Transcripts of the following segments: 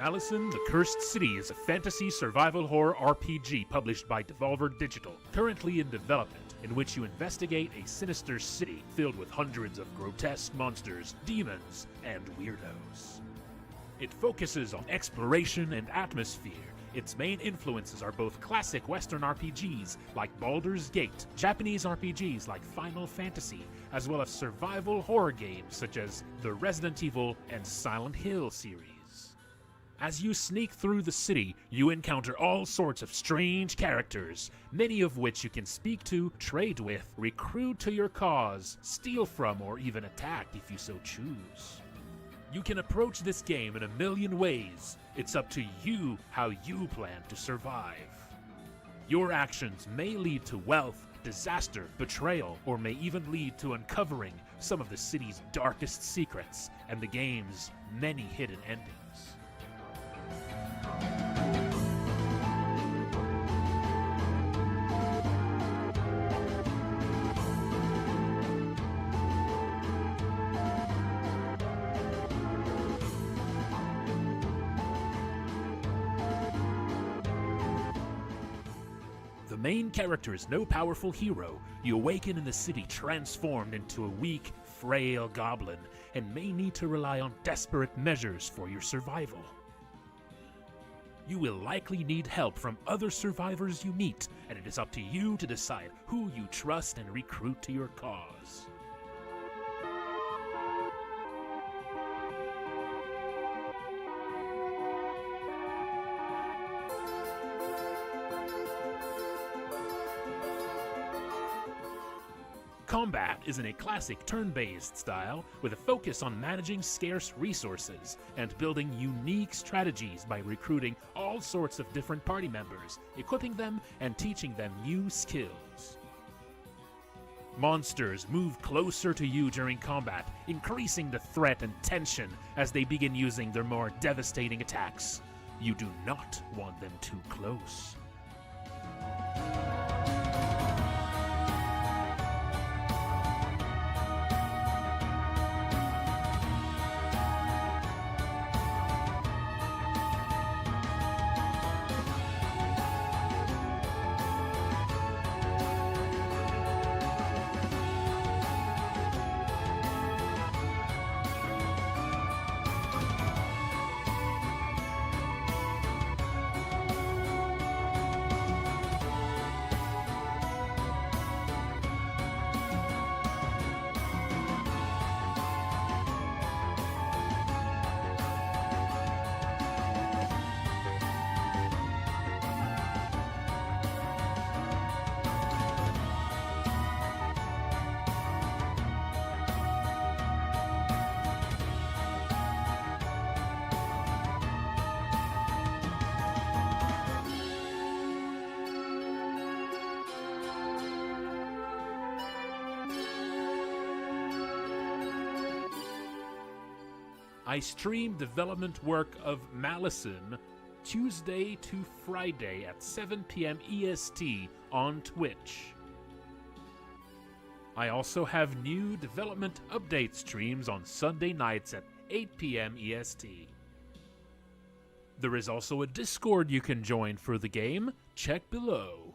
Malison, the Cursed City is a fantasy survival horror RPG published by Devolver Digital, currently in development, in which you investigate a sinister city filled with hundreds of grotesque monsters, demons, and weirdos. It focuses on exploration and atmosphere. Its main influences are both classic Western RPGs like Baldur's Gate, Japanese RPGs like Final Fantasy, as well as survival horror games such as the Resident Evil and Silent Hill series. As you sneak through the city, you encounter all sorts of strange characters, many of which you can speak to, trade with, recruit to your cause, steal from, or even attack if you so choose. You can approach this game in a million ways. It's up to you how you plan to survive. Your actions may lead to wealth, disaster, betrayal, or may even lead to uncovering some of the city's darkest secrets and the game's many hidden endings. The main character is no powerful hero. You awaken in the city transformed into a weak, frail goblin, and may need to rely on desperate measures for your survival. You will likely need help from other survivors you meet, and it is up to you to decide who you trust and recruit to your cause. Combat is in a classic turn-based style with a focus on managing scarce resources and building unique strategies by recruiting all sorts of different party members, equipping them, and teaching them new skills. Monsters move closer to you during combat, increasing the threat and tension as they begin using their more devastating attacks. You do not want them too close. I stream development work of Malison Tuesday to Friday at 7 p.m. EST on Twitch. I also have new development update streams on Sunday nights at 8 p.m. EST. There is also a Discord you can join for the game. Check below.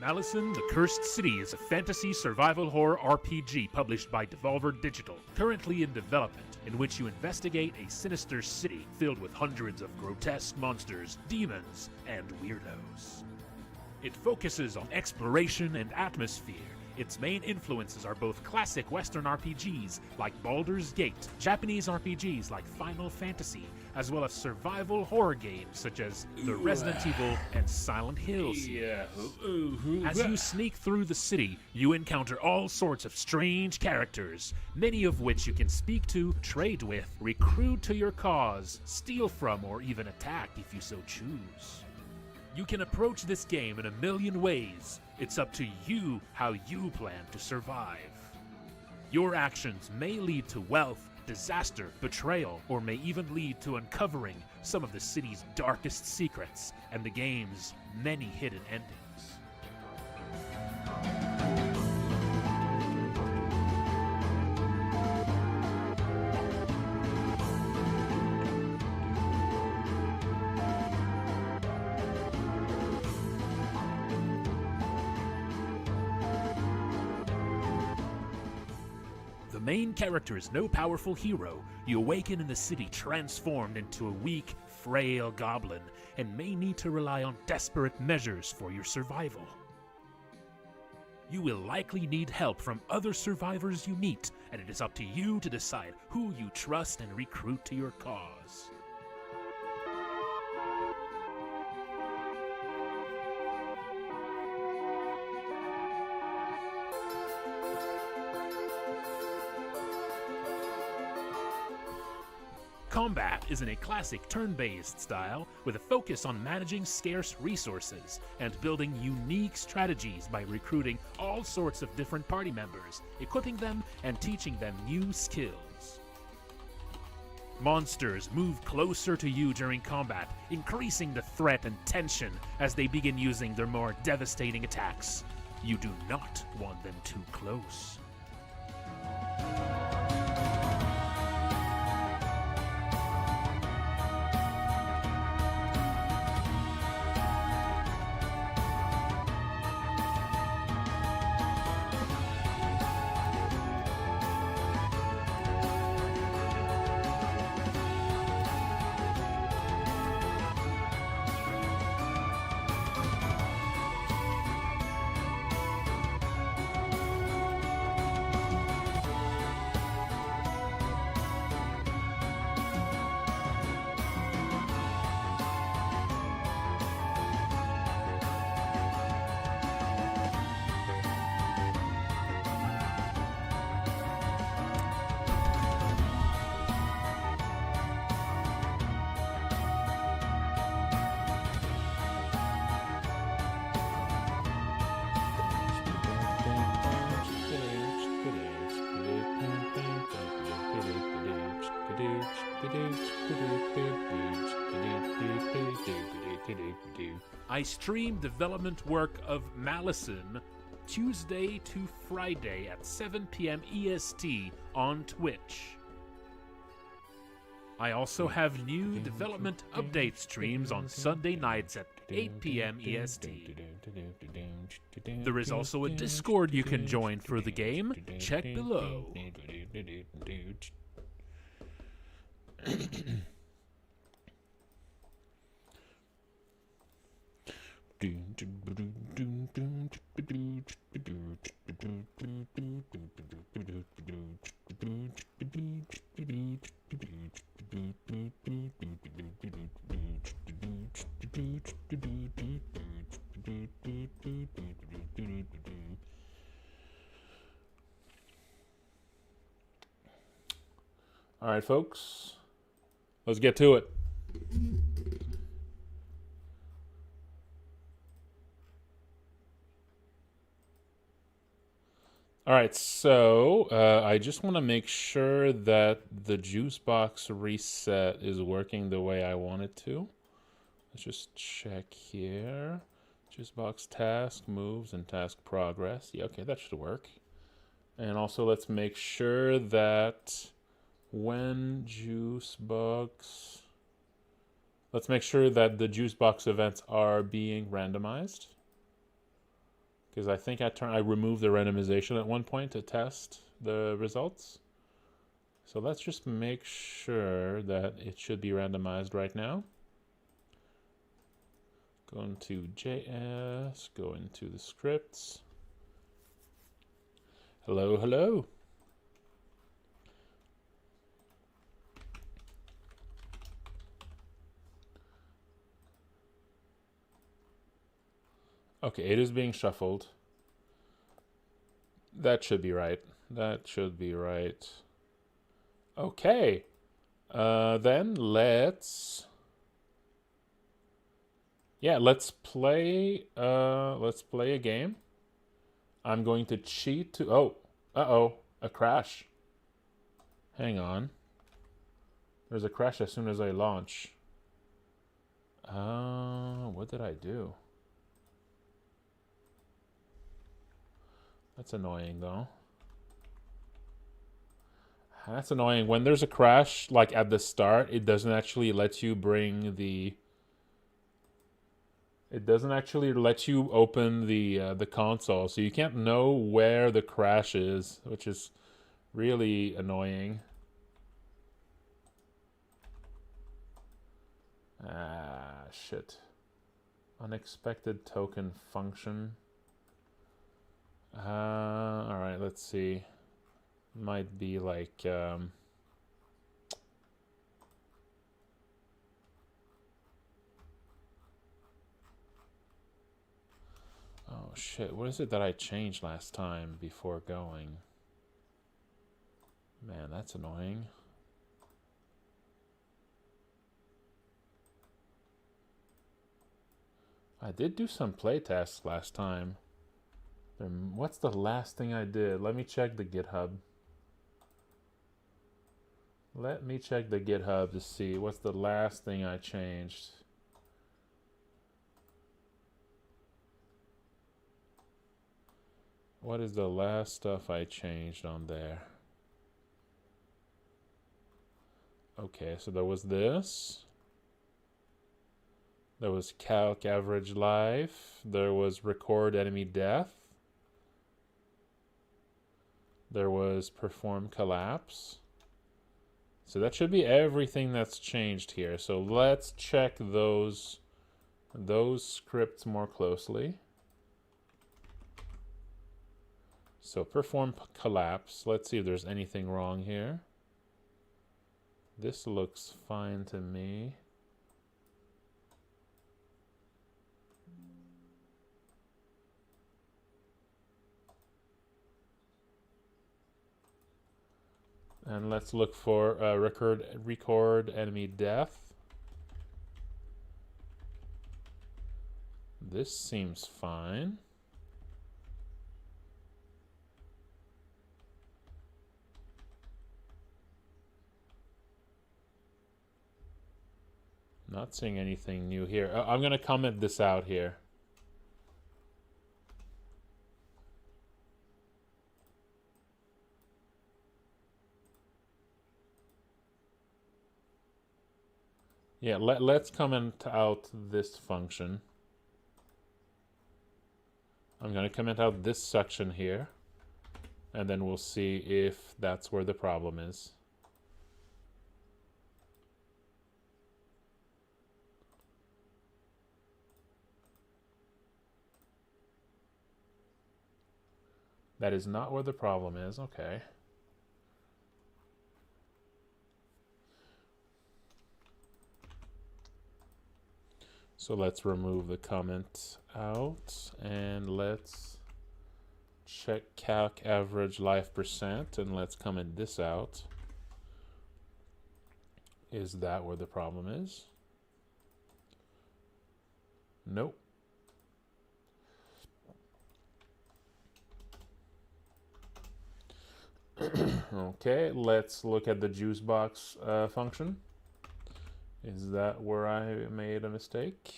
Malison, the Cursed City is a fantasy survival horror RPG published by Devolver Digital, currently in development, in which you investigate a sinister city filled with hundreds of grotesque monsters, demons, and weirdos. It focuses on exploration and atmosphere. Its main influences are both classic Western RPGs like Baldur's Gate, Japanese RPGs like Final Fantasy, as well as survival horror games such as the Resident Evil and Silent Hill series. As you sneak through the city, you encounter all sorts of strange characters, many of which you can speak to, trade with, recruit to your cause, steal from, or even attack if you so choose. You can approach this game in a million ways. It's up to you how you plan to survive. Your actions may lead to wealth, disaster, betrayal, or may even lead to uncovering some of the city's darkest secrets and the game's many hidden endings. The main character is no powerful hero. You awaken in the city transformed into a weak, frail goblin, and may need to rely on desperate measures for your survival. You will likely need help from other survivors you meet, and it is up to you to decide who you trust and recruit to your cause. Combat is in a classic turn-based style with a focus on managing scarce resources and building unique strategies by recruiting all sorts of different party members, equipping them, and teaching them new skills. Monsters move closer to you during combat, increasing the threat and tension as they begin using their more devastating attacks. You do not want them too close. I stream development work of Malison Tuesday to Friday at 7 p.m. EST on Twitch. I also have new development update streams on Sunday nights at 8 p.m. EST. There is also a Discord you can join for the game. Check below. All right, folks, let's get to it. All right, so I just want to make sure that the Juicebox reset is working the way I want it to. Let's just check here. Juicebox task, moves, and task progress. Yeah, okay, that should work. And also let's make sure that when Juicebox... Let's make sure that the Juicebox events are being randomized. Because I think I removed the randomization at one point to test the results. So let's just make sure that it should be randomized right now. Go into JS, go into the scripts. Hello, hello. Okay, it is being shuffled. That should be right. That should be right. Okay. Then let's... Yeah, let's play a game. I'm going to cheat to... Oh, uh-oh, a crash. Hang on. There's a crash as soon as I launch. What did I do? That's annoying, though. That's annoying. When there's a crash, like at the start, it doesn't actually let you bring the... It doesn't actually let you open the console, so you can't know where the crash is, which is really annoying. Ah, shit. Unexpected token function. Alright, let's see. Might be like... Oh, shit. What is it that I changed last time before going? Man, that's annoying. I did do some playtests last time. What's the last thing I did? Let me check the GitHub. Let me check the GitHub to see what's the last thing I changed. What is the last stuff I changed on there? Okay, so there was this. There was calc average life. There was record enemy death. There was perform collapse. So that should be everything that's changed here. So let's check those scripts more closely. So perform collapse. Let's see if there's anything wrong here. This looks fine to me. And let's look for record enemy death. This seems fine. Not seeing anything new here. I'm going to comment this out here. Yeah, let's comment out this function. I'm going to comment out this section here, and then we'll see if that's where the problem is. That is not where the problem is. Okay. So let's remove the comment out, and let's check calc average life percent, and let's comment this out. Is that where the problem is? Nope. Okay, let's look at the Juicebox function. Is that where I made a mistake?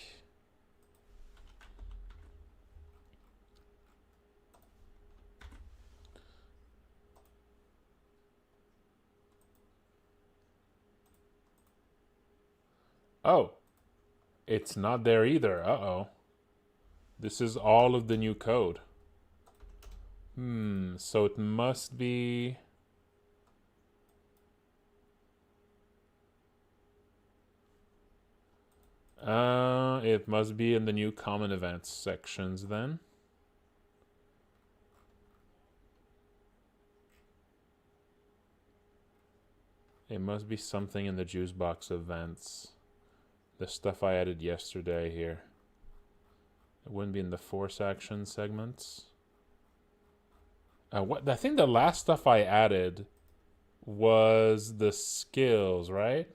Oh, it's not there either. Uh-oh. This is all of the new code. So it must be... it must be in the new common events sections then. It must be something in the Juicebox events. The stuff I added yesterday here. It wouldn't be in the force action segments. What I think the last stuff I added was the skills, right?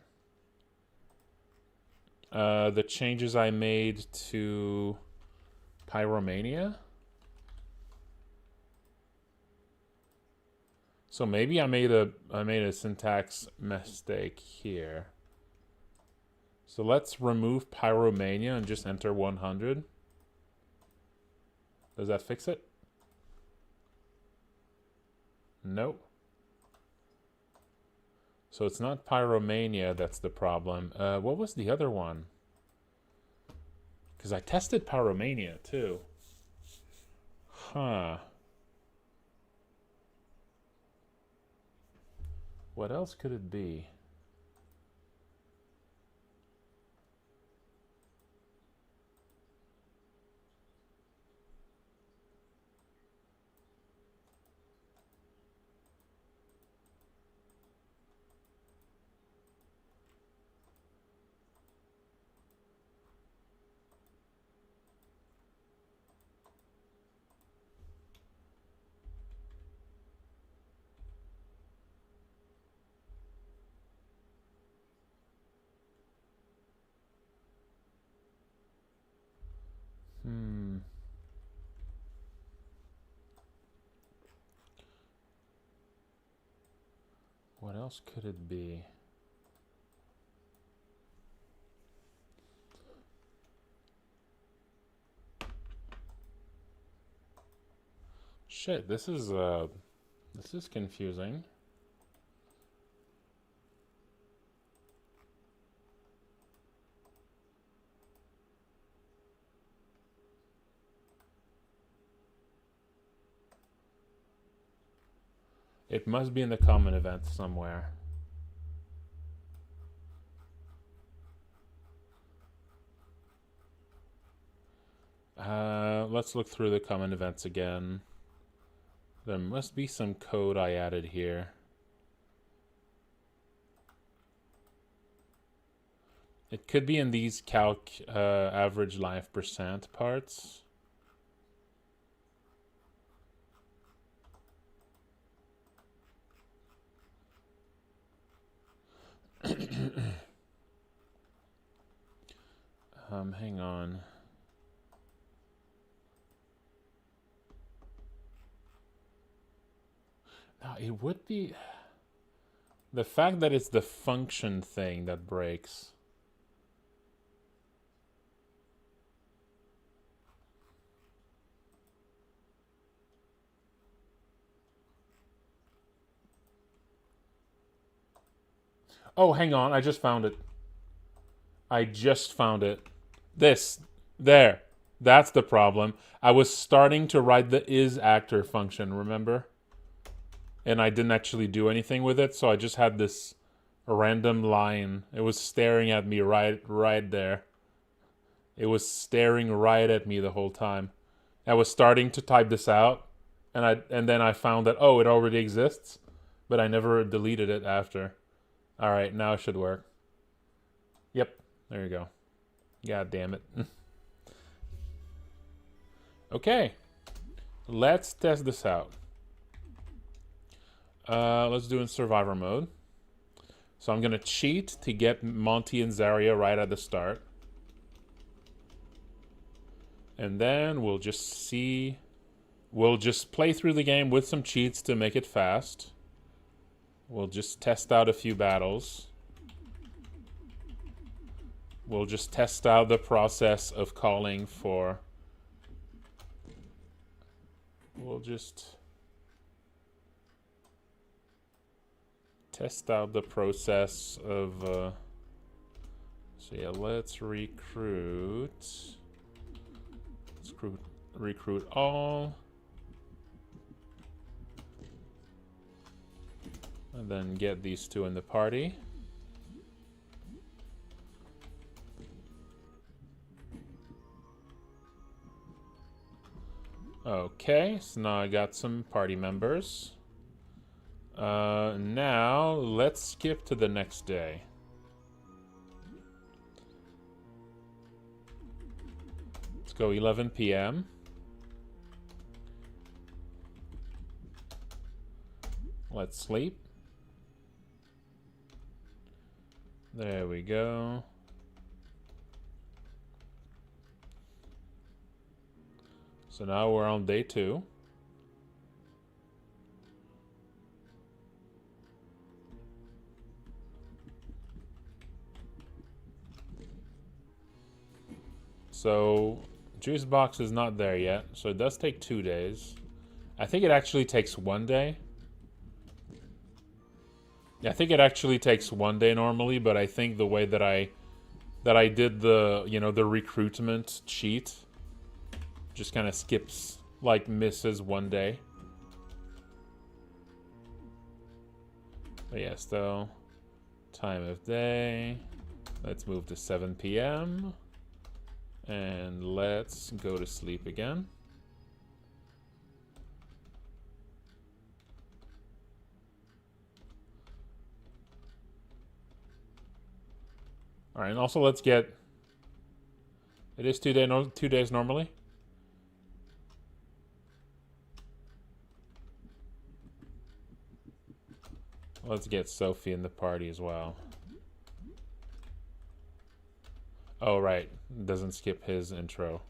The changes I made to Pyromania. So maybe I made a syntax mistake here. So let's remove Pyromania and just enter 100. Does that fix it? Nope. So it's not Pyromania that's the problem. What was the other one? Because I tested Pyromania too. Huh. What else could it be? What else could it be? Shit, this is confusing. It must be in the common event somewhere. Let's look through the common events again. There must be some code I added here. It could be in these calc average life percent parts. Hang on. Now it would be the fact that it's the function thing that breaks. Oh, hang on. I just found it. I just found it. This. There. That's the problem. I was starting to write the isActor function, remember? And I didn't actually do anything with it, so I just had this random line. It was staring at me right there. It was staring right at me the whole time. I was starting to type this out, and then I found that, oh, it already exists, but I never deleted it after. All right, now it should work. Yep, there you go. God damn it. Okay, let's test this out. Let's do it in survivor mode. So I'm going to cheat to get Monty and Zarya right at the start. And then we'll just see. We'll just play through the game with some cheats to make it fast. We'll just test out a few battles. We'll just test out the process of calling for... We'll just... test out the process of... So yeah, let's recruit. Let's recruit all. And then get these two in the party. Okay, so now I got some party members. Now, let's skip to the next day. Let's go 11 p.m. Let's sleep. There we go. So now we're on day 2. So Juicebox is not there yet, so it does take 2 days. I think it actually takes 1 day. Yeah, I think it actually takes 1 day normally, but I think the way that I did the, you know, the recruitment cheat just kind of skips, like misses 1 day. But yes, though, time of day. Let's move to 7 p.m. And let's go to sleep again. All right, and also let's get... It is 2 days normally. Let's get Sophie in the party as well. Oh, right. Doesn't skip his intro.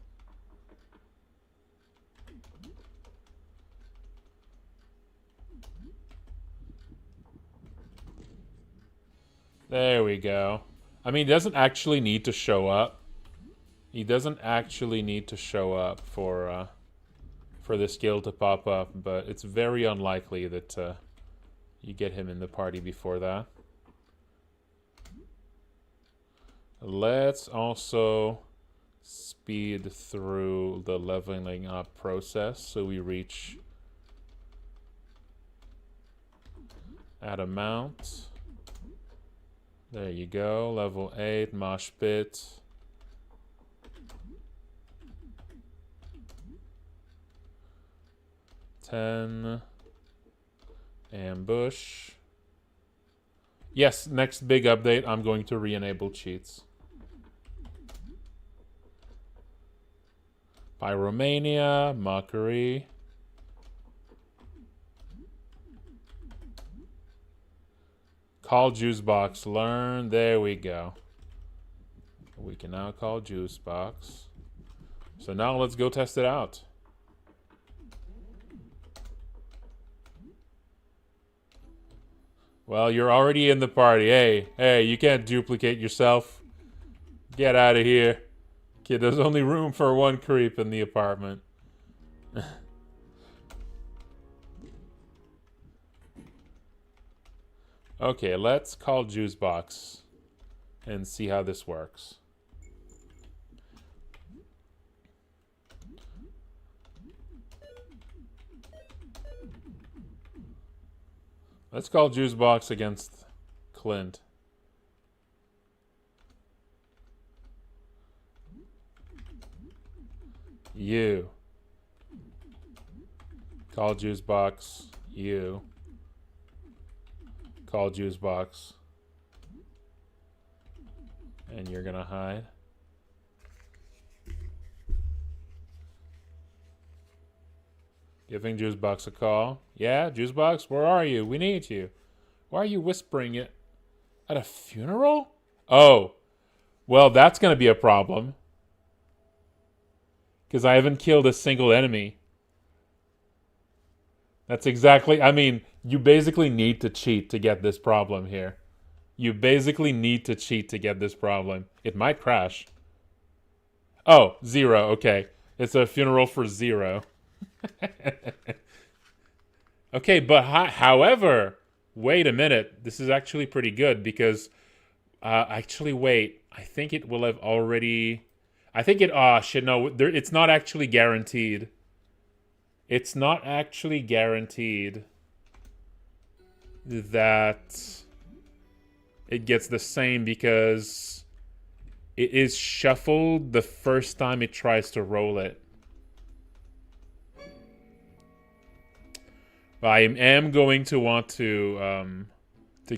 There we go. I mean, he doesn't actually need to show up. He doesn't actually need to show up for the skill to pop up, but it's very unlikely that you get him in the party before that. Let's also speed through the leveling up process so we reach at amount. There you go, level 8, mosh pit. $10. Ambush. Yes, next big update, I'm going to re-enable cheats. Pyromania, Mockery. Call Juicebox, learn. There we go. We can now call Juicebox. So now let's go test it out. Well, you're already in the party. Hey, you can't duplicate yourself. Get out of here. Kid, there's only room for 1 creep in the apartment. Okay, let's call Juicebox and see how this works. Let's call Juicebox against Clint. You. Call Juicebox. You. Call Juicebox. And you're gonna hide. Giving Juicebox a call. Yeah, Juicebox, where are you? We need you. Why are you whispering it? At a funeral? Oh. Well, that's gonna be a problem. Because I haven't killed a single enemy. That's exactly... I mean, you basically need to cheat to get this problem here. You basically need to cheat to get this problem. It might crash. Oh, 0. Okay. It's a funeral for 0. Okay, but however... Wait a minute. This is actually pretty good because... actually, wait. I think it will have already... I think it... Oh, shit, no. It's not actually guaranteed. It's not actually guaranteed. that it gets the same because it is shuffled the first time it tries to roll it. I am going to want to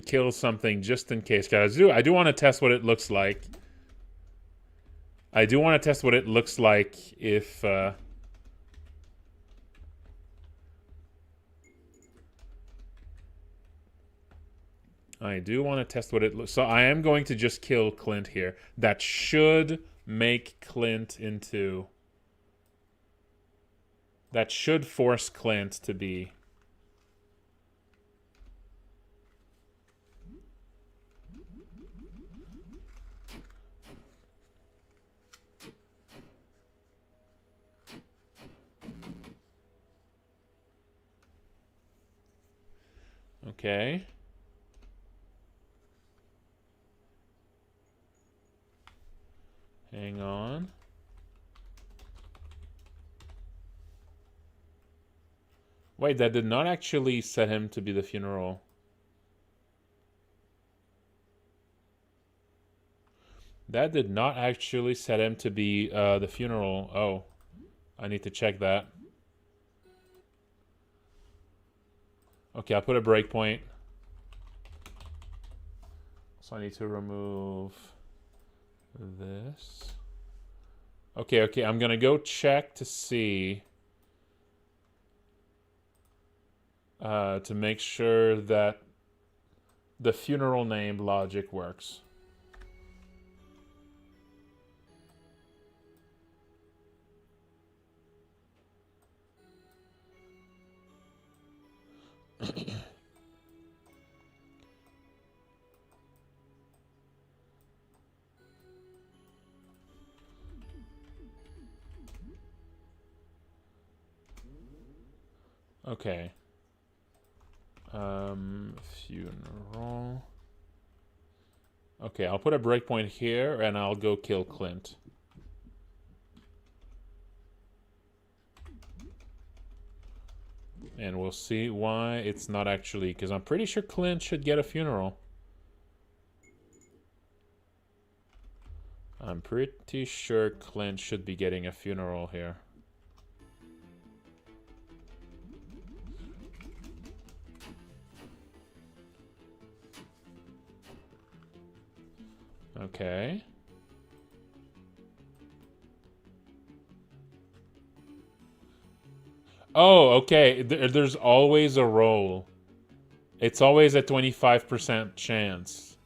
kill something just in case, guys. I do want to test what it looks like. I do want to test what it looks like if I do want to test what it looks. So I am going to just kill Clint here. That should make Clint into. That should force Clint to be. Okay. Hang on. Wait, that did not actually set him to be the funeral. That did not actually set him to be the funeral. Oh, I need to check that. Okay, I'll put a breakpoint. So I need to remove this. Okay, I'm gonna go check to see to make sure that the funeral name logic works. Okay. Funeral. Okay, I'll put a breakpoint here and I'll go kill Clint. And we'll see why it's not actually, because I'm pretty sure Clint should get a funeral. I'm pretty sure Clint should be getting a funeral here. Okay. Oh, okay. There's always a roll. It's always a 25% chance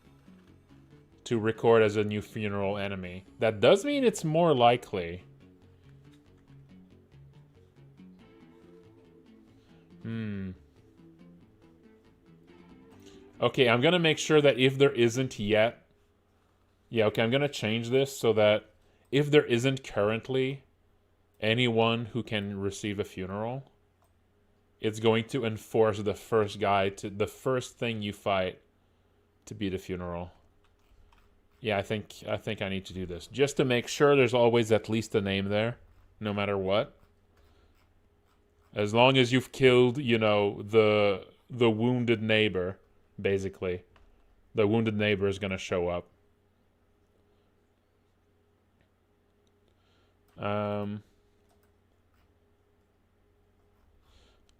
to record as a new funeral enemy. That does mean it's more likely. Okay, I'm gonna make sure that if there isn't yet... Yeah, okay, I'm gonna change this so that if there isn't currently anyone who can receive a funeral, it's going to enforce the first guy to the first thing you fight to be the funeral. Yeah, I think I need to do this just to make sure there's always at least a name there, no matter what. As long as you've killed, you know, the wounded neighbor, basically, the wounded neighbor is gonna show up.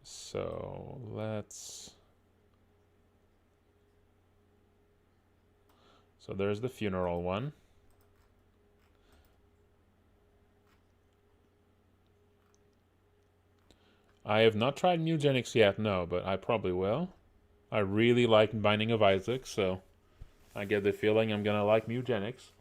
So let's... So there's the funeral one. I have not tried Mugenics yet, no, but I probably will. I really like Binding of Isaac, so I get the feeling I'm gonna like Mugenics.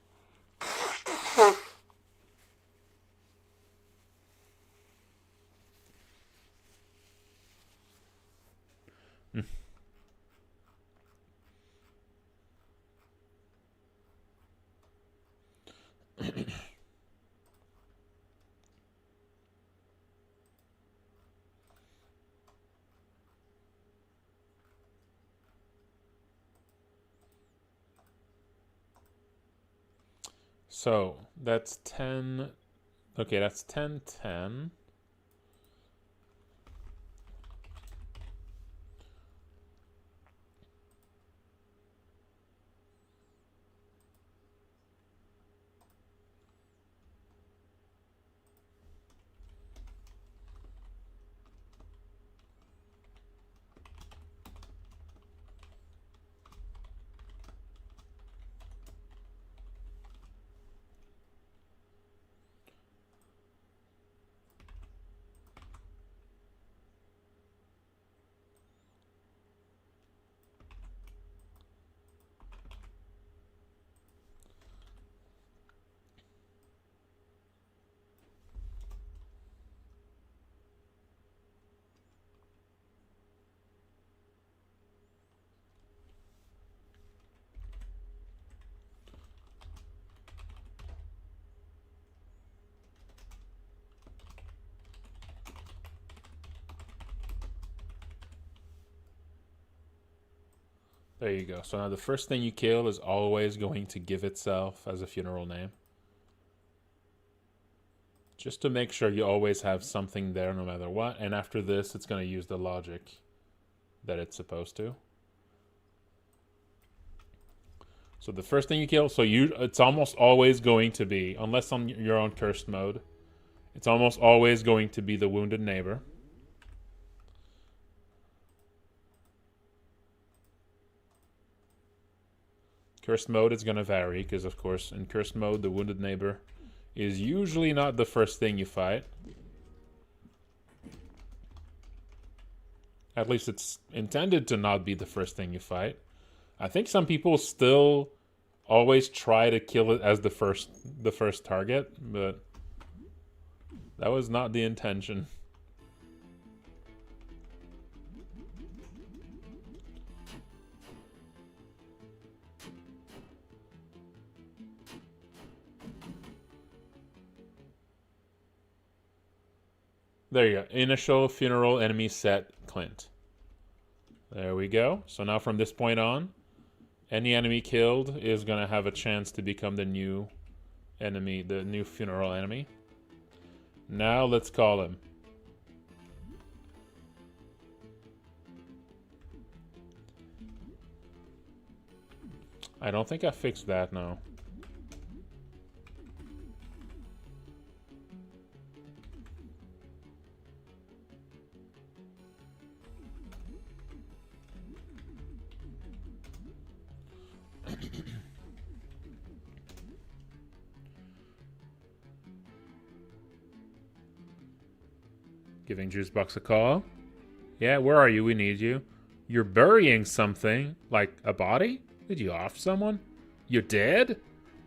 So that's 10. Okay, that's 10, 10. There you go. So now the first thing you kill is always going to give itself as a funeral name. Just to make sure you always have something there no matter what. And after this, it's going to use the logic that it's supposed to. So the first thing you kill, it's almost always going to be, unless you're on cursed mode, it's almost always going to be the wounded neighbor. Cursed mode is going to vary because, of course, in cursed mode, the wounded neighbor is usually not the first thing you fight. At least it's intended to not be the first thing you fight. I think some people still always try to kill it as the first target, but that was not the intention. There you go. Initial funeral enemy set Clint. There we go. So now from this point on, any enemy killed is going to have a chance to become the new enemy, the new funeral enemy. Now let's call him. I don't think I fixed that now. Giving Juicebox a call. Yeah, where are you? We need you. You're burying something. Like a body? Did you off someone? You're dead?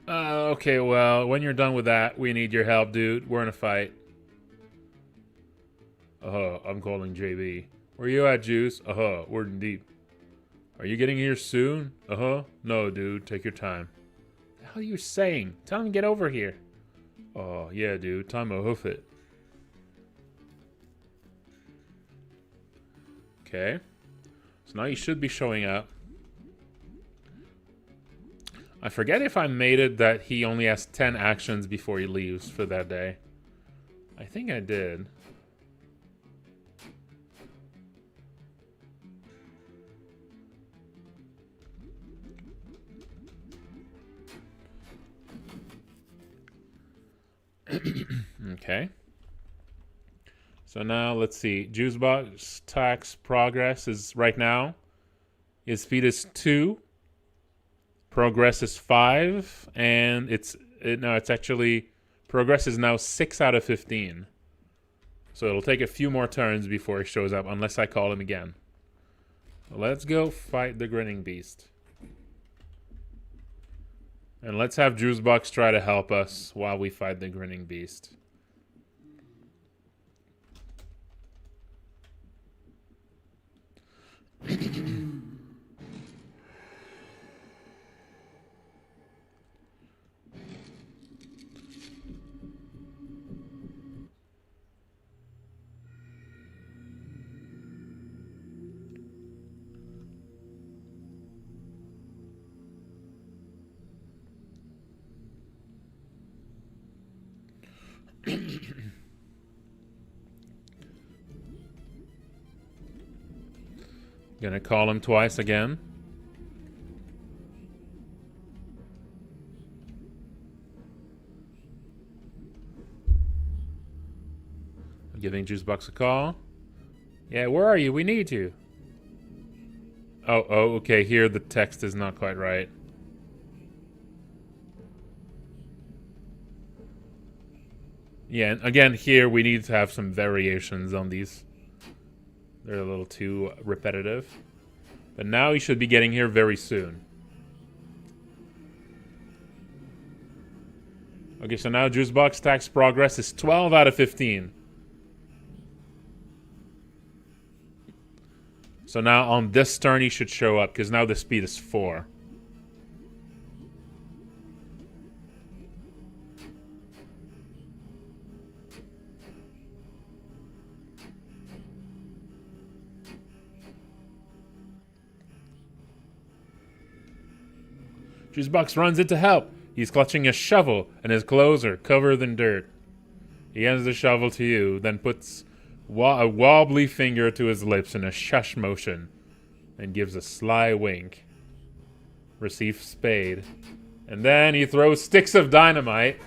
Okay, well, when you're done with that, we need your help, dude. We're in a fight. I'm calling JB. Where you at, Juice? We're in deep. Are you getting here soon? No, dude, take your time. What the hell are you saying? Tell him to get over here. Oh, yeah, dude, time to hoof it. Okay. So now you should be showing up. I forget if I made it that he only has 10 actions before he leaves for that day. I think I did. Okay. So now let's see. Juicebox tax progress is right now. His speed is 2. Progress is 5, and it's actually progress is now 6 out of 15. So it'll take a few more turns before he shows up, unless I call him again. Let's go fight the grinning beast. And let's have Juicebox try to help us while we fight the grinning beast. Gonna call him twice again. I'm giving Juicebox a call. Yeah, where are you? We need you. Oh, okay. Here the text is not quite right. Yeah, and again, here we need to have some variations on these. They're a little too repetitive. But now he should be getting here very soon. Okay, so now Juicebox tax progress is 12 out of 15. So now on this turn he should show up, because now the speed is 4. Juicebox runs in to help. He's clutching a shovel, and his clothes are covered in dirt. He hands the shovel to you, then puts a wobbly finger to his lips in a shush motion, and gives a sly wink. Receive spade. And then he throws sticks of dynamite.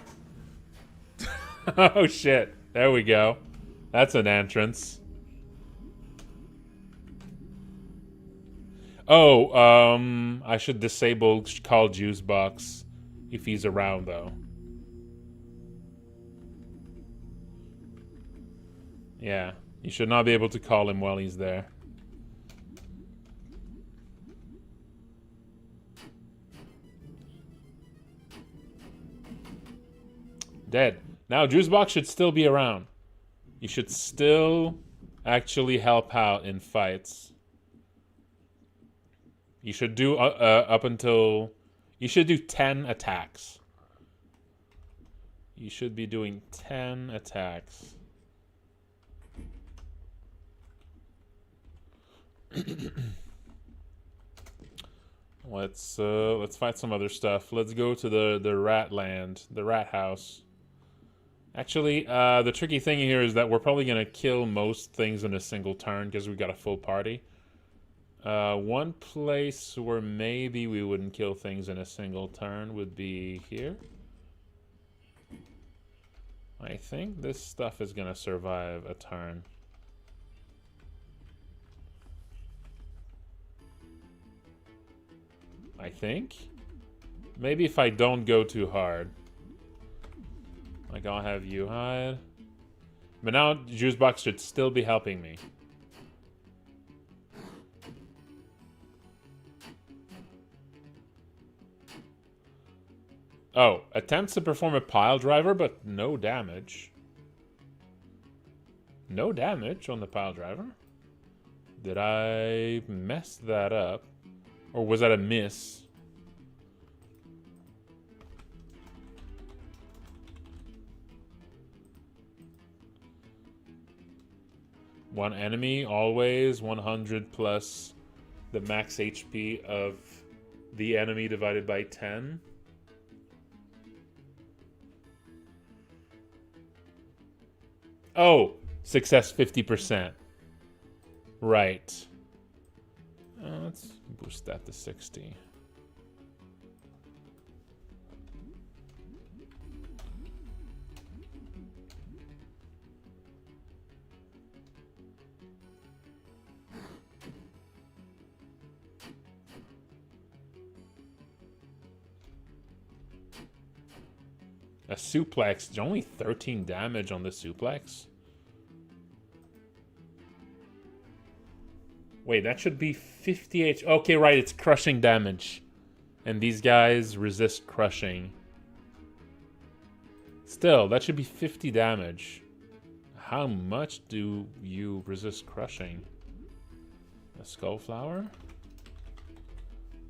Oh shit. There we go. That's an entrance. Oh, I should disable call Juicebox if he's around, though. Yeah, you should not be able to call him while he's there. Dead. Now, Juicebox should still be around. You should still actually help out in fights. You should do up until... You should do 10 attacks. You should be doing 10 attacks. Let's fight some other stuff. Let's go to the rat land, the rat house. Actually, the tricky thing here is that we're probably gonna kill most things in a single turn because we got a full party. One place where maybe we wouldn't kill things in a single turn would be here. I think this stuff is gonna survive a turn. I think. Maybe if I don't go too hard. Like, I'll have you hide. But now, Juicebox should still be helping me. Oh, attempts to perform a pile driver, but no damage. No damage on the pile driver? Did I mess that up? Or was that a miss? One enemy, always 100 plus the max HP of the enemy divided by 10. Oh, success 50%. Right. Let's boost that to 60. A suplex, only 13 damage on the suplex. Wait, that should be 50 H. Okay, right, it's crushing damage. And these guys resist crushing. Still, that should be 50 damage. How much do you resist crushing? A skull flower?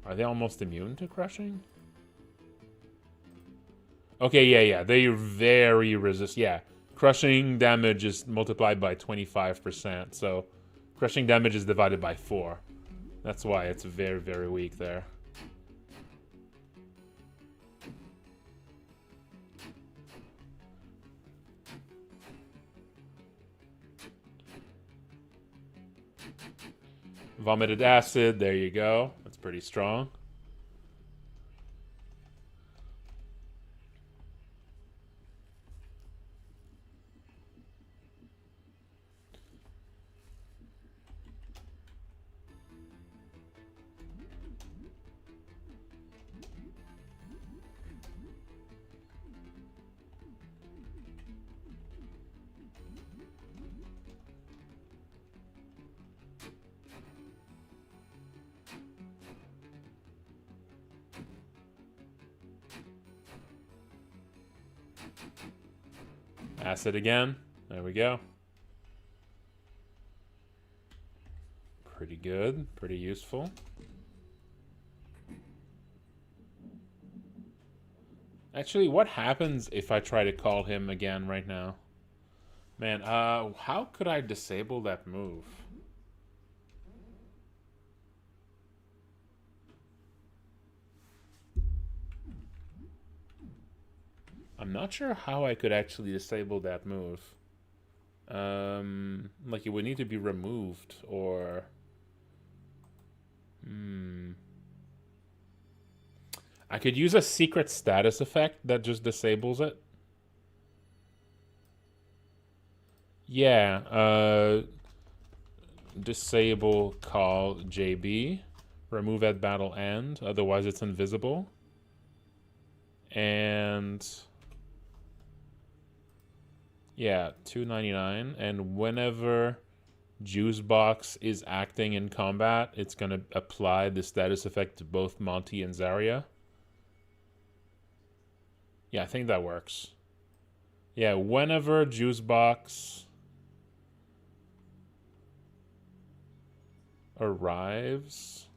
Are they almost immune to crushing? Okay, yeah. They very resist. Yeah, crushing damage is multiplied by 25%. So crushing damage is divided by 4. That's why it's very, very weak there. Vomited acid, there you go. That's pretty strong. Acid again. There we go. Pretty good. Pretty useful. Actually, what happens if I try to call him again right now? Man, how could I disable that move? I'm not sure how I could actually disable that move. Like it would need to be removed or... I could use a secret status effect that just disables it. Yeah, disable call JB. Remove at battle end, otherwise it's invisible. And... yeah, $2.99. And whenever Juicebox is acting in combat, it's going to apply the status effect to both Monty and Zarya. Yeah, I think that works. Yeah, whenever Juicebox arrives,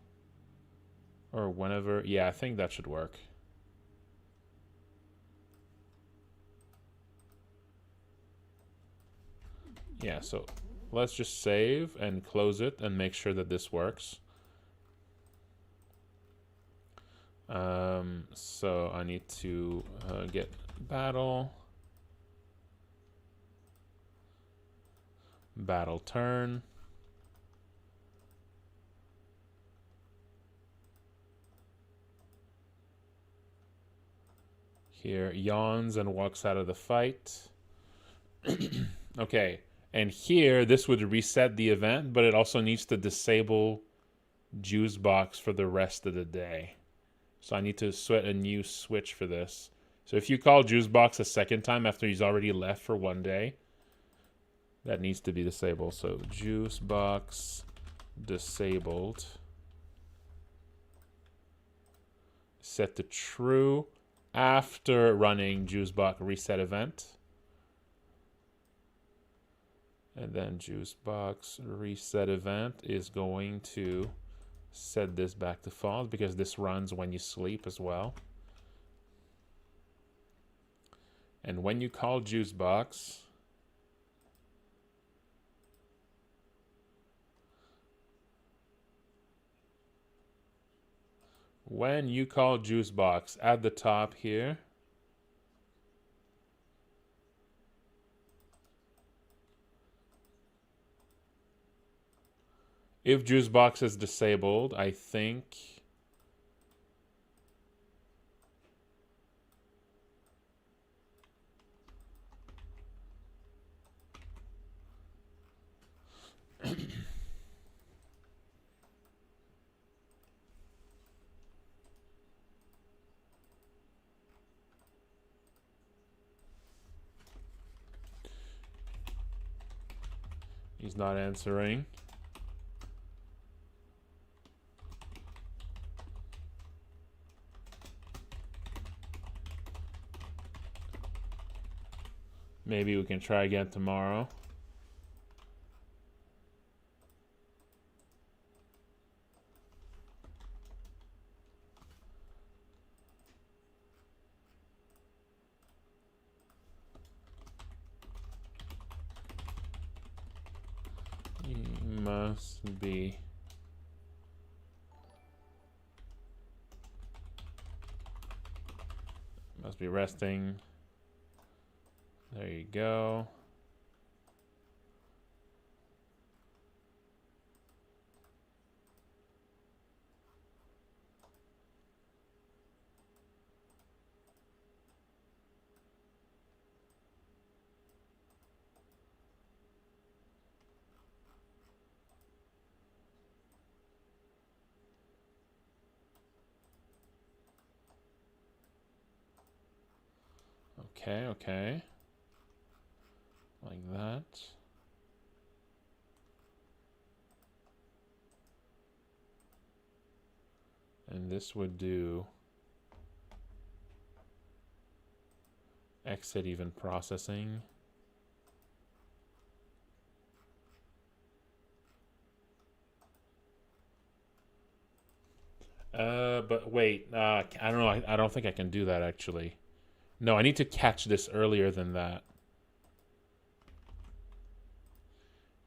or whenever... yeah, I think that should work. Yeah, so let's just save and close it and make sure that this works. So I need to get battle turn. Here, yawns and walks out of the fight. Okay, and here, this would reset the event, but it also needs to disable Juicebox for the rest of the day. So I need to set a new switch for this. So if you call Juicebox a second time after he's already left for one day, that needs to be disabled. So Juicebox disabled. Set to true after running Juicebox reset event. And then Juicebox reset event is going to set this back to false because this runs when you sleep as well. And when you call Juicebox, at the top here, if Juicebox is disabled, I think he's not answering. Maybe we can try again tomorrow. He must be resting. There you go. Okay. Like that. And this would do exit even processing. But wait, I don't know. I don't think I can do that actually. No, I need to catch this earlier than that.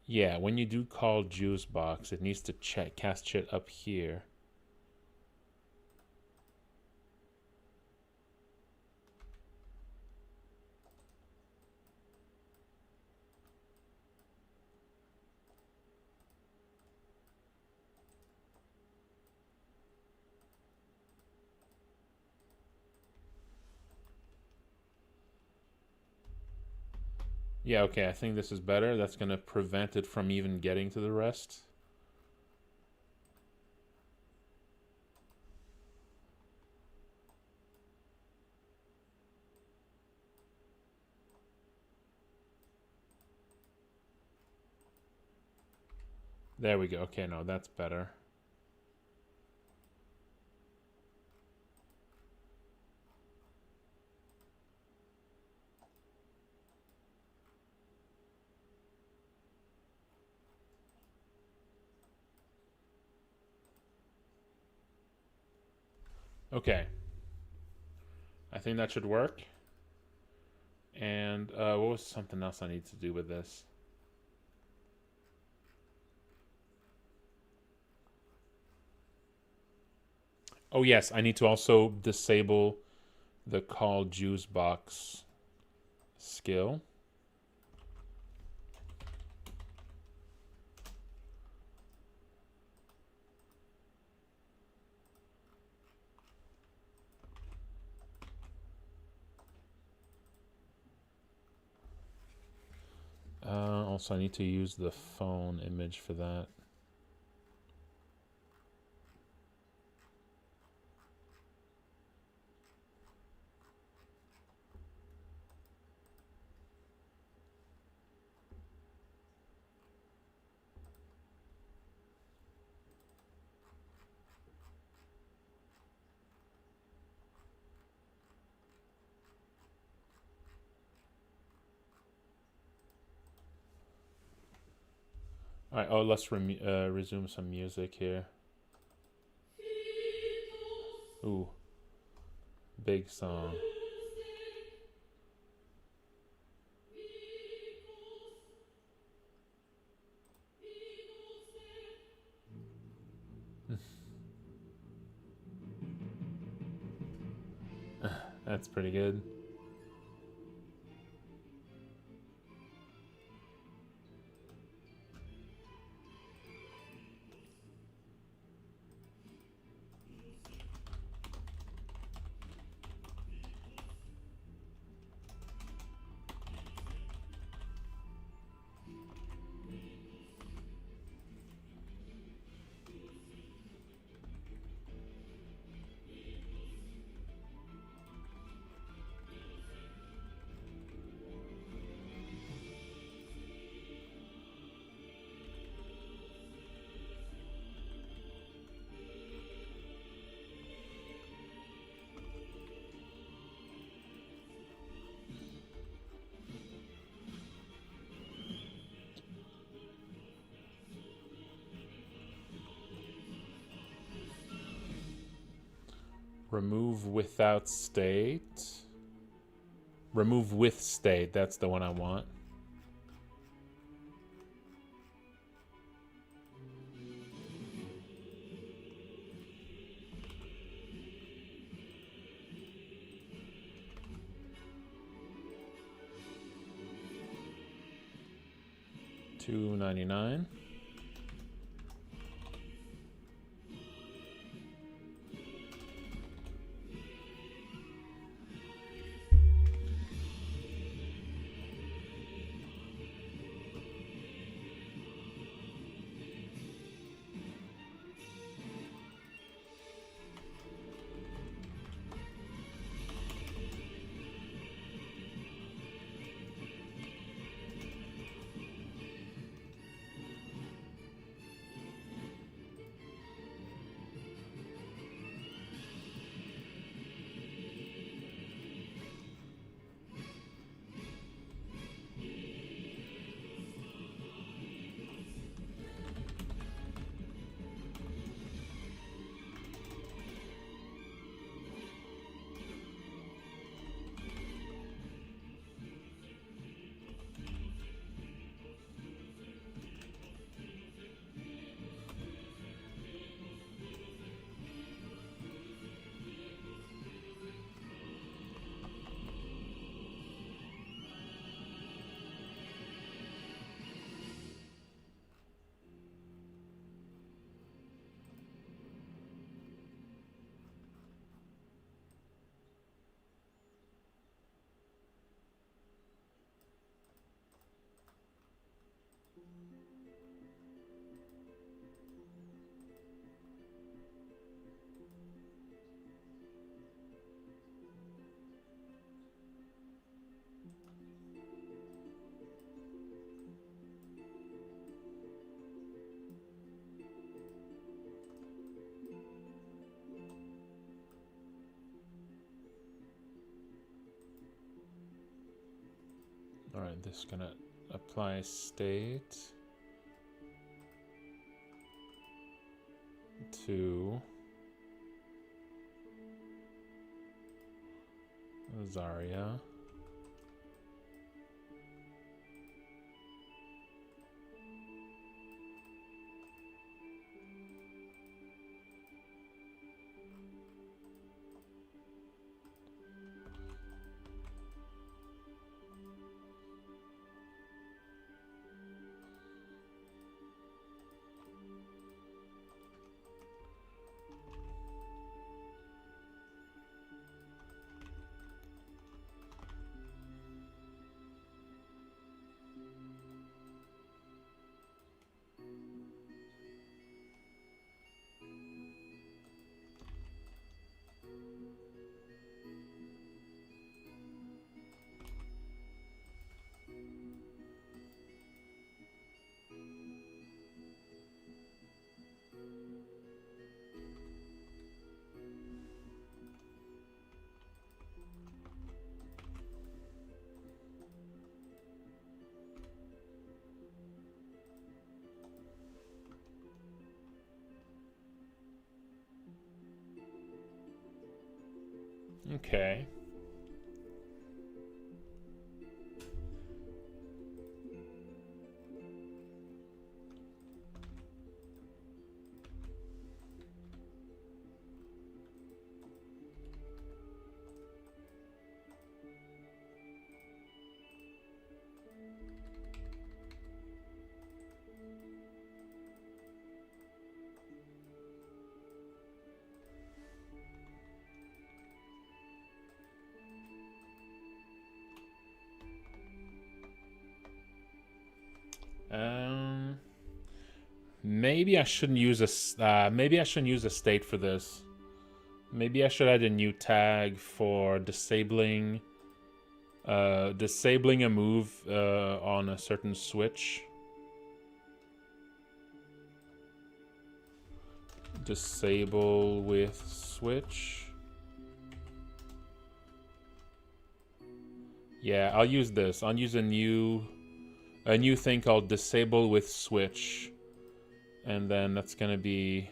Yeah, when you do call Juicebox, it needs to cast shit up here. Yeah, okay, I think this is better. That's going to prevent it from even getting to the rest. There we go. Okay, no, that's better. Okay. I think that should work. And what was something else I need to do with this? Oh, yes, I need to also disable the call Juicebox skill. Also, I need to use the phone image for that. All right. Oh, let's resume some music here. Ooh, big song. That's pretty good. Remove without state. Remove with state. That's the one I want. $2.99. All right, this is gonna apply state to Zarya. Okay. Maybe I shouldn't use maybe I shouldn't use a state for this. Maybe I should add a new tag for disabling a move on a certain switch. Disable with switch. Yeah, I'll use this. I'll use a new thing called disable with switch. And then that's going to be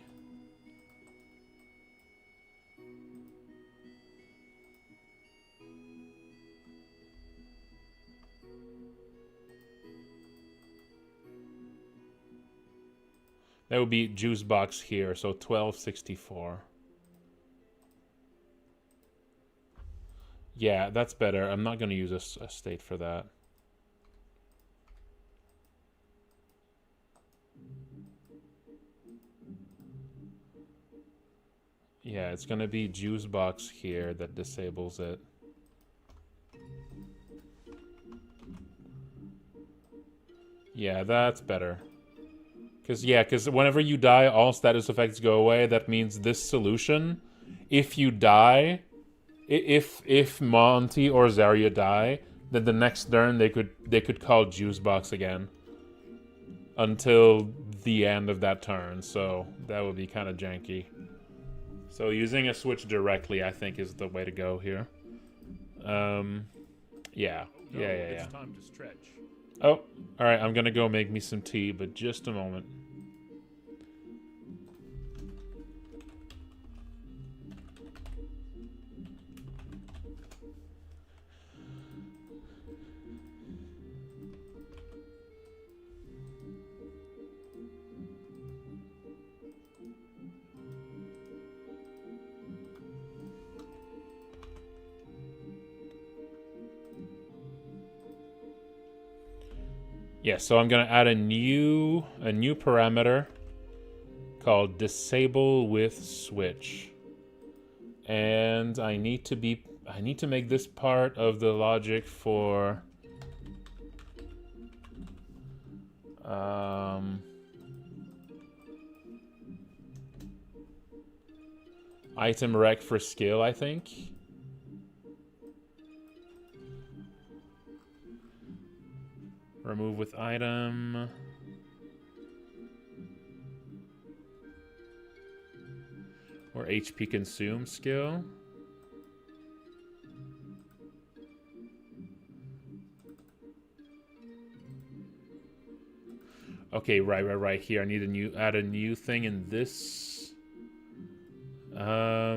that would be Juicebox here, so 1264. Yeah, that's better. I'm not going to use a state for that. Yeah, it's going to be Juicebox here that disables it. Yeah, that's better. Because whenever you die, all status effects go away. That means this solution, if you die, if Monty or Zarya die, then the next turn they could call Juicebox again until the end of that turn. So that would be kind of janky. So using a switch directly, I think, is the way to go here. Yeah. It's time to stretch. Oh, all right. I'm gonna go make me some tea, but just a moment. Yeah, so I'm gonna add a new parameter called disable with switch, and I need to make this part of the logic for item rec for skill, I think. Remove with item. Or HP consume skill. Okay, right here. I need a new add a new thing in this. I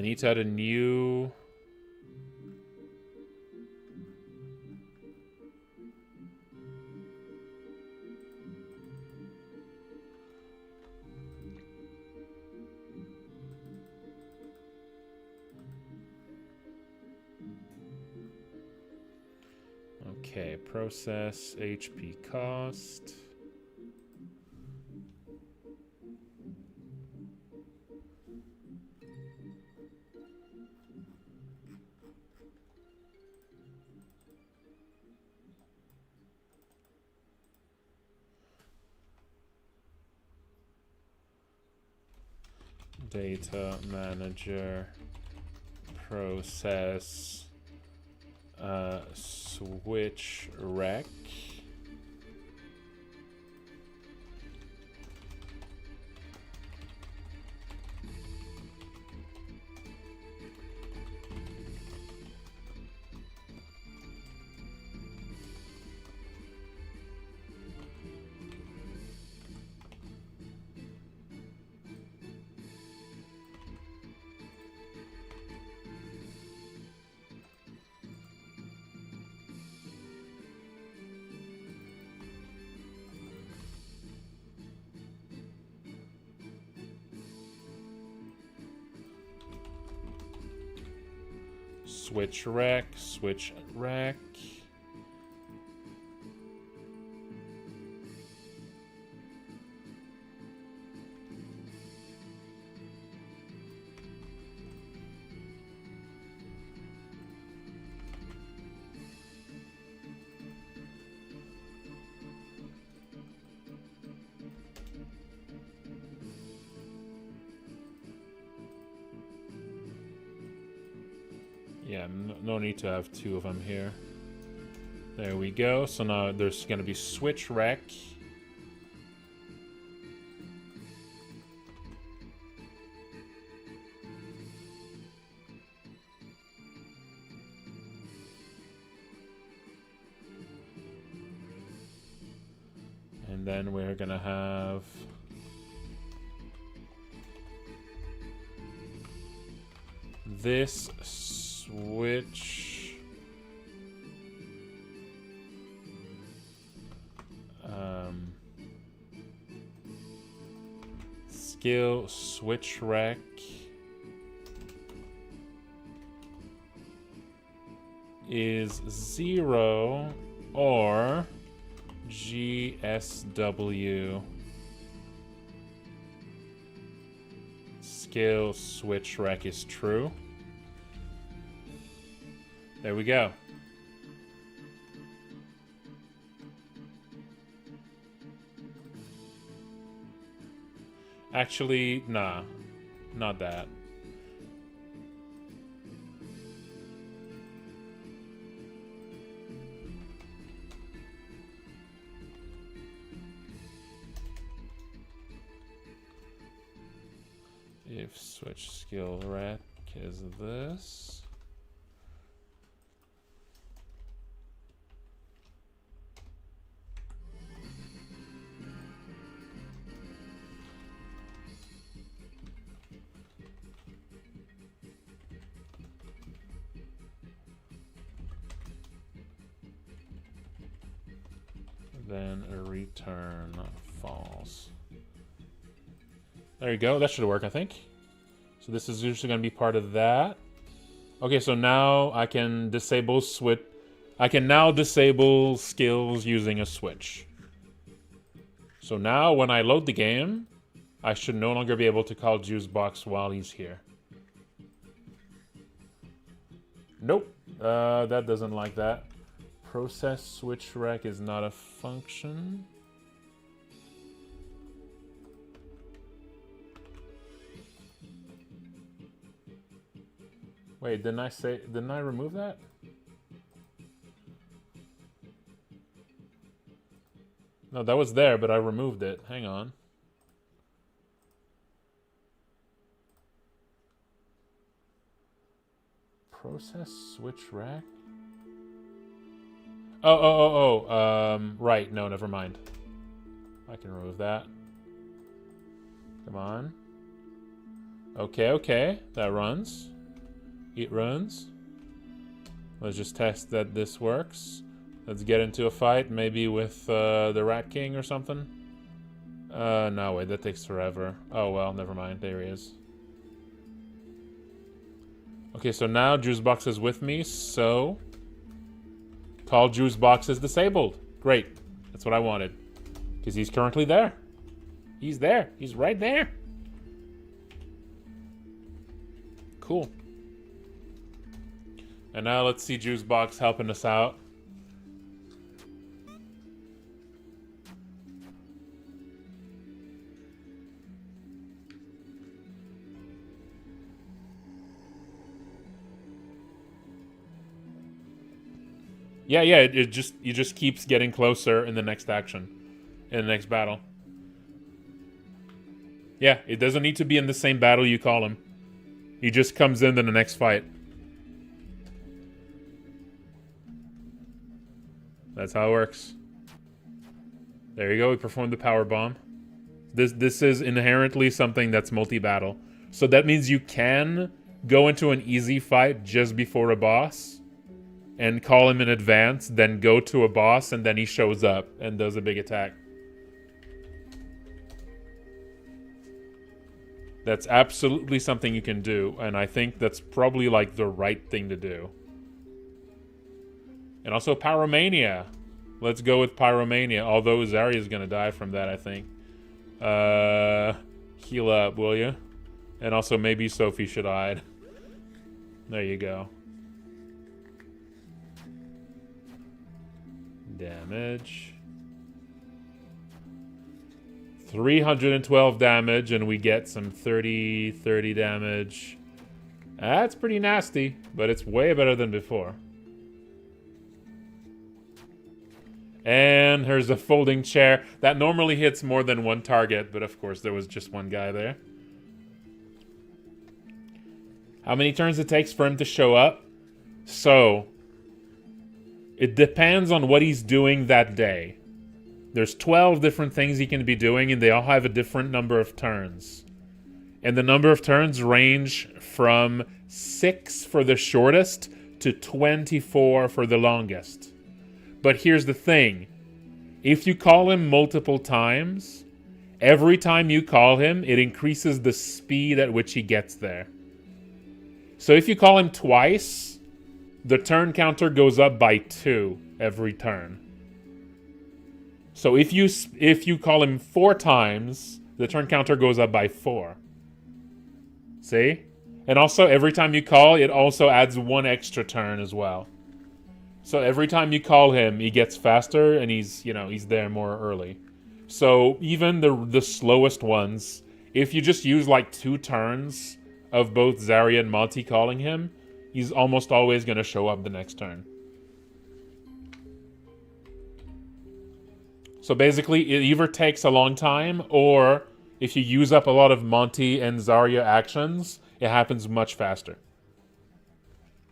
need to add a new. Okay, process HP cost. Data manager process switch rec. Switch rec, switch rec. Yeah, no need to have two of them here. There we go. So now there's going to be switch rec. And then we're going to have this switch skill switch rec is 0 or GSW skill switch rec is true. There we go. Actually, nah, not that. If switch skill rec is this. Then a return false. There you go. That should work, I think. So this is usually going to be part of that. Okay, so now I can disable switch. I can now disable skills using a switch. So now when I load the game, I should no longer be able to call Juicebox while he's here. Nope. That doesn't like that. Process switch rec is not a function. Wait, didn't I remove that? No, that was there, but I removed it. Hang on. Process switch rack? Oh. Right. No, never mind. I can remove that. Come on. Okay. That runs. It runs. Let's just test that this works. Let's get into a fight, maybe with the Rat King or something. No, wait, that takes forever. Oh, well, never mind. There he is. Okay, so now Juicebox is with me, so... Call Juicebox is disabled. Great. That's what I wanted. Because he's currently there. He's there. He's right there. Cool. And now let's see Juicebox helping us out. Yeah, it just keeps getting closer in the next action. In the next battle. Yeah, it doesn't need to be in the same battle you call him. He just comes in the next fight. That's how it works. There you go, we performed the power bomb. This is inherently something that's multi-battle. So that means you can go into an easy fight just before a boss and call him in advance, then go to a boss, and then he shows up and does a big attack. That's absolutely something you can do, and I think that's probably like the right thing to do. And also Pyromania. Let's go with Pyromania, although Zarya's gonna die from that, I think. Heal up, will you? And also maybe Sophie should hide. There you go. Damage. 312 damage, and we get some 30 damage. That's pretty nasty, but it's way better than before. And here's a folding chair. That normally hits more than one target, but of course there was just one guy there. How many turns it takes for him to show up? So, it depends on what he's doing that day. There's 12 different things he can be doing, and they all have a different number of turns. And the number of turns range from 6 for the shortest to 24 for the longest. But here's the thing. If you call him multiple times, every time you call him, it increases the speed at which he gets there. So if you call him twice, the turn counter goes up by 2 every turn. So if you call him 4 times, the turn counter goes up by 4. See? And also, every time you call, it also adds 1 extra turn as well. So every time you call him, he gets faster, and he's there more early. So even the slowest ones, if you just use like 2 turns of both Zarya and Monty calling him, he's almost always going to show up the next turn. So basically, it either takes a long time, or if you use up a lot of Monty and Zarya actions, it happens much faster.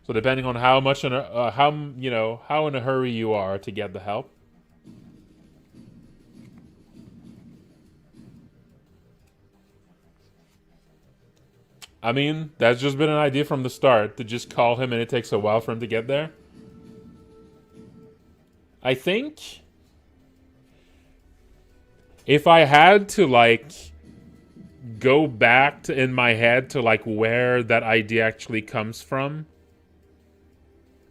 So depending on how much how in a hurry you are to get the help. I mean, that's just been an idea from the start, to just call him and it takes a while for him to get there. I think if I had to like go back to, in my head, to like where that idea actually comes from.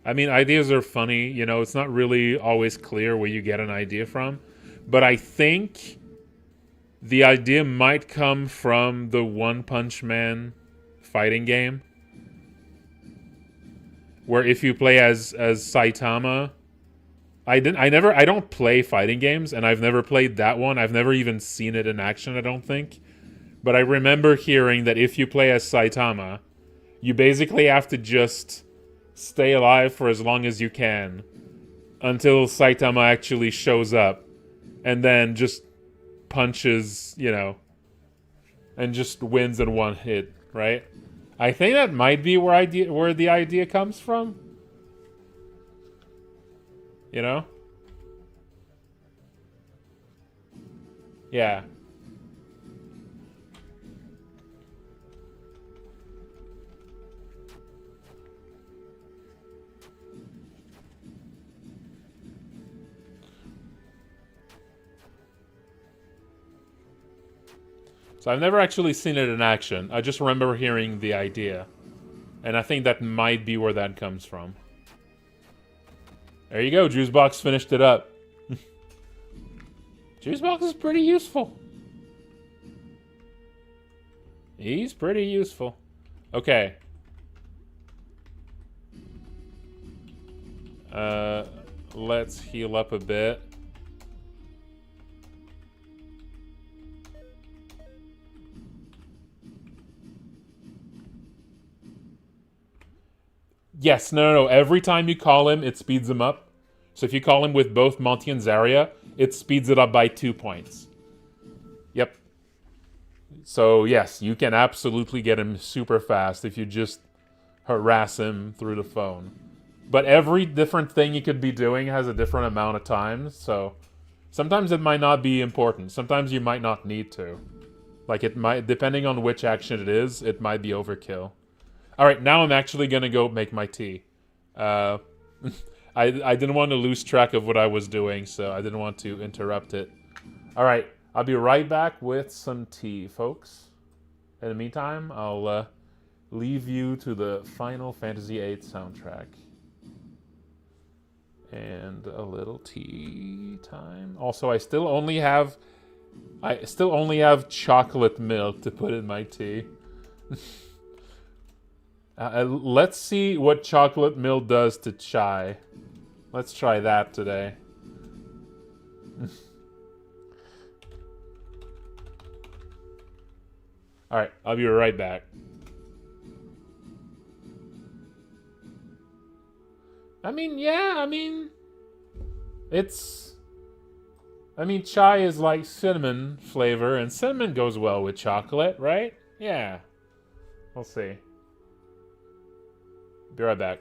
I mean, ideas are funny, you know, it's not really always clear where you get an idea from. But I think the idea might come from the One Punch Man fighting game. Where if you play as Saitama, I don't play fighting games, and I've never played that one. I've never even seen it in action, I don't think. But I remember hearing that if you play as Saitama, you basically have to just stay alive for as long as you can until Saitama actually shows up and then just punches, you know, and just wins in one hit, right? I think that might be where the idea comes from. You know? Yeah. So I've never actually seen it in action. I just remember hearing the idea. And I think that might be where that comes from. There you go, Juicebox finished it up. Juicebox is pretty useful. He's pretty useful. Okay. Let's heal up a bit. Yes, no. Every time you call him, it speeds him up. So if you call him with both Monty and Zarya, it speeds it up by 2 points. Yep. So yes, you can absolutely get him super fast if you just harass him through the phone. But every different thing you could be doing has a different amount of time, so sometimes it might not be important. Sometimes you might not need to. Like it might, depending on which action it is, it might be overkill. All right, now I'm actually gonna go make my tea. I didn't want to lose track of what I was doing, so I didn't want to interrupt it. All right, I'll be right back with some tea, folks. In the meantime, I'll leave you to the Final Fantasy VIII soundtrack. And a little tea time. Also, I still only have chocolate milk to put in my tea. Let's see what chocolate milk does to chai. Let's try that today. Alright, I'll be right back. Chai is like cinnamon flavor, and cinnamon goes well with chocolate, right? Yeah. We'll see. Be right back.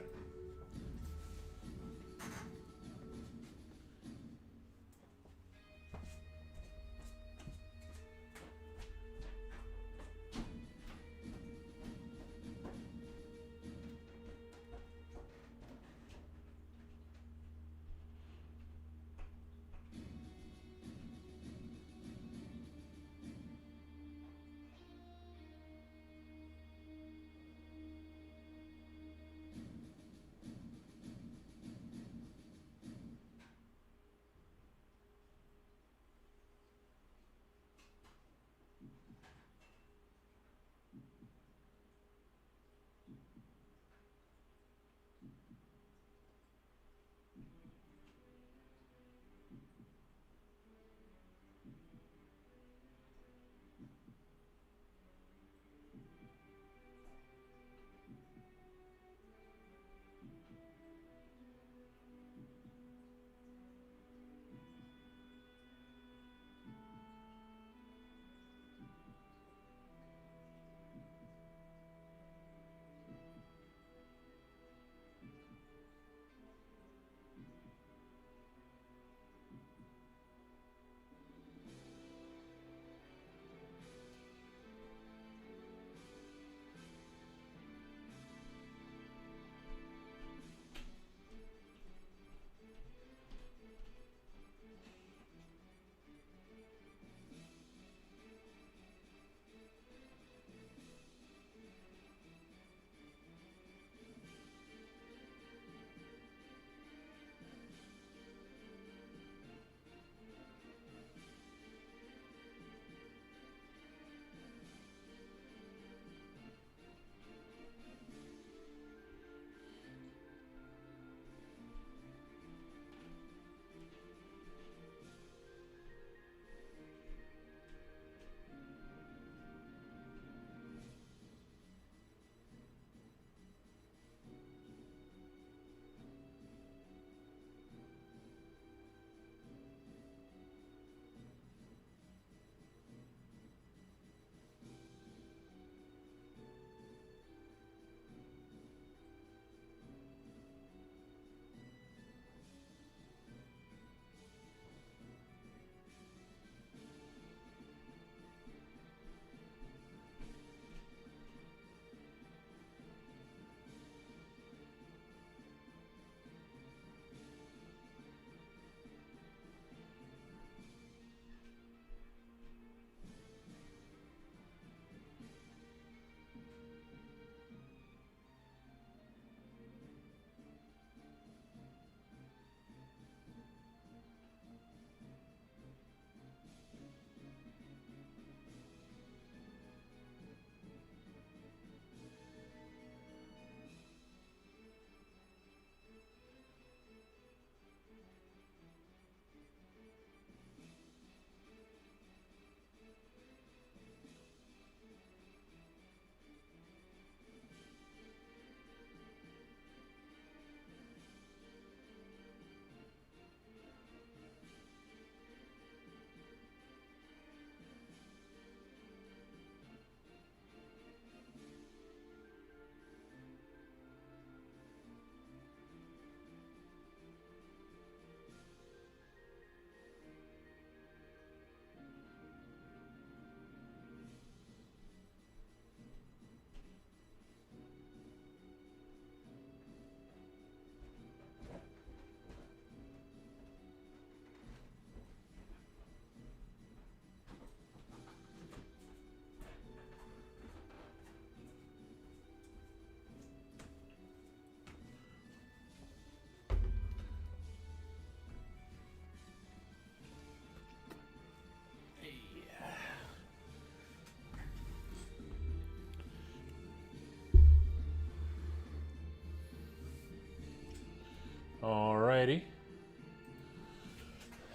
Alrighty.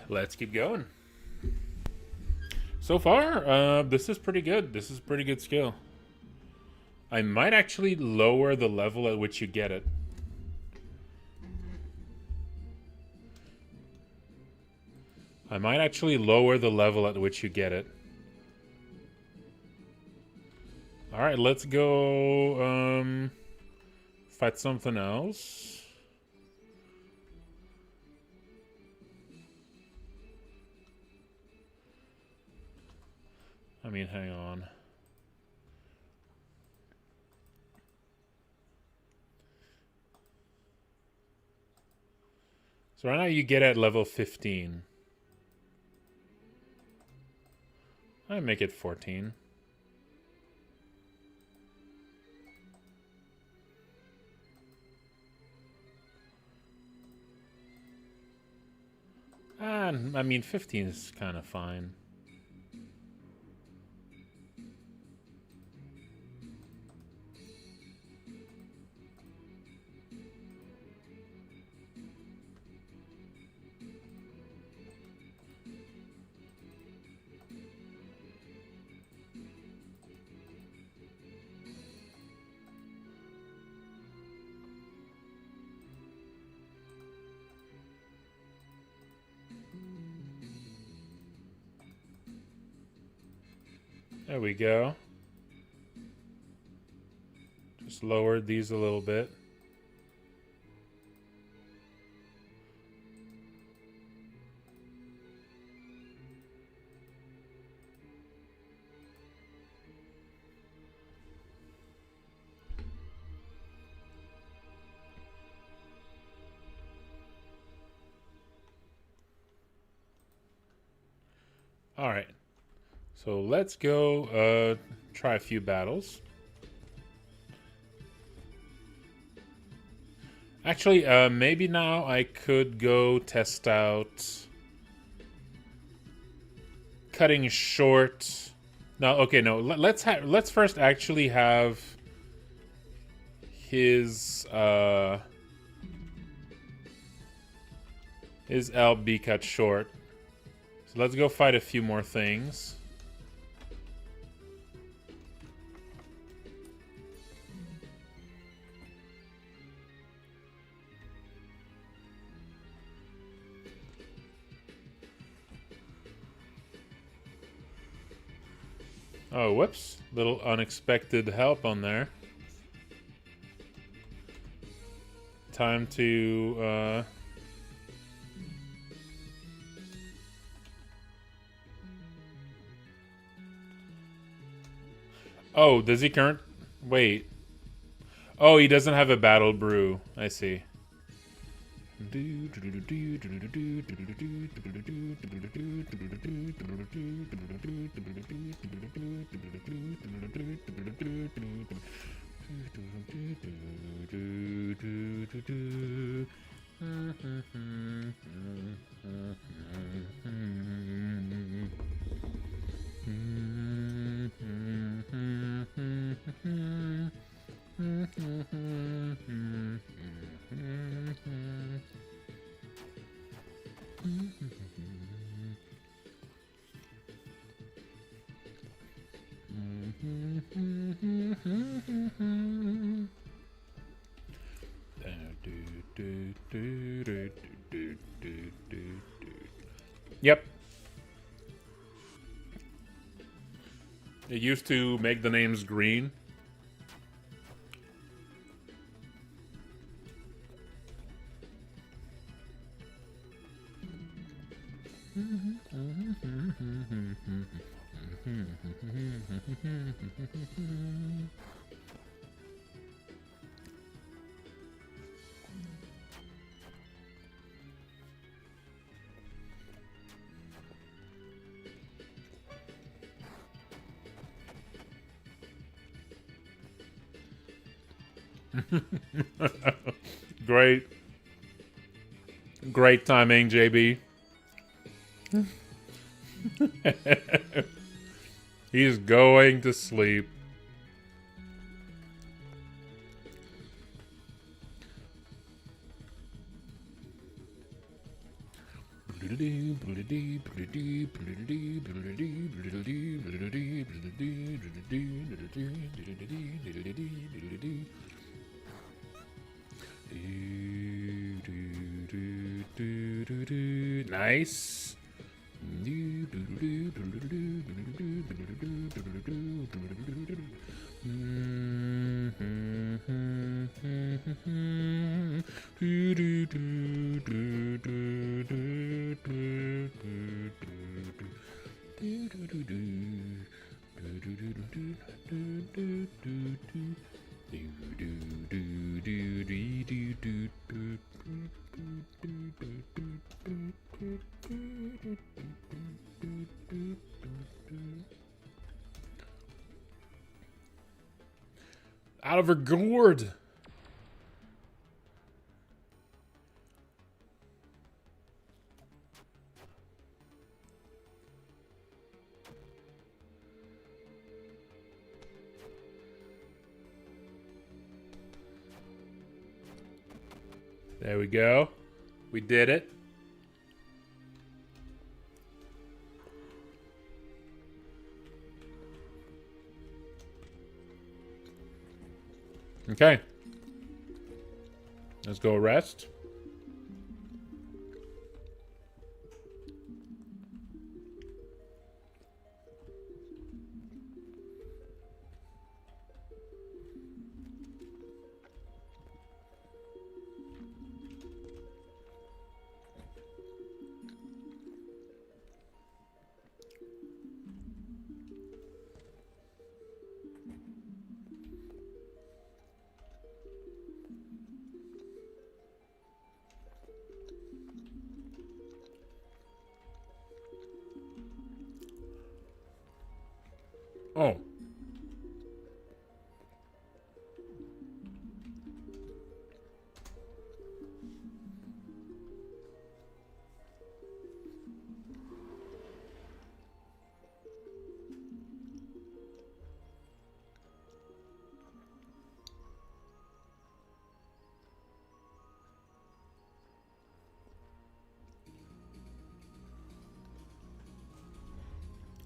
Let's keep going. So far, this is pretty good. This is pretty good skill. I might actually lower the level at which you get it. I might actually lower the level at which you get it. Alright, let's go fight something else. I mean, hang on. So right now you get at level 15. I make it 14. I mean, 15 is kind of fine. There we go. Just lowered these a little bit. All right. So let's go try a few battles. Actually, maybe now I could go test out cutting short. No, okay, no. Let's first actually have his LB cut short. So let's go fight a few more things. Oh, whoops. Little unexpected help on there. Time to, Oh, does he current... Wait. Oh, he doesn't have a battle brew. I see. Yep. It used to make the names green. Great. Great timing, JB. He's going to sleep. Nice. Out of her gourd. There we go. We did it. Okay. Let's go rest. Oh.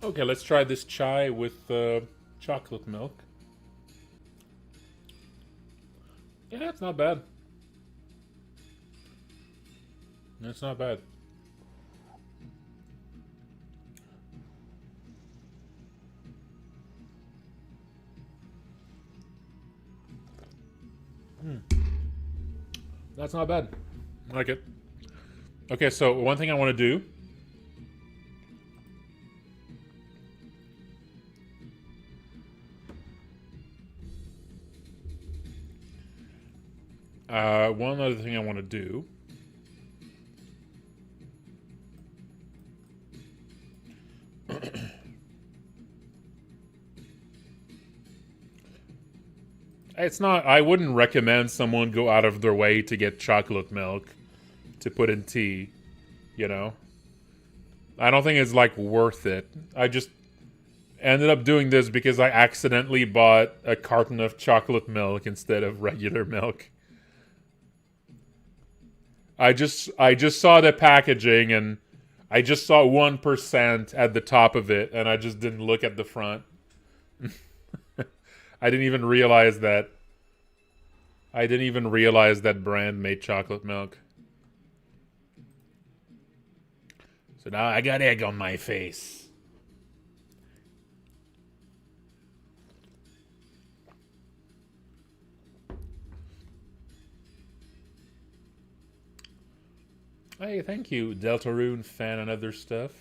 Okay, let's try this chai with chocolate milk. Yeah, it's not bad. It's not bad. That's not bad. I like it. Okay, so one thing I want to do. One other thing I want to do. It's not. I wouldn't recommend someone go out of their way to get chocolate milk to put in tea. You know, I don't think it's like worth it. I just ended up doing this because I accidentally bought a carton of chocolate milk instead of regular milk. I just saw the packaging and I just saw 1% at the top of it and I just didn't look at the front. I didn't even realize that brand made chocolate milk. So now I got egg on my face. Hey, thank you, Deltarune fan and other stuff.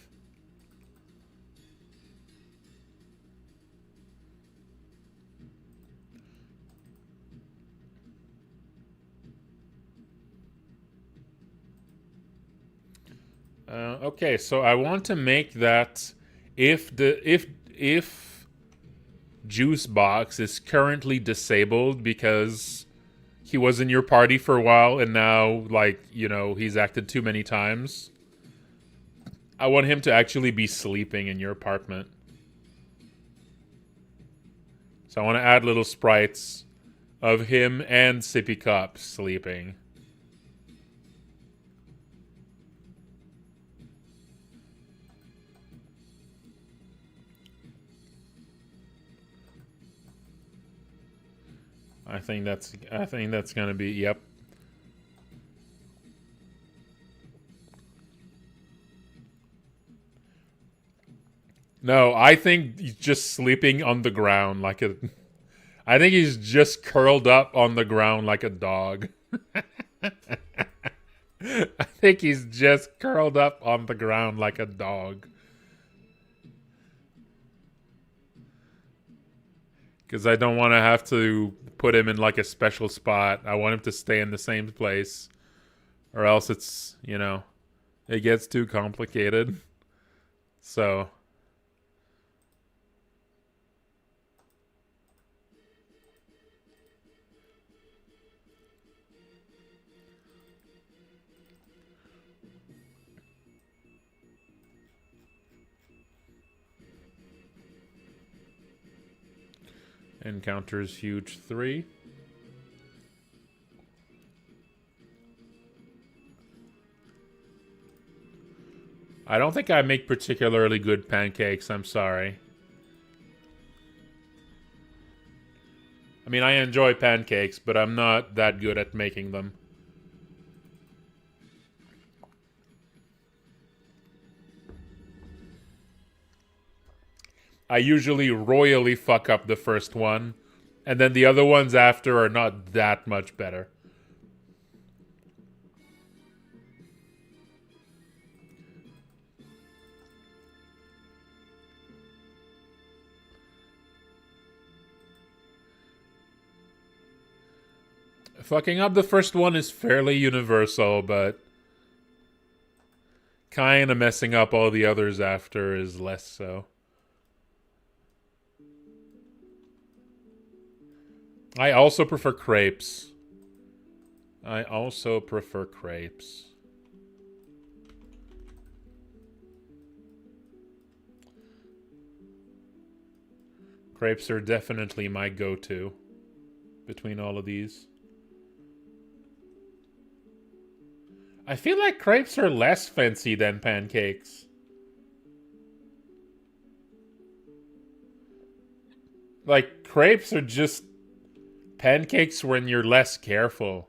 Okay, so I want to make that if Juicebox is currently disabled because he was in your party for a while and now, like, you know, he's acted too many times. I want him to actually be sleeping in your apartment. So I want to add little sprites of him and Sippy Cup sleeping. I think that's gonna be, yep. No, I think he's just sleeping on the ground like a. I think he's just curled up on the ground like a dog. I think he's just curled up on the ground like a dog. Because I don't want to have to put him in like a special spot. I want him to stay in the same place. Or else it's, it gets too complicated. So. Encounters huge 3. I don't think I make particularly good pancakes, I'm sorry. I mean, I enjoy pancakes, but I'm not that good at making them. I usually royally fuck up the first one, and then the other ones after are not that much better. Fucking up the first one is fairly universal, but kinda messing up all the others after is less so. I also prefer crepes. Crepes are definitely my go-to between all of these. I feel like crepes are less fancy than pancakes. Like, crepes are just pancakes when you're less careful.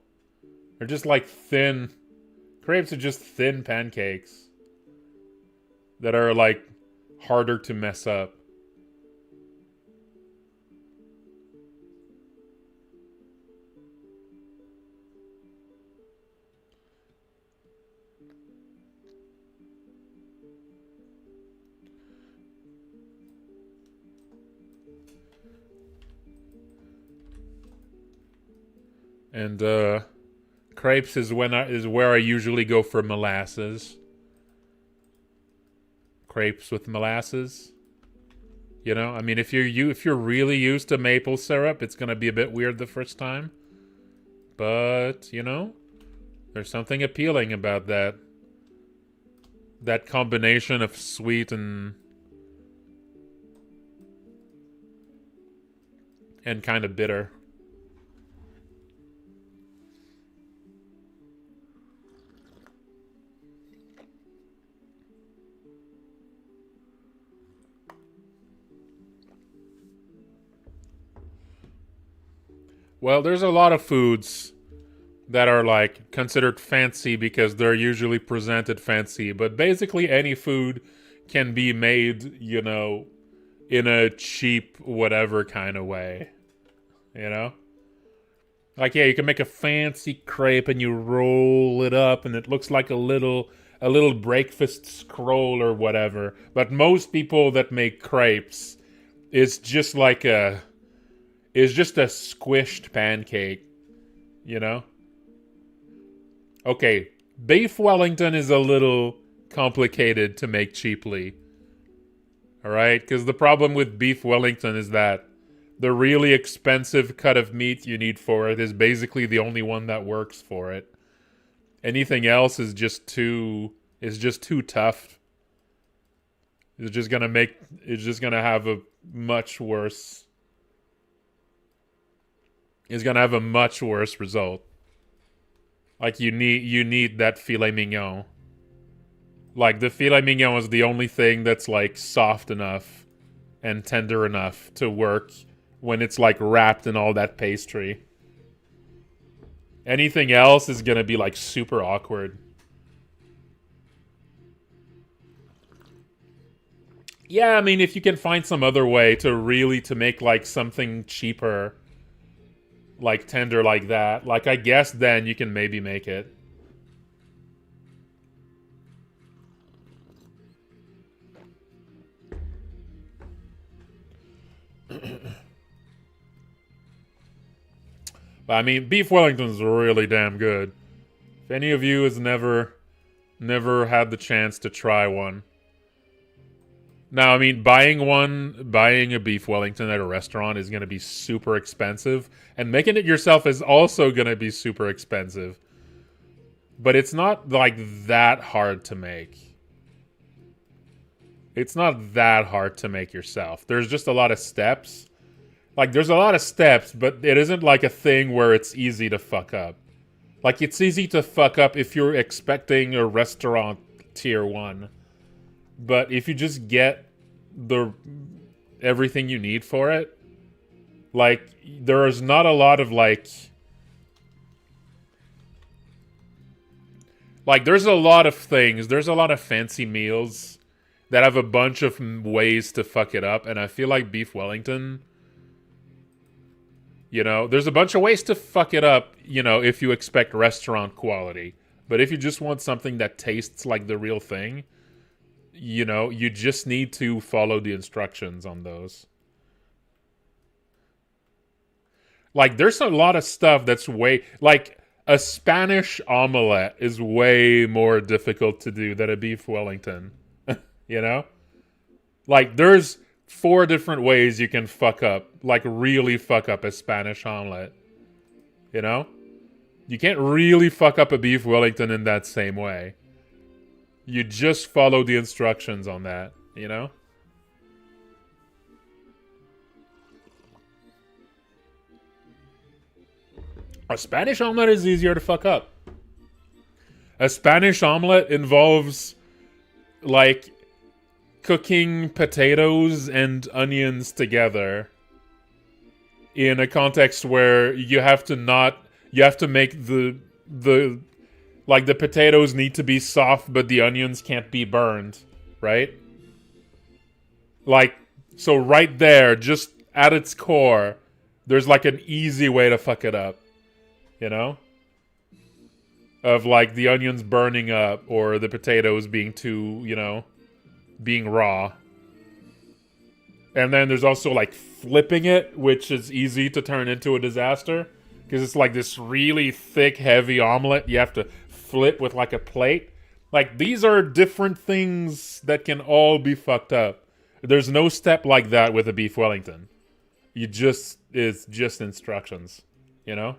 They're just like thin. Crepes are just thin pancakes that are like harder to mess up. And crepes is where I usually go for molasses. Crepes with molasses. I mean, if you're really used to maple syrup, it's gonna be a bit weird the first time. But there's something appealing about that. That combination of sweet and kind of bitter. Well, there's a lot of foods that are like considered fancy because they're usually presented fancy, but basically any food can be made, in a cheap whatever kind of way. Like, yeah, you can make a fancy crepe and you roll it up and it looks like a little breakfast scroll or whatever. But most people that make crepes, it's just like is just a squished pancake, Okay, beef Wellington is a little complicated to make cheaply. Alright? Because the problem with beef Wellington is that the really expensive cut of meat you need for it is basically the only one that works for it. Anything else is just too tough. It's just gonna have a much worse result. Like you need that filet mignon. Like the filet mignon is the only thing that's like soft enough and tender enough to work when it's like wrapped in all that pastry. Anything else is gonna be like super awkward. Yeah, I mean, if you can find some other way to really to make like something cheaper, like tender like that, like I guess then you can maybe make it. But I mean, beef Wellington's really damn good. If any of you has never had the chance to try one. Now, I mean, buying a beef Wellington at a restaurant is going to be super expensive, and making it yourself is also going to be super expensive. But it's not like that hard to make. It's not that hard to make yourself. There's just a lot of steps. Like, there's a lot of steps, but it isn't like a thing where it's easy to fuck up. Like, it's easy to fuck up if you're expecting a restaurant tier 1. But if you just get the everything you need for it, like, there is not a lot of, like, there's a lot of things. There's a lot of fancy meals that have a bunch of ways to fuck it up. And I feel like beef Wellington, you know, there's a bunch of ways to fuck it up, you know, if you expect restaurant quality. But if you just want something that tastes like the real thing, you know, you just need to follow the instructions on those. Like, there's a lot of stuff that's way... Like, a Spanish omelette is way more difficult to do than a beef Wellington. You know? Like, there's 4 different ways you can fuck up. Like, really fuck up a Spanish omelet. You know? You can't really fuck up a beef Wellington in that same way. You just follow the instructions on that, you know? A Spanish omelet is easier to fuck up. A Spanish omelet involves, like, cooking potatoes and onions together in a context where you have to make the like, the potatoes need to be soft, but the onions can't be burned, right? Like, so right there, just at its core, there's like an easy way to fuck it up, you know? Of like the onions burning up or the potatoes being too, you know, being raw. And then there's also like flipping it, which is easy to turn into a disaster. Because it's like this really thick, heavy omelet you have to flip with like a plate. Like, these are different things that can all be fucked up. There's no step like that with a beef Wellington. It's just instructions, you know?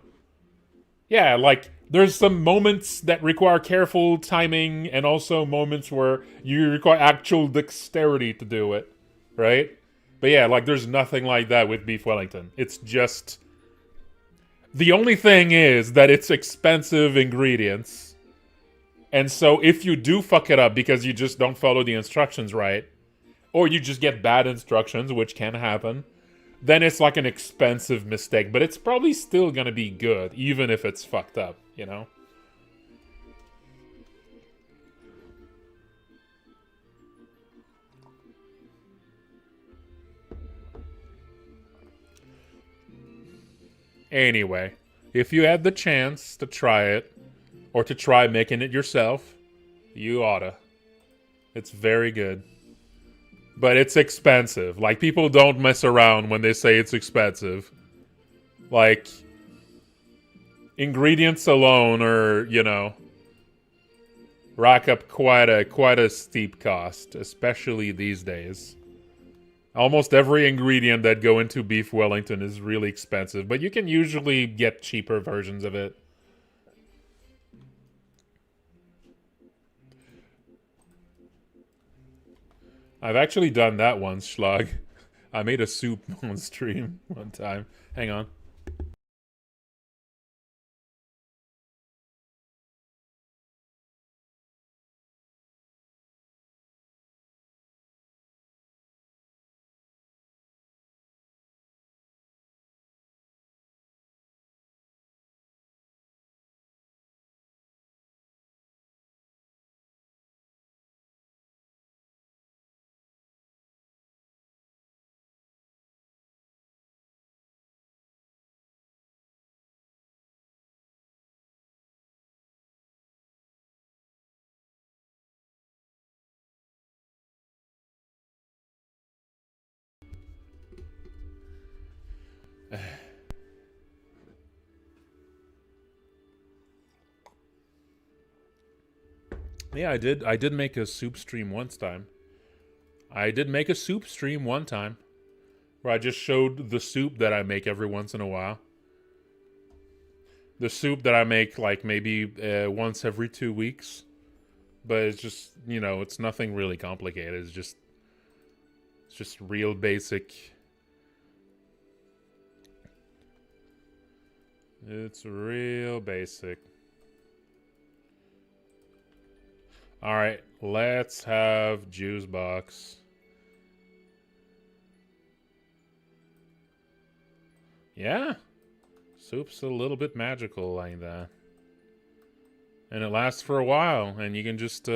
Yeah, like, there's some moments that require careful timing and also moments where you require actual dexterity to do it, right? But yeah, like, there's nothing like that with beef Wellington. It's just... The only thing is that it's expensive ingredients. And so if you do fuck it up because you just don't follow the instructions right, or you just get bad instructions, which can happen, then it's like an expensive mistake. But it's probably still going to be good, even if it's fucked up, you know? Anyway, if you had the chance to try it, or to try making it yourself, you oughta. It's very good. But it's expensive. Like, people don't mess around when they say it's expensive. Like, ingredients alone are, you know, rack up quite a steep cost, especially these days. Almost every ingredient that go into beef Wellington is really expensive, but you can usually get cheaper versions of it. I've actually done that once, Schlag. I made a soup on stream one time. Hang on. Yeah, I did. I did make a soup stream once time. I did make a soup stream one time where I just showed the soup that I make every once in a while. The soup that I make like maybe once every 2 weeks, but it's just it's nothing really complicated. It's just real basic. It's real basic. All right, let's have Juicebox. Yeah, soup's a little bit magical like that. And it lasts for a while, and you can just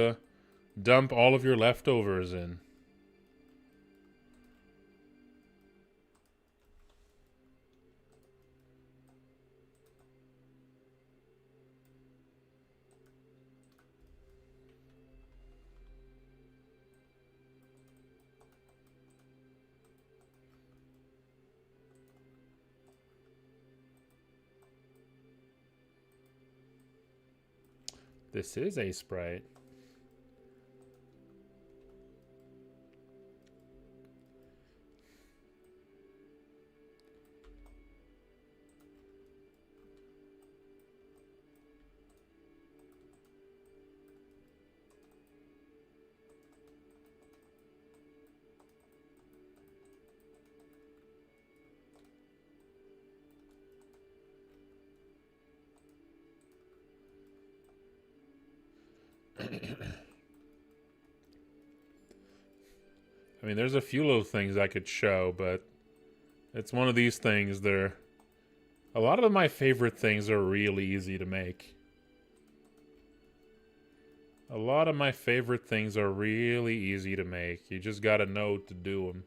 dump all of your leftovers in. This is a Sprite. I mean, there's a few little things I could show, but it's one of these things. A lot of my favorite things are really easy to make. A lot of my favorite things are really easy to make. You just gotta know to do them.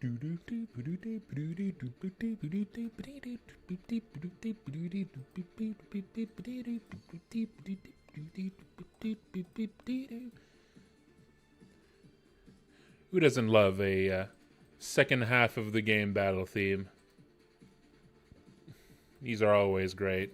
Who doesn't love a second half of the game battle theme? These are always great.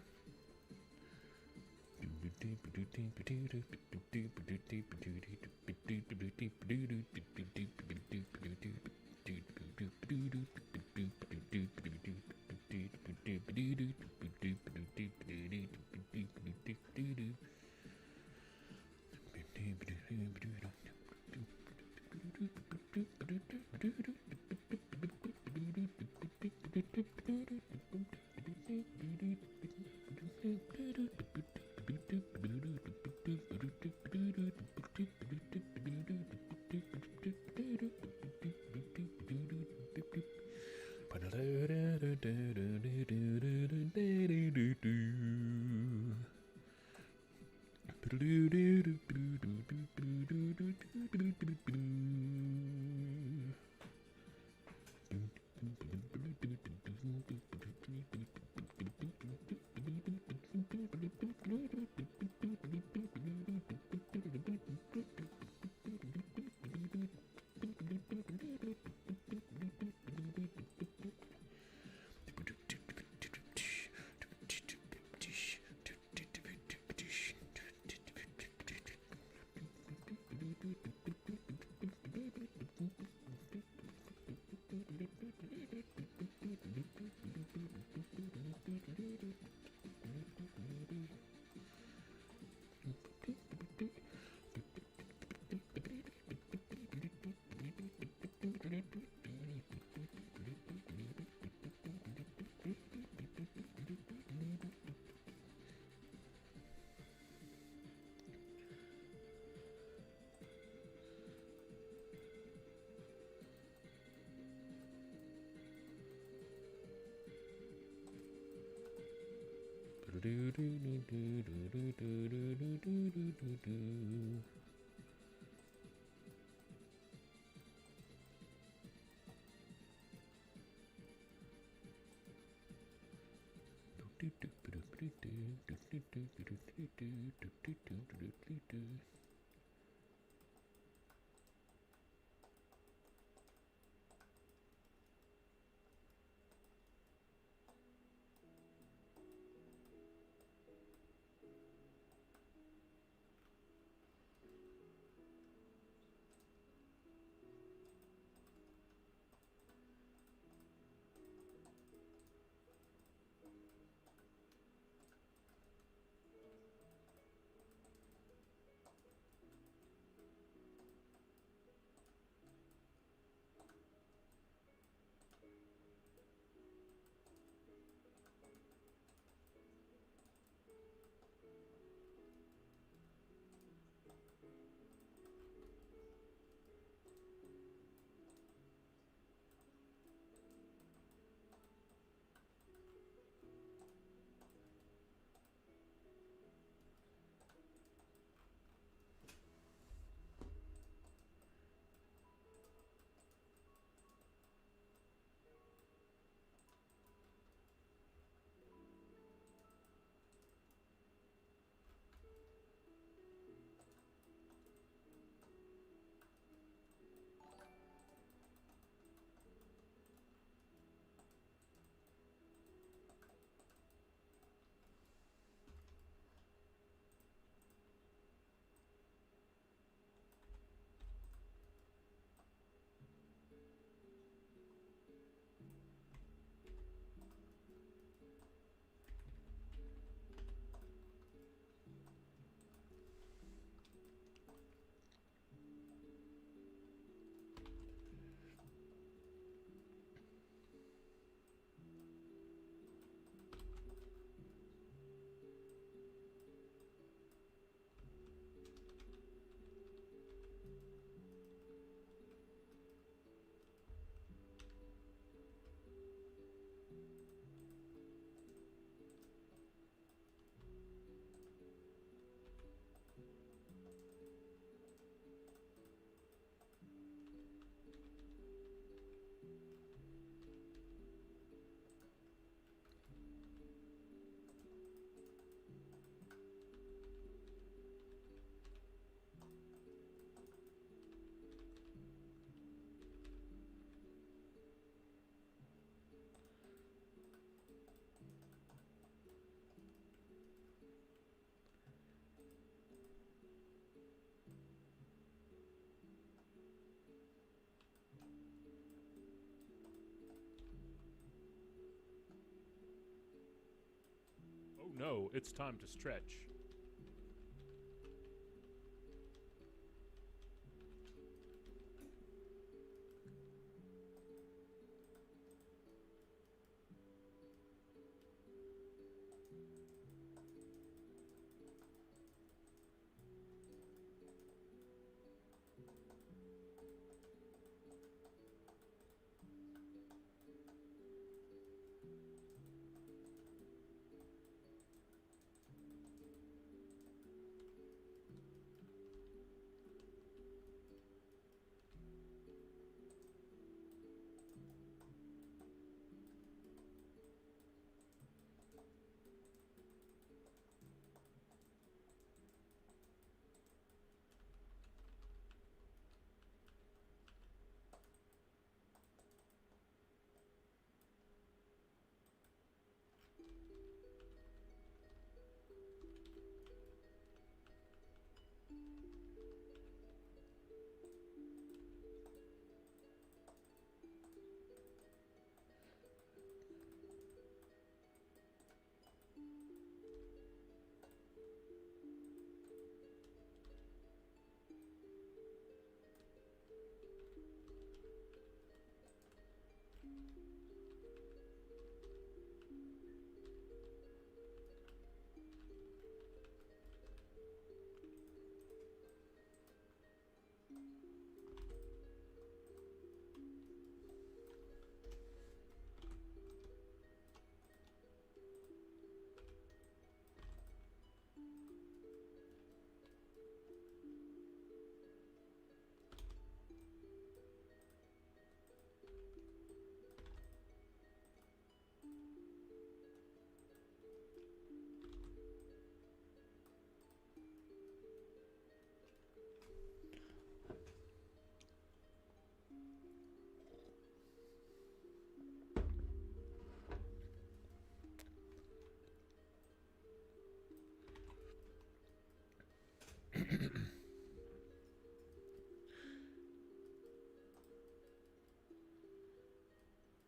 No, it's time to stretch.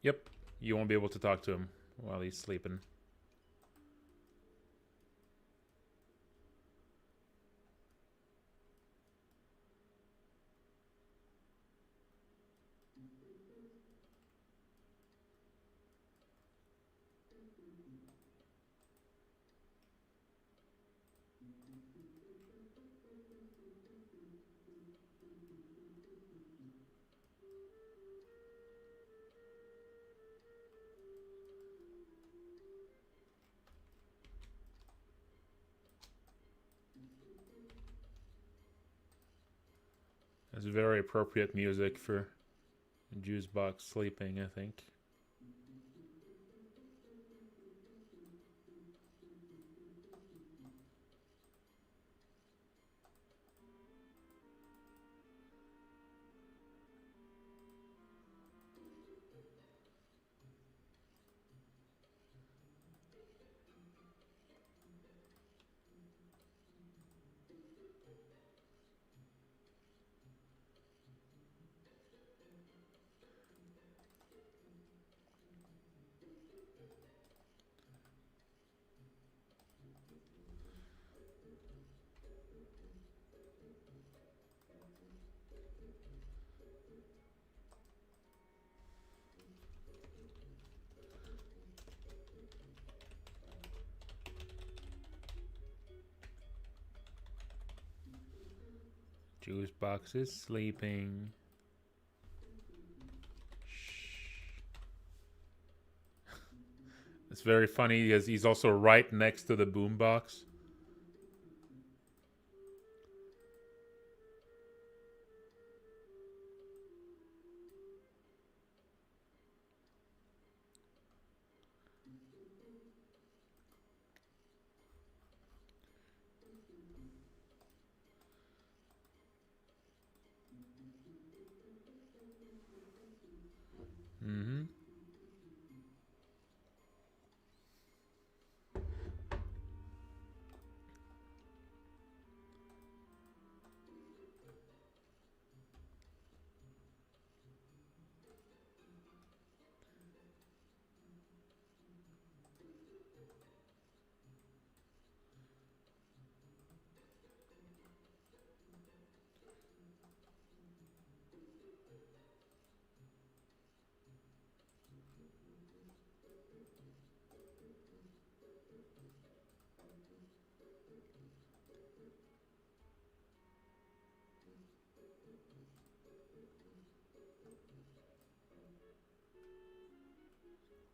Yep, you won't be able to talk to him while he's sleeping. It's very appropriate music for Juicebox sleeping, I think. Juicebox is sleeping. Shh. It's very funny because he's also right next to the boombox. Mm-hmm.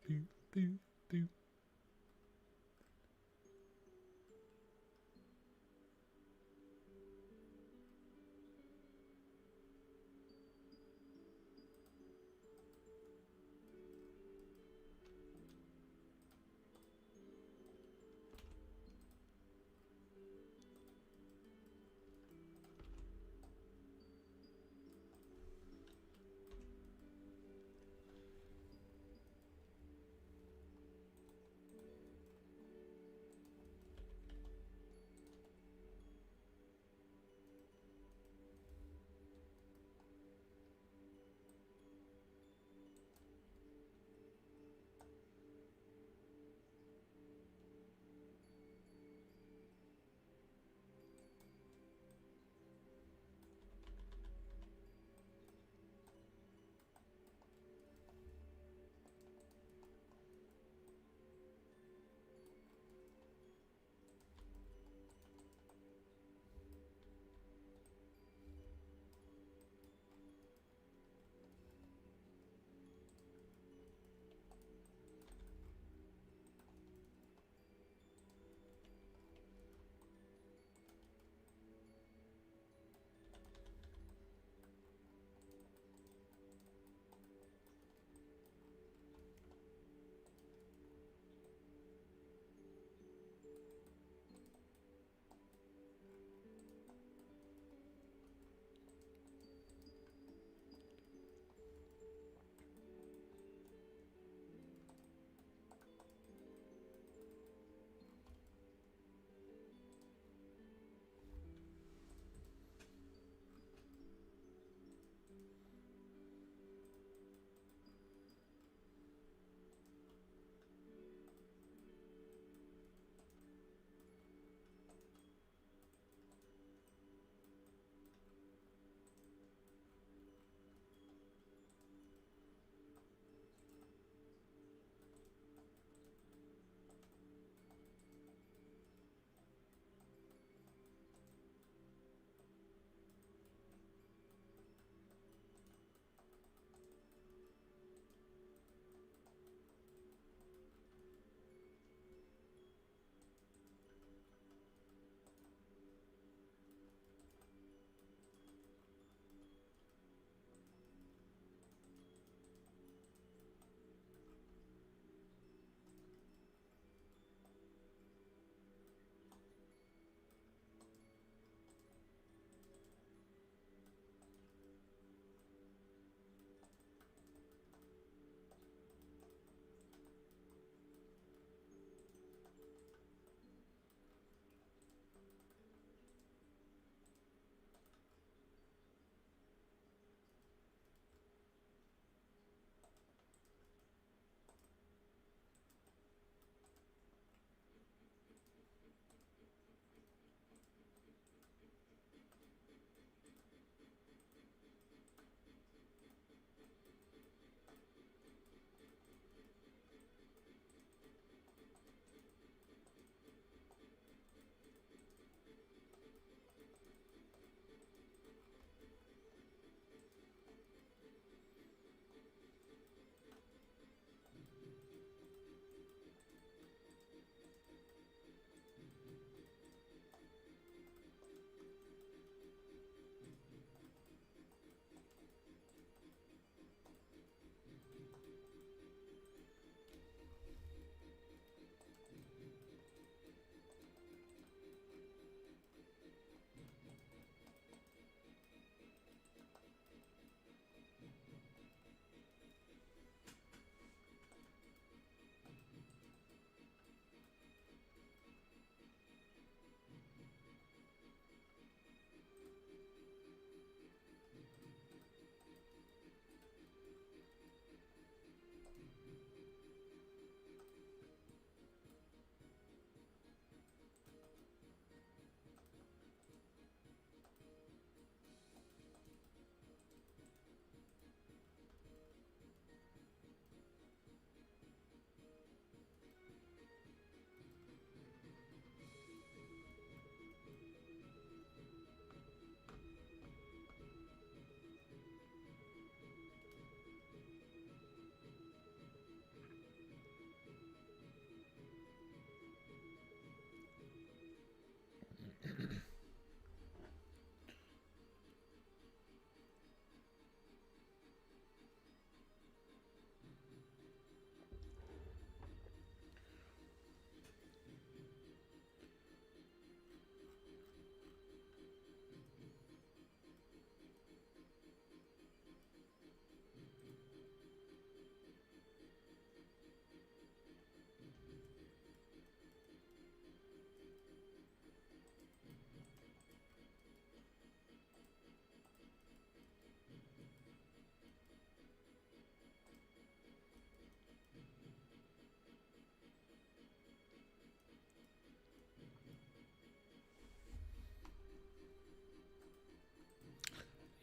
do, do, do.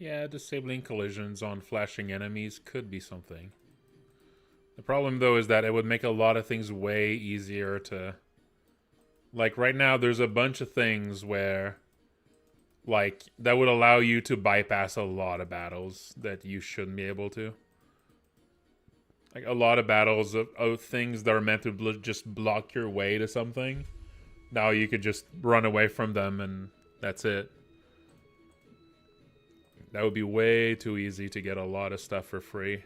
Yeah, disabling collisions on flashing enemies could be something. The problem, though, is that it would make a lot of things way easier to... Like, right now, there's a bunch of things where... Like, that would allow you to bypass a lot of battles that you shouldn't be able to. Like, a lot of battles of things that are meant to just block your way to something. Now you could just run away from them and that's it. That would be way too easy to get a lot of stuff for free.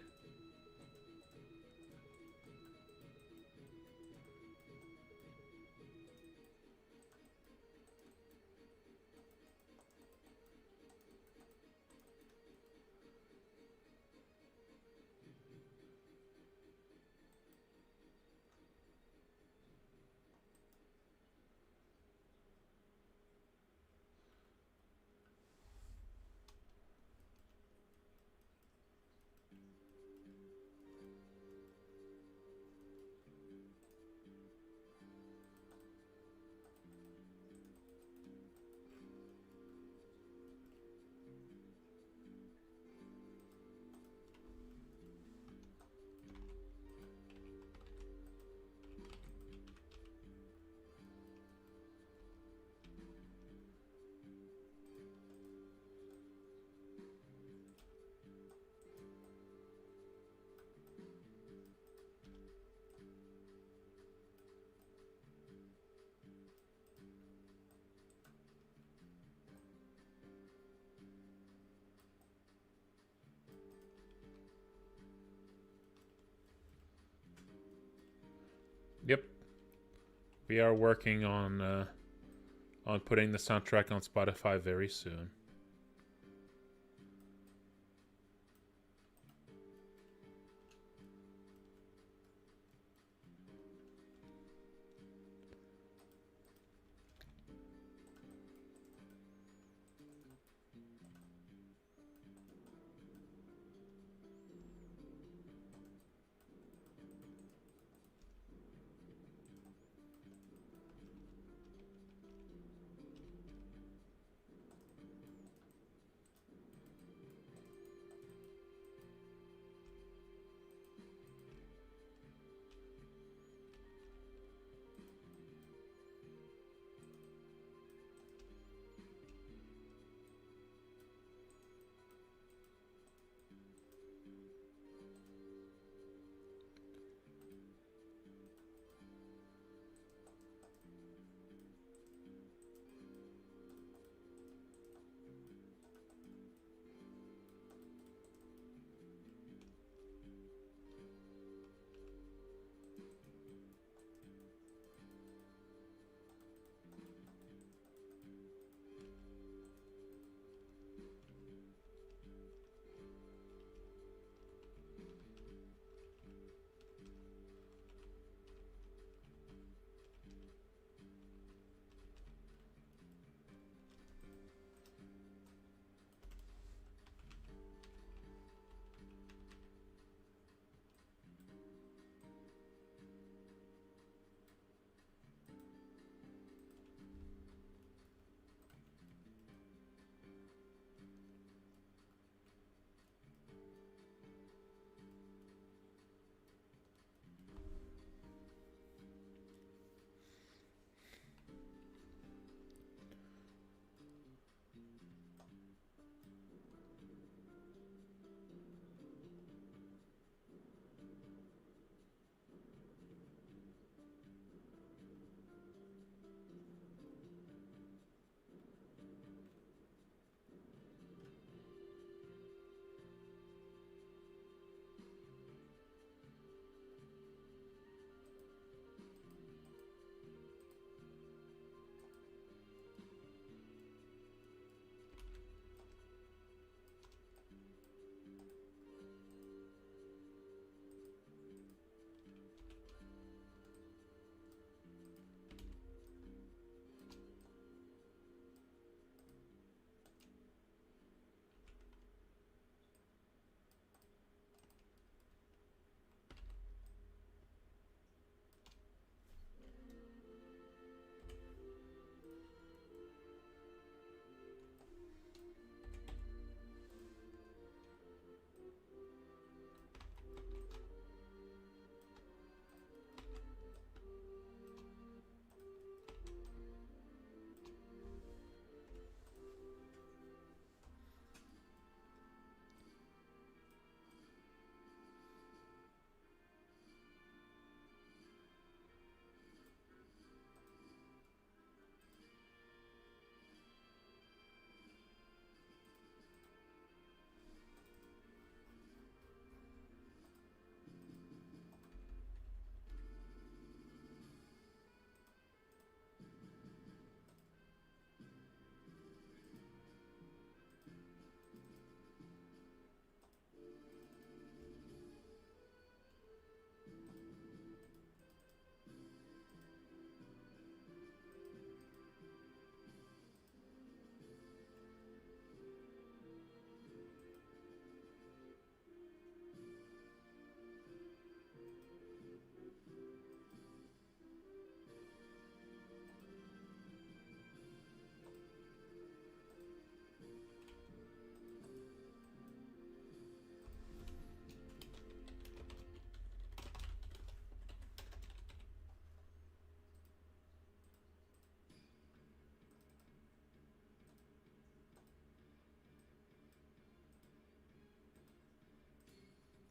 Yep. We are working on putting the soundtrack on Spotify very soon.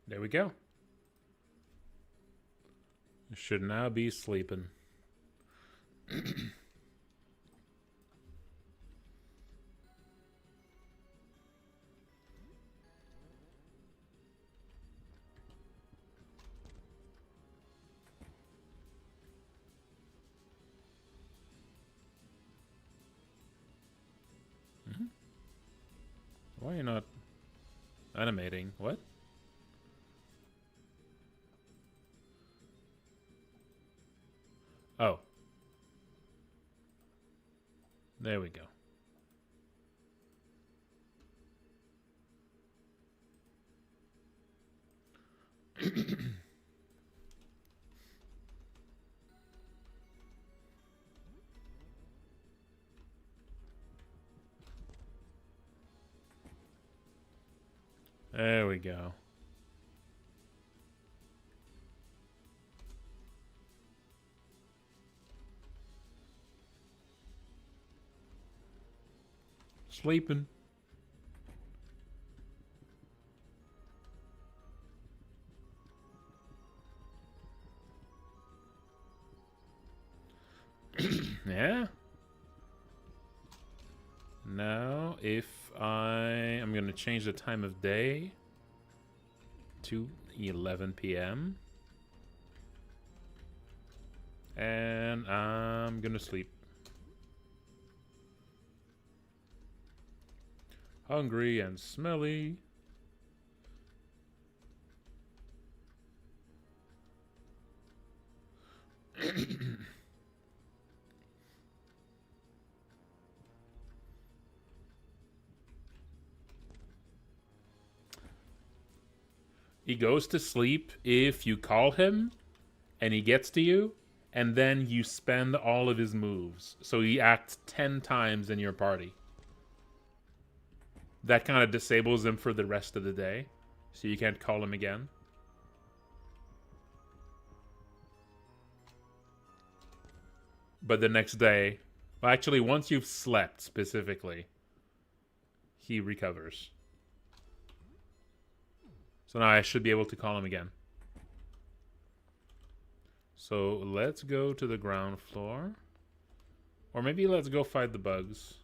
There we go. You should now be sleeping. Why are you not animating? What? Oh. There we go. There we go. Sleeping. Yeah. Now, if I'm going to change the time of day to 11 p.m. And I'm going to sleep. Hungry and smelly. He goes to sleep if you call him and he gets to you, and then you spend all of his moves. So he acts 10 times in your party. That kind of disables him for the rest of the day, so you can't call him again. But the next day, well, actually, once you've slept specifically, he recovers. So now I should be able to call him again. So let's go to the ground floor. Or maybe let's go fight the bugs.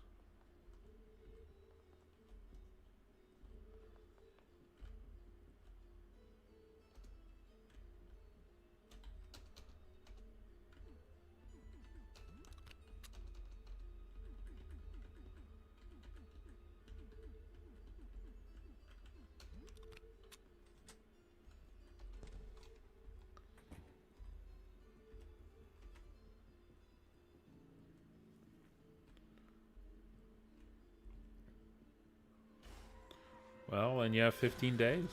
Well, and you have 15 days.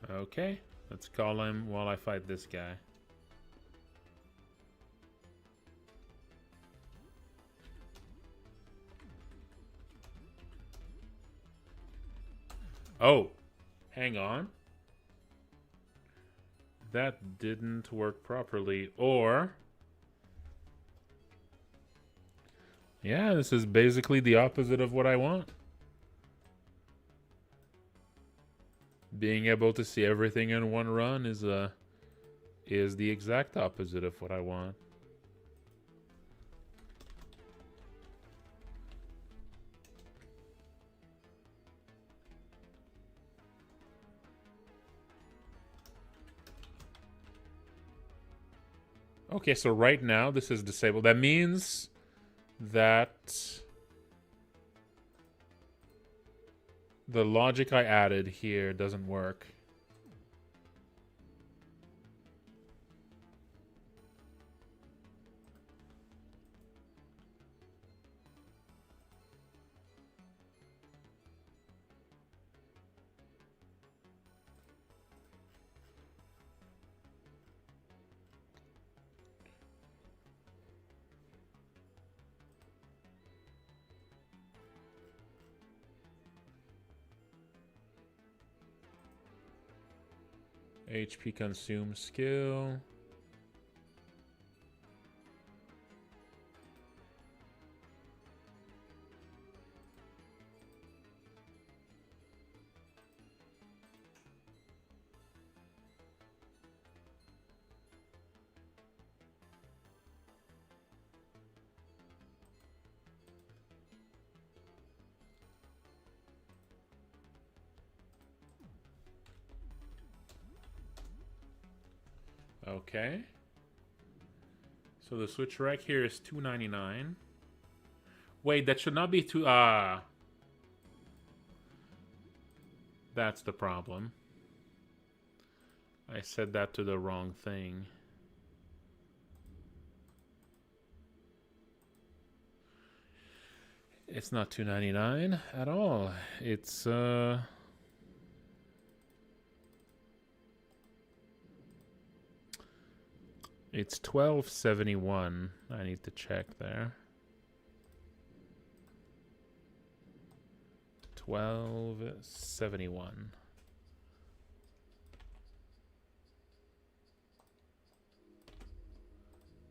Okay, let's call him while I fight this guy. Oh, hang on. That didn't work properly. Or, yeah, this is basically the opposite of what I want. Being able to see everything in one run is the exact opposite of what I want. Okay, so right now this is disabled. That means that the logic I added here doesn't work. HP consume skill. Okay. So the Switch rack here is $2.99. Wait, that should not be too... That's the problem. I said that to the wrong thing. It's not $2.99 at all. It's it's $12.71. I need to check there. $12.71.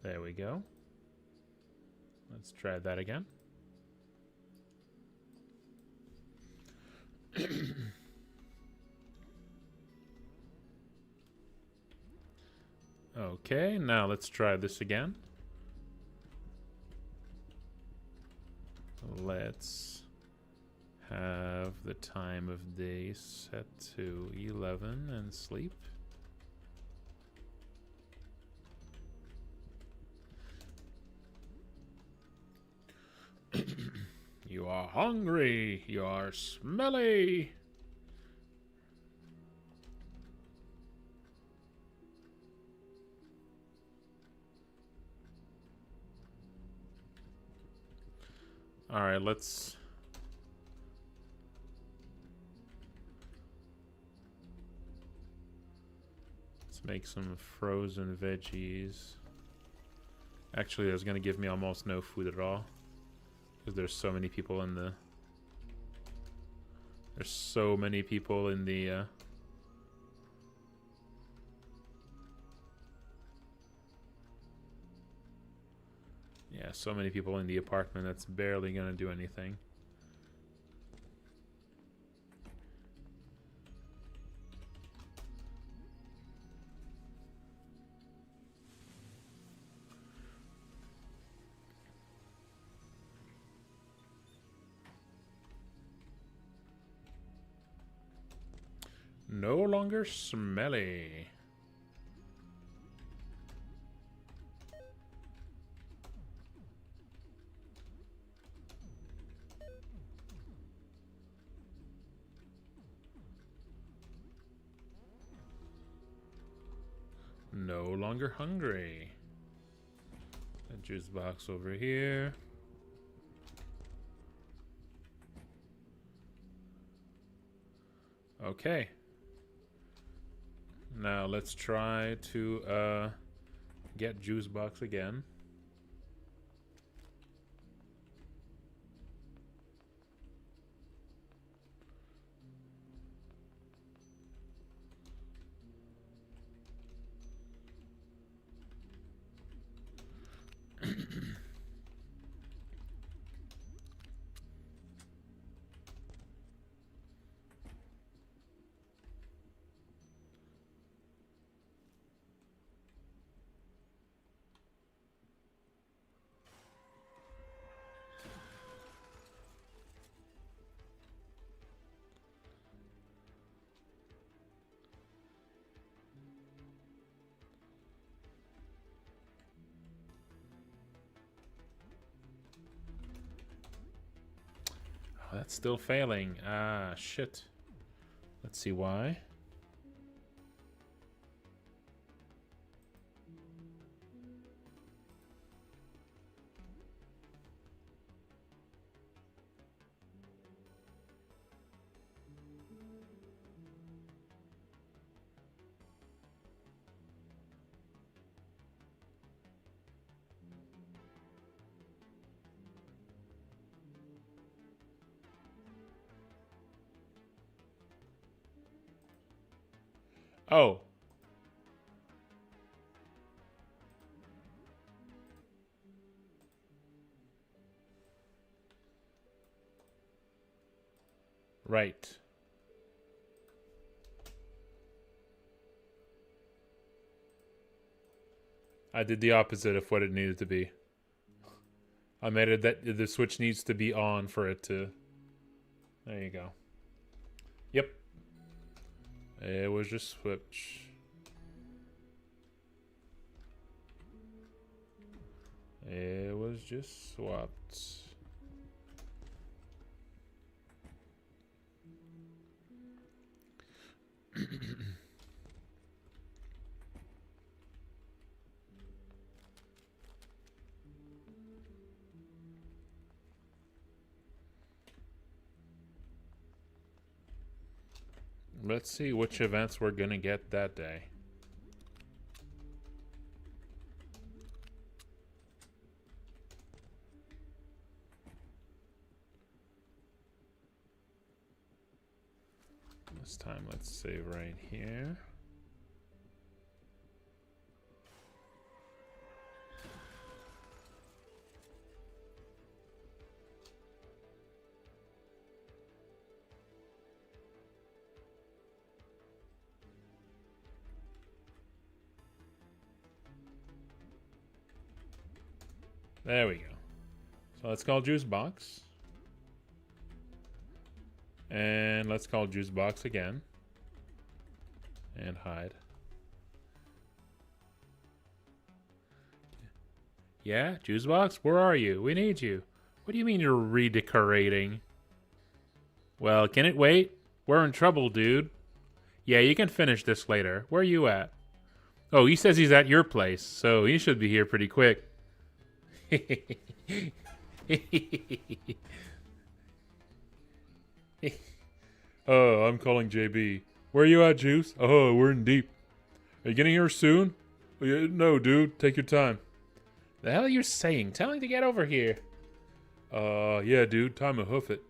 There we go. Let's try that again. Okay, now let's try this again. Let's have the time of day set to 11 and sleep. You are hungry. You are smelly. All right, let's make some frozen veggies. Actually, that's gonna give me almost no food at all because there's so many people in the. There's so many people in the. Yeah, so many people in the apartment that's barely gonna do anything. No longer smelly. No longer hungry. A juice box over here. Okay. Now let's try to get juice box again. Oh, that's still failing. Ah, shit. Let's see why. Oh, Right. I did the opposite of what it needed to be. I made it that the switch needs to be on for it to... There you go. Yep. It was just switch. It was just swapped. Let's see which events we're gonna get that day. This time, let's save right here. There we go. So let's call Juicebox. And let's call Juicebox again. And hide. Yeah, Juicebox? Where are you? We need you. What do you mean you're redecorating? Well, can it wait? We're in trouble, dude. Yeah, you can finish this later. Where are you at? Oh, he says he's at your place, so he should be here pretty quick. Oh, I'm calling JB. Where are you at, Juice? Oh, we're in deep. Are you getting here soon? No, dude. Take your time. The hell are you saying? Tell him to get over here. Yeah, dude. Time to hoof it.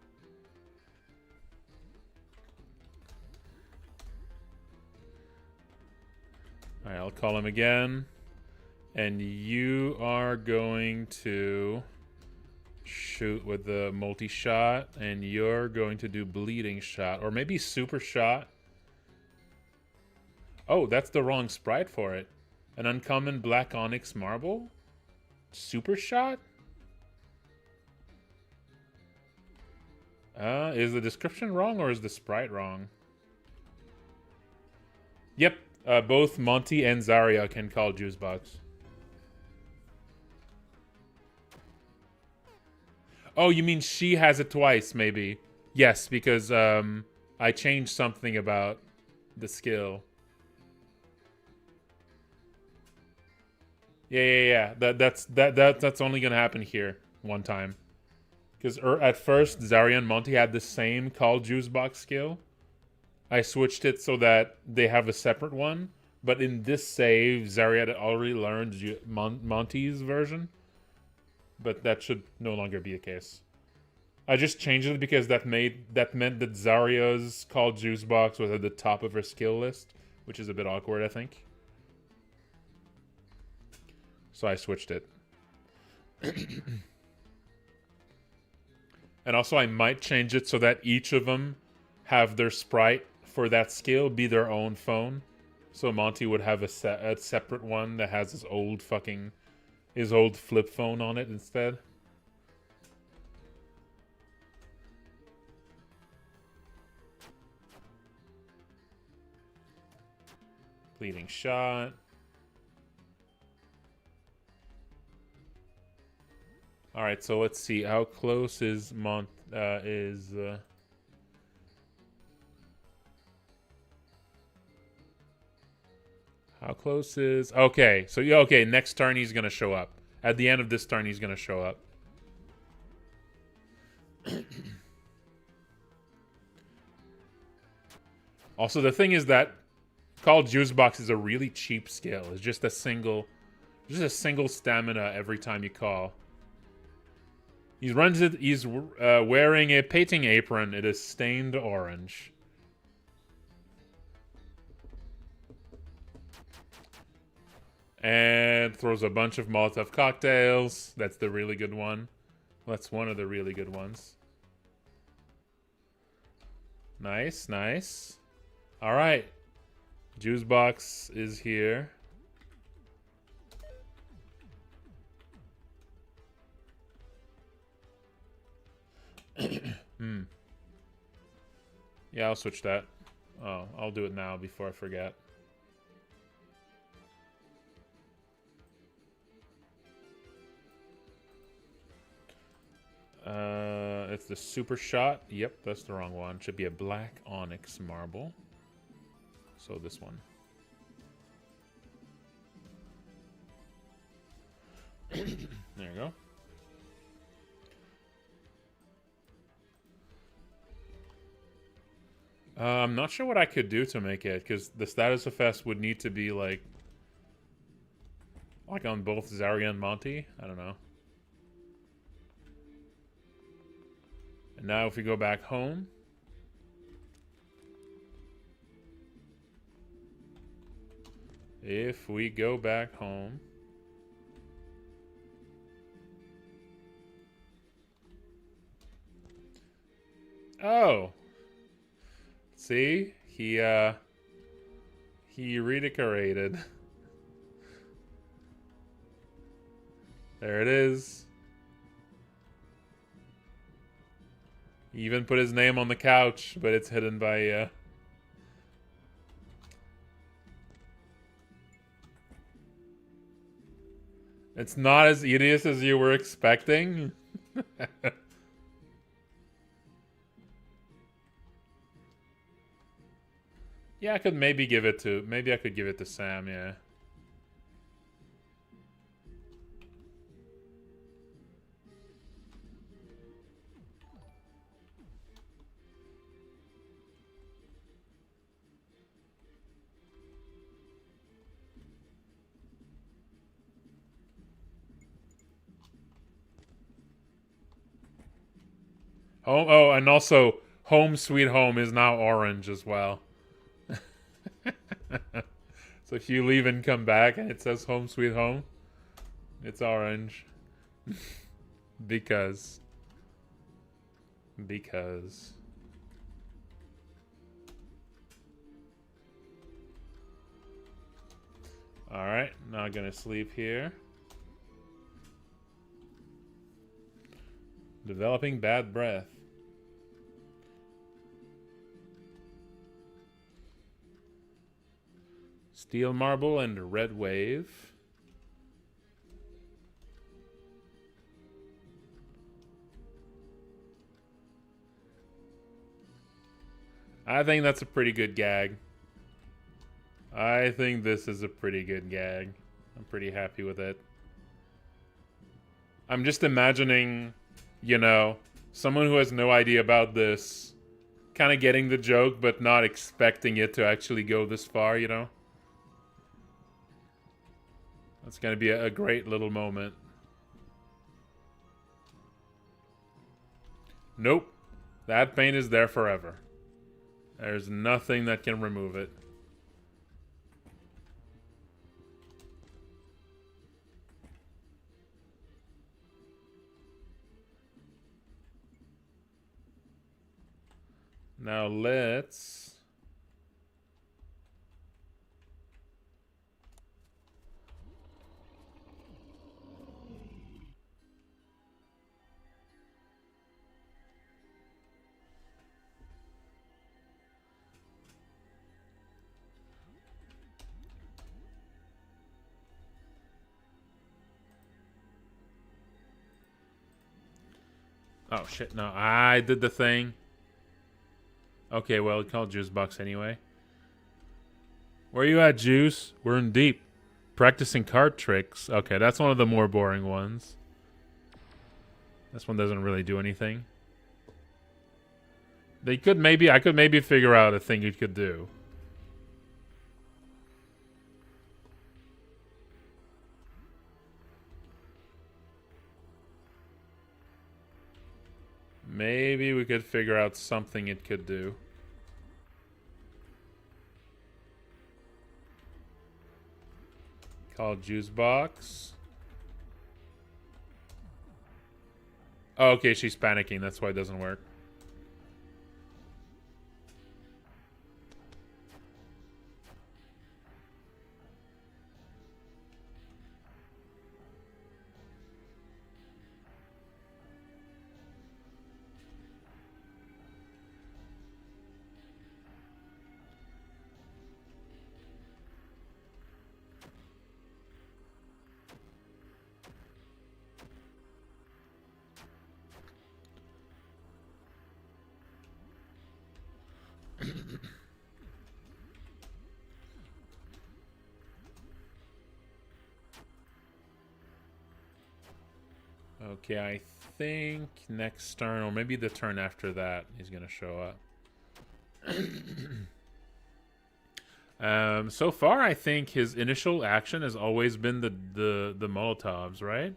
Alright, I'll call him again. And you are going to shoot with the multi-shot, and you're going to do bleeding shot, or maybe super shot. Oh, that's the wrong sprite for it. An uncommon black onyx marble? Super shot? Is the description wrong, or is the sprite wrong? Yep, both Monty and Zarya can call Juicebox. Oh, you mean she has it twice, maybe? Yes, because I changed something about the skill. Yeah. That's only gonna happen here one time. Because at first, Zarya and Monty had the same call Juicebox skill. I switched it so that they have a separate one. But in this save, Zarya had already learned Monty's version. But that should no longer be the case. I just changed it because that meant that Zarya's call Juicebox was at the top of her skill list, which is a bit awkward, I think. So I switched it. And also I might change it so that each of them have their sprite for that skill be their own phone. So Monty would have a separate one that has his old flip phone on it instead. Bleeding shot. All right, so let's see. How close is How close is... Okay, so yeah, okay, next turn he's going to show up. At the end of this turn, he's going to show up. Also, the thing is that Call Juicebox is a really cheap skill. It's just a single stamina every time you call. He's wearing a painting apron. It is stained orange. And throws a bunch of Molotov cocktails. That's the really good one. That's one of the really good ones. Nice, nice. All right. Juicebox is here. Yeah, I'll switch that. Oh, I'll do it now before I forget. It's the super shot. Yep, that's the wrong one. Should be a black onyx marble. So this one. There you go. I'm not sure what I could do to make it, because the status effects would need to be like on both Zarya and Monty. I don't know. And now if we go back home. If we go back home. Oh. See? He redecorated. There it is. He even put his name on the couch, but it's hidden by It's not as hideous as you were expecting. Yeah, I could maybe give it to... Maybe I could give it to Sam, yeah. Oh, and also, Home Sweet Home is now orange as well. So if you leave and come back and it says Home Sweet Home, it's orange. Because. Alright, now gonna sleep here. Developing bad breath. Steel marble and a red wave. I think that's a pretty good gag. I think this is a pretty good gag. I'm pretty happy with it. I'm just imagining, you know, someone who has no idea about this kind of getting the joke but not expecting it to actually go this far, you know? That's going to be a great little moment. Nope. That paint is there forever. There's nothing that can remove it. Now let's... Oh shit, no. I did the thing. Okay, well, it's called Juicebox anyway. Where you at, Juice? We're in deep. Practicing card tricks. Okay, that's one of the more boring ones. This one doesn't really do anything. I could maybe figure out a thing you could do. Maybe we could figure out something it could do. Called Juicebox. Oh, okay, she's panicking. That's why it doesn't work. Okay, I think next turn, or maybe the turn after that, he's gonna show up. So far, I think his initial action has always been the Molotovs, right?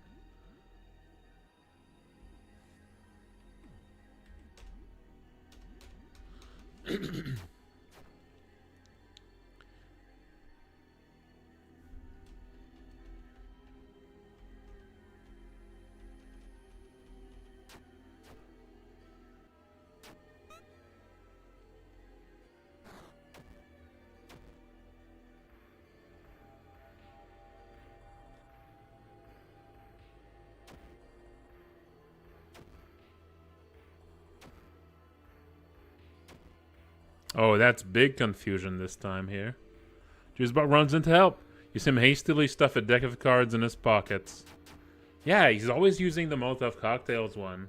Oh, that's big confusion this time here. Juicebox runs in to help. You see him hastily stuff a deck of cards in his pockets. Yeah, he's always using the Molotov cocktails one.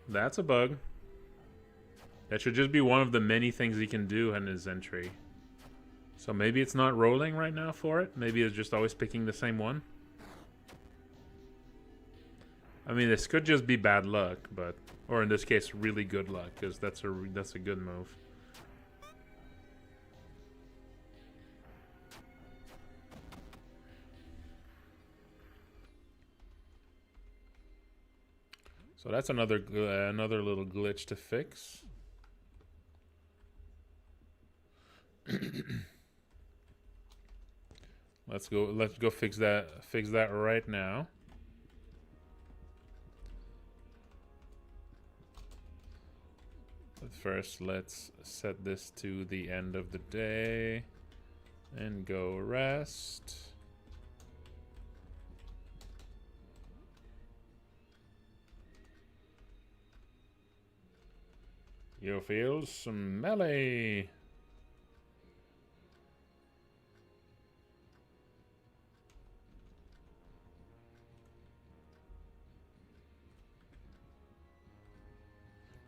That's a bug. That should just be one of the many things he can do in his entry. So maybe it's not rolling right now for it. Maybe it's just always picking the same one. I mean, this could just be bad luck, but... Or in this case, really good luck, because that's a good move. So that's another little glitch to fix. Let's go fix that right now. But first, let's set this to the end of the day and go rest. You feel smelly.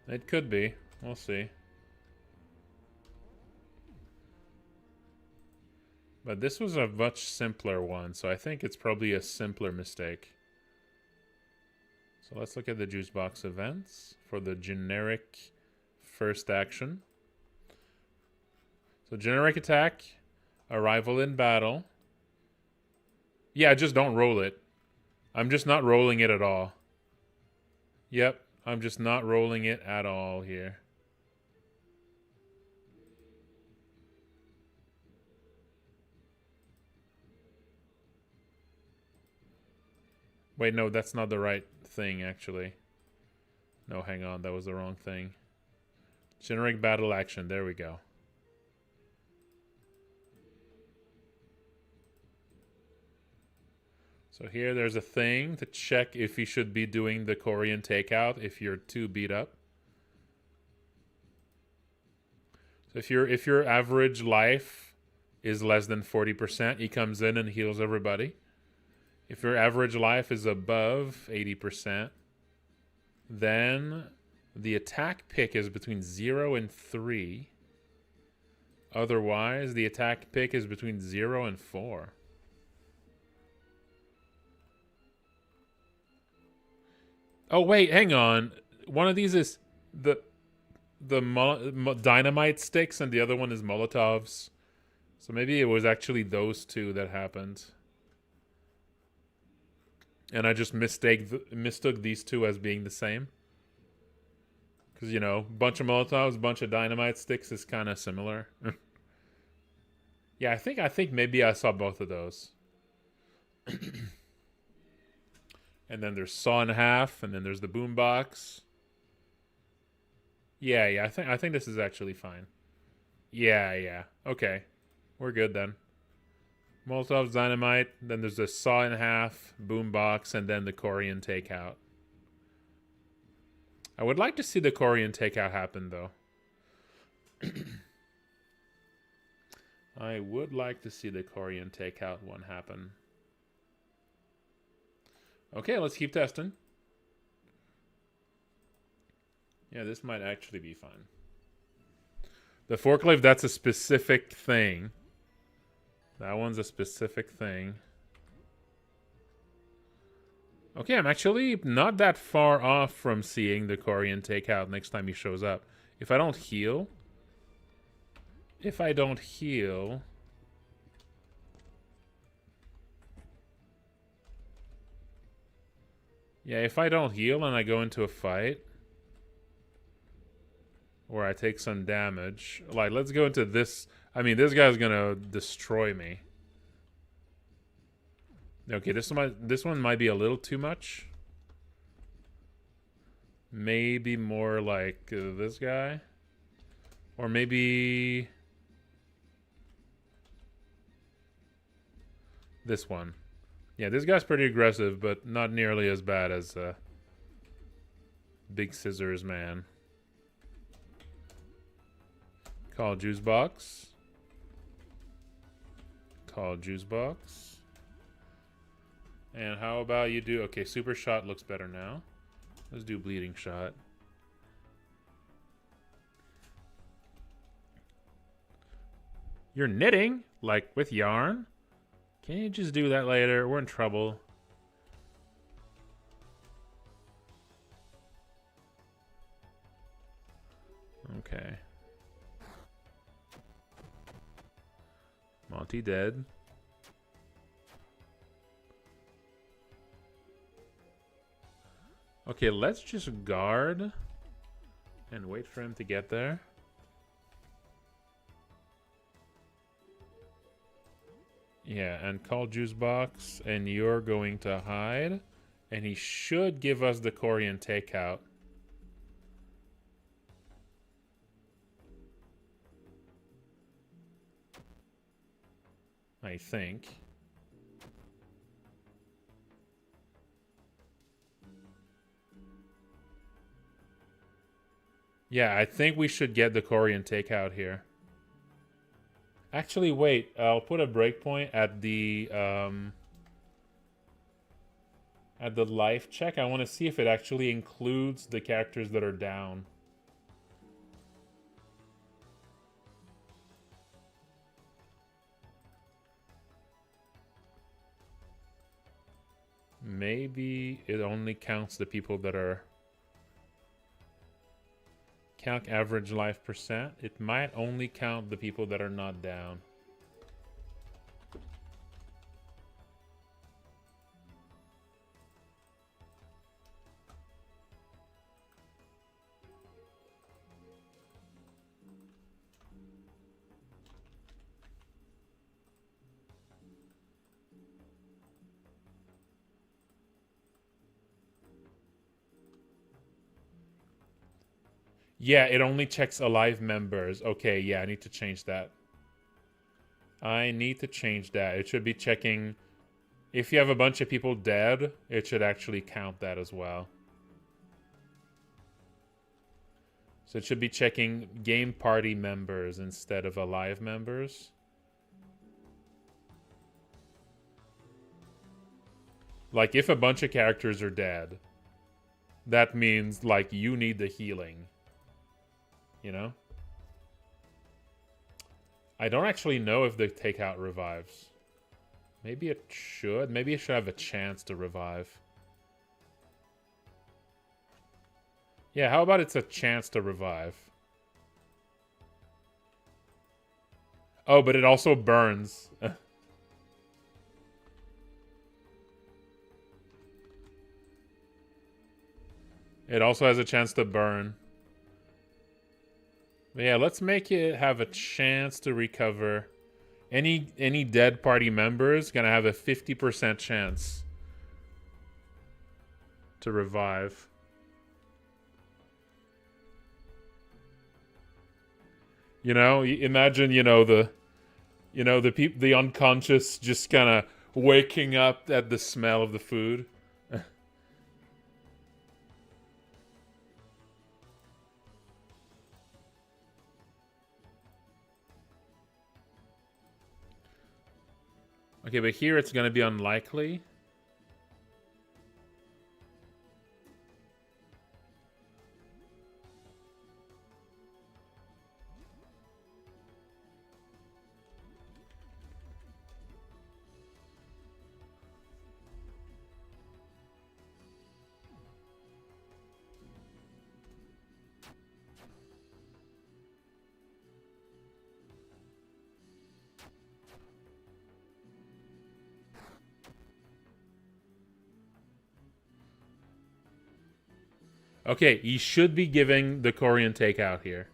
It could be. We'll see. But this was a much simpler one, so I think it's probably a simpler mistake. So let's look at the Juicebox events for the generic first action. So generic attack, arrival in battle. Yeah, just don't roll it. I'm just not rolling it at all. Yep, I'm just not rolling it at all here. Wait, no, that's not the right thing, actually. No, hang on, that was the wrong thing. Generic battle action, there we go. So here there's a thing to check if you should be doing the Korean takeout if you're too beat up. So if your average life is less than 40%, he comes in and heals everybody. If your average life is above 80%, then the attack pick is between 0 and 3. Otherwise, the attack pick is between 0 and 4. Oh, wait, hang on. One of these is the dynamite sticks and the other one is Molotovs. So maybe it was actually those two that happened. And I just mistook these two as being the same. Because, you know, bunch of Molotovs, bunch of dynamite sticks is kind of similar. Yeah, I think maybe I saw both of those. And then there's Saw in Half, and then there's the Boombox. Yeah, I think this is actually fine. Yeah. Okay. We're good then. Molotov's Dynamite, then there's the Saw in Half, Boombox, and then the Korean Takeout. I would like to see the Korean Takeout happen, though. I would like to see the Korean Takeout one happen. Okay, let's keep testing. Yeah, this might actually be fun. The forklift, that's a specific thing. That one's a specific thing. Okay, I'm actually not that far off from seeing the Korean takeout next time he shows up. If I don't heal... If I don't heal... Yeah, if I don't heal and I go into a fight... Or I take some damage... Like, let's go into this... I mean, this guy's gonna destroy me. Okay, this one might be a little too much. Maybe more like this guy. Or maybe... this one. Yeah, this guy's pretty aggressive, but not nearly as bad as Big Scissors Man. Call Juicebox. Call Juicebox. And how about you do... Okay, Super Shot looks better now. Let's do Bleeding Shot. You're knitting? Like with yarn? Can you just do that later? We're in trouble. Okay. Monty dead. Okay, let's just guard and wait for him to get there. Yeah, and call Juicebox, and you're going to hide, and he should give us the Korean takeout. I think. Yeah, I think we should get the Korean takeout here. Actually, wait. I'll put a breakpoint at the life check. I want to see if it actually includes the characters that are down. Maybe it only counts the people that are... Count average life percent. It might only count the people that are not down. Yeah, it only checks alive members. Okay, yeah, I need to change that. I need to change that. It should be checking... If you have a bunch of people dead, it should actually count that as well. So it should be checking game party members instead of alive members. Like, if a bunch of characters are dead, that means, like, you need the healing. You know? I don't actually know if the takeout revives. Maybe it should. Maybe it should have a chance to revive. Yeah, how about it's a chance to revive? Oh, but it also burns. It also has a chance to burn. But yeah, let's make it have a chance to recover. Any dead party members gonna have a 50% chance to revive. You know, imagine, the unconscious just kind of waking up at the smell of the food. Okay, but here it's going to be unlikely. Okay, he should be giving the Korean takeout here.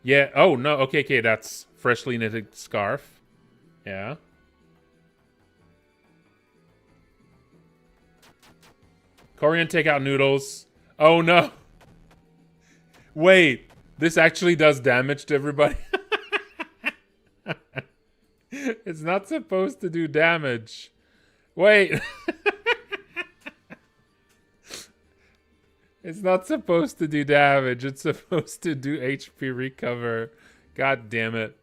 Yeah. Oh, no. Okay, that's freshly knitted scarf. Yeah. Korean takeout noodles. Oh, no. Wait. This actually does damage to everybody. It's not supposed to do damage. Wait. It's not supposed to do damage. It's supposed to do HP recover. God damn it.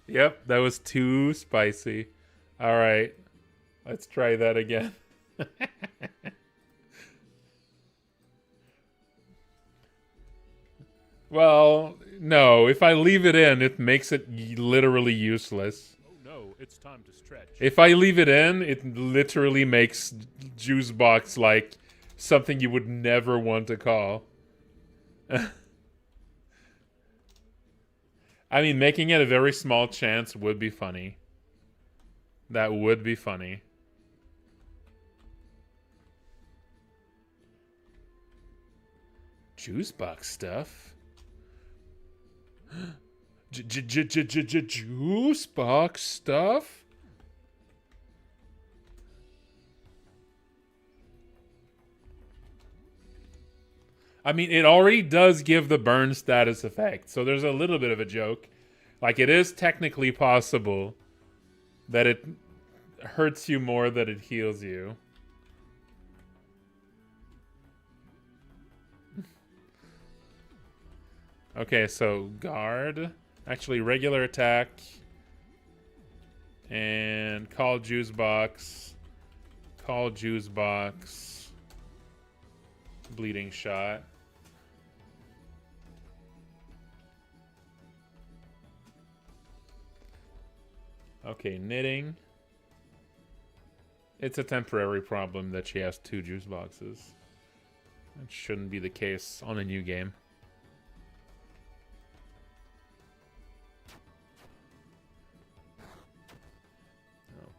Yep, that was too spicy. All right. Let's try that again. Well, no. If I leave it in, it makes it literally useless. Oh no, it's time to stretch. If I leave it in, it literally makes Juicebox like something you would never want to call. I mean, making it a very small chance would be funny. That would be funny. Juicebox stuff? Juicebox stuff? I mean, it already does give the burn status effect, so there's a little bit of a joke. Like, it is technically possible that it hurts you more than it heals you. Okay, so guard. Actually, regular attack. And call Juicebox. Call Juicebox. Bleeding shot. Okay, knitting. It's a temporary problem that she has 2 juice boxes. That shouldn't be the case on a new game.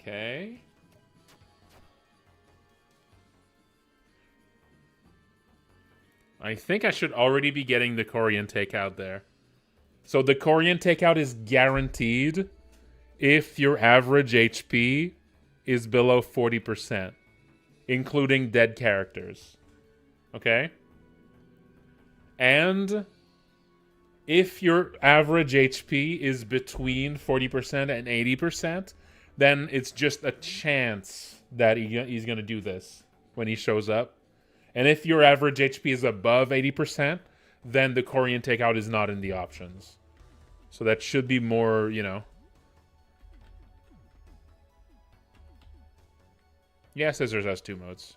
Okay. I think I should already be getting the Korean takeout there. So the Korean takeout is guaranteed if your average HP is below 40%, including dead characters. Okay? And if your average HP is between 40% and 80%, then it's just a chance that he's going to do this when he shows up. And if your average HP is above 80%, then the Korean takeout is not in the options. So that should be more, you know. Yeah, Scissors has 2 modes.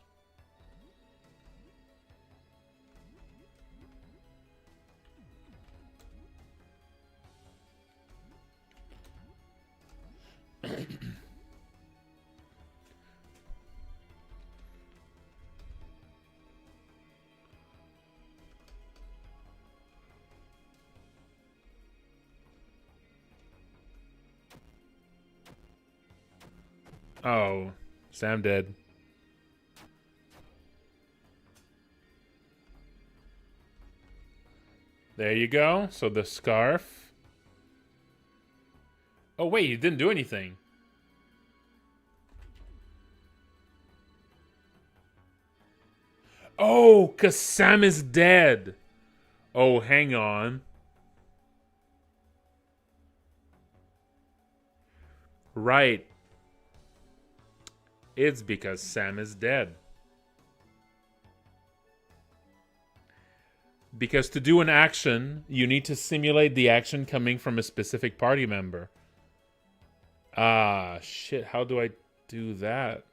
Oh, Sam dead. There you go. So the scarf. Oh, wait, he didn't do anything. Oh, because Sam is dead. Oh, hang on. Right. It's because Sam is dead. Because to do an action, you need to simulate the action coming from a specific party member. Ah, shit. How do I do that?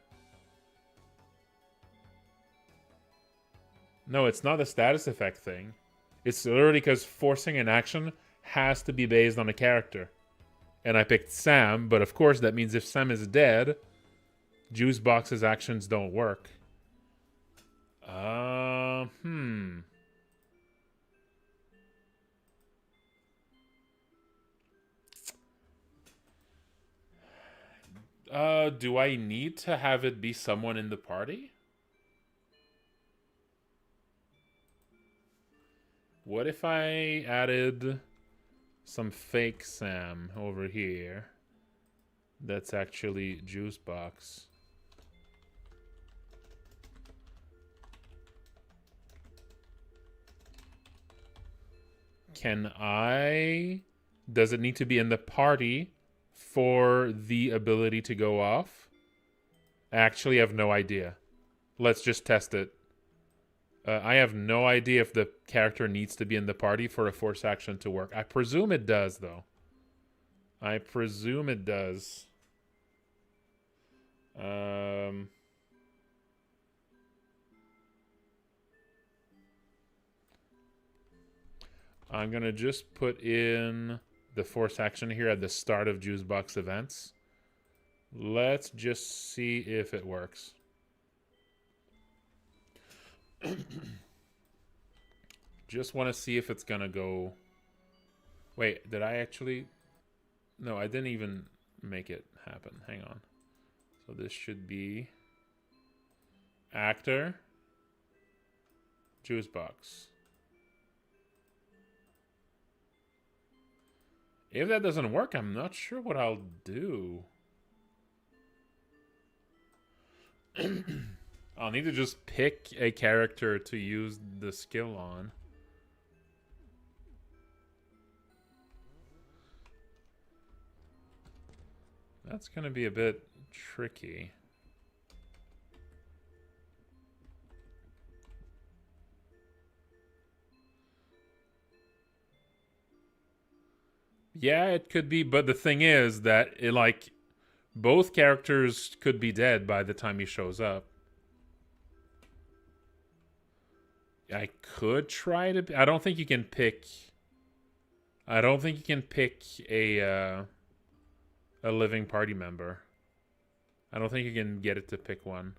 No, it's not a status effect thing. It's literally because forcing an action has to be based on a character. And I picked Sam, but of course that means if Sam is dead, Juicebox's actions don't work. Do I need to have it be someone in the party? What if I added some fake Sam over here? That's actually Juicebox. Can I... Does it need to be in the party for the ability to go off? I actually have no idea. Let's just test it. I have no idea if the character needs to be in the party for a force action to work. I presume it does, though. I presume it does. I'm going to just put in the force action here at the start of Juicebox events. Let's just see if it works. Just want to see if it's going to go... Wait, did I actually... No, I didn't even make it happen. Hang on. So this should be... Actor. Juicebox. If that doesn't work, I'm not sure what I'll do. I'll need to just pick a character to use the skill on. That's going to be a bit tricky. Yeah, it could be, but the thing is that it, like, both characters could be dead by the time he shows up. I could try to... I don't think you can pick... I don't think you can pick a living party member. I don't think you can get it to pick one.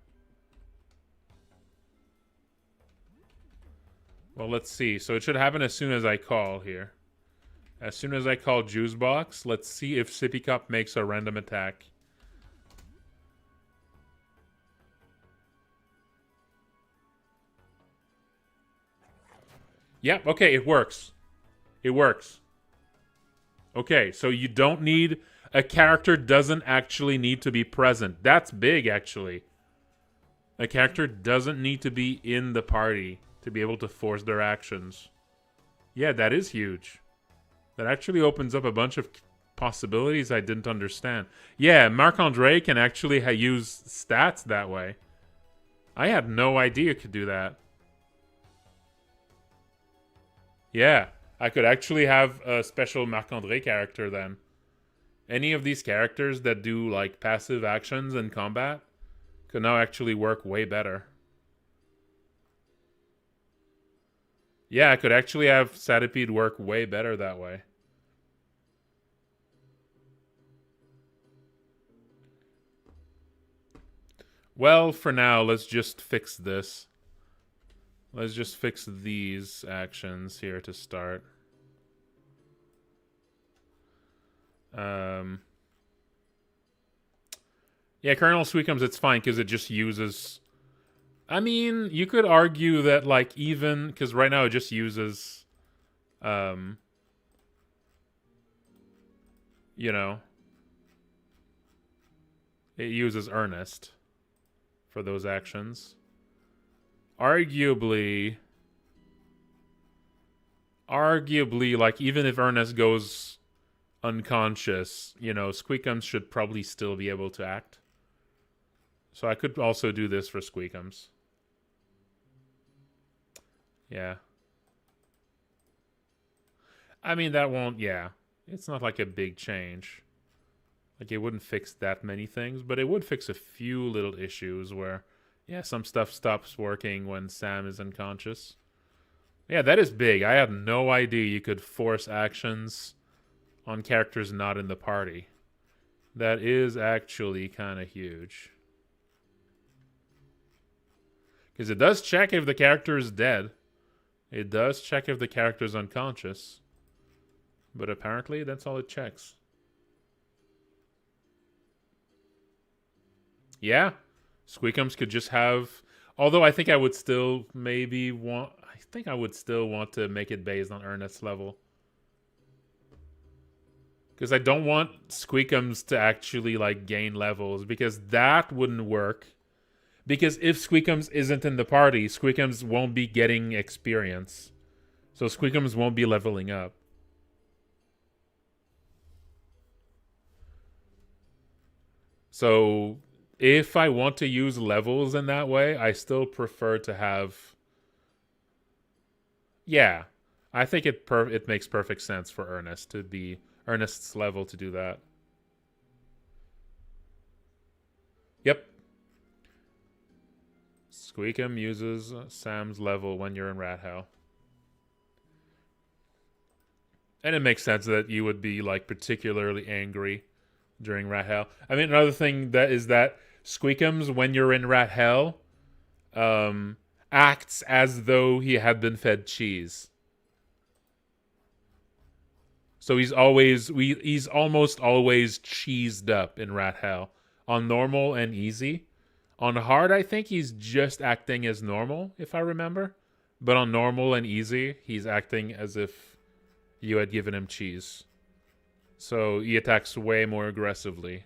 Well, let's see. So it should happen as soon as I call here. As soon as I call Juicebox, let's see if Sippy Cup makes a random attack. Yep, okay, it works. It works. Okay, so you don't need... A character doesn't actually need to be present. That's big, actually. A character doesn't need to be in the party to be able to force their actions. Yeah, that is huge. That actually opens up a bunch of possibilities I didn't understand. Yeah, Marc-Andre can actually use stats that way. I had no idea you could do that. Yeah, I could actually have a special Marc-Andre character then. Any of these characters that do like passive actions in combat could now actually work way better. Yeah, I could actually have Satipede work way better that way. Well, for now, let's just fix this. Let's just fix these actions here to start. Yeah, Colonel Sweetums, it's fine because it just uses... I mean, you could argue that, like, even... Because right now it just uses... you know... It uses Ernest for those actions. Arguably, like, even if Ernest goes unconscious, you know, Squeakums should probably still be able to act. So I could also do this for Squeakums. Yeah. I mean, that won't, yeah. It's not like a big change. Like, it wouldn't fix that many things, but it would fix a few little issues where, yeah, some stuff stops working when Sam is unconscious. Yeah, that is big. I had no idea you could force actions on characters not in the party. That is actually kind of huge. Because it does check if the character is dead. It does check if the character is unconscious. But apparently, that's all it checks. Yeah. Squeakums could just have... Although I think I would still maybe want... think I would still want to make it based on Ernest's level. Because I don't want Squeakums to actually like gain levels, because that wouldn't work. Because if Squeakums isn't in the party, Squeakums won't be getting experience. So Squeakums won't be leveling up. So if I want to use levels in that way, I still prefer to have... Yeah, I think it makes perfect sense for Ernest to be Ernest's level to do that. Yep. Squeakum uses Sam's level when you're in Rat Hell. And it makes sense that you would be like particularly angry during Rat Hell. I mean, another thing that is that Squeakums, when you're in Rat Hell, acts as though he had been fed cheese. So he's almost always cheesed up in Rat Hell on normal and easy. On hard, I think he's just acting as normal, if I remember. But on normal and easy, he's acting as if you had given him cheese. So he attacks way more aggressively.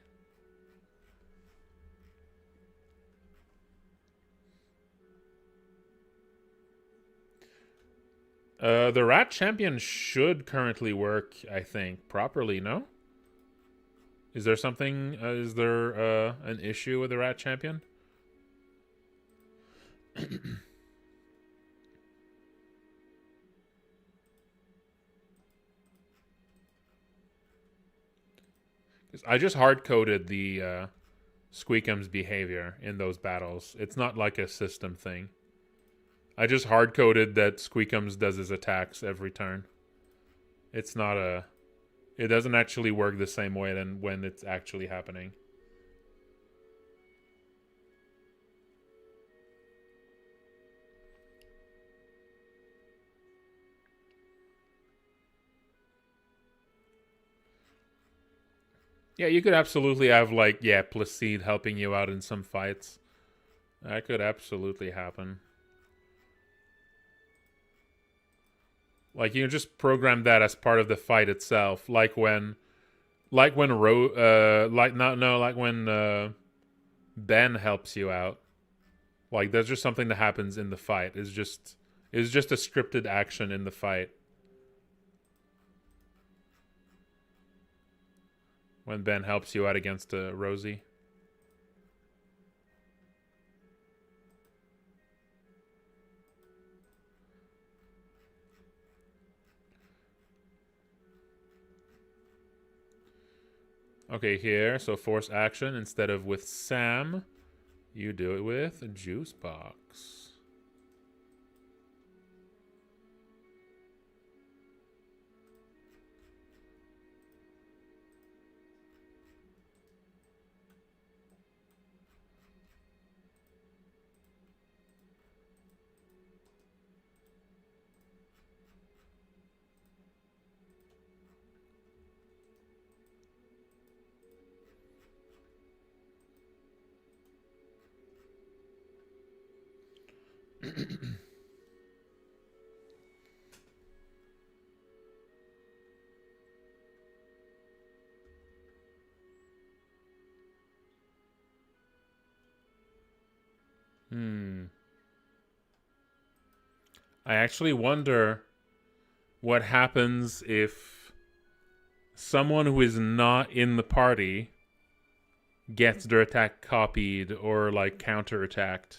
The Rat Champion should currently work, I think, properly, no? Is there something, is there an issue with the Rat Champion? I just hard-coded the Squeakum's behavior in those battles. It's not like a system thing. I just hard-coded that Squeakums does his attacks every turn. It's not a... It doesn't actually work the same way than when it's actually happening. Yeah, you could absolutely have, like, yeah, Placide helping you out in some fights. That could absolutely happen. Like, you just program that as part of the fight itself. Like when Ben helps you out. Like, there's just something that happens in the fight. It's just a scripted action in the fight. When Ben helps you out against Rosie. Okay, here, so force action. Instead of with Sam, you do it with a Juicebox. I actually wonder what happens if someone who is not in the party gets their attack copied or like counterattacked.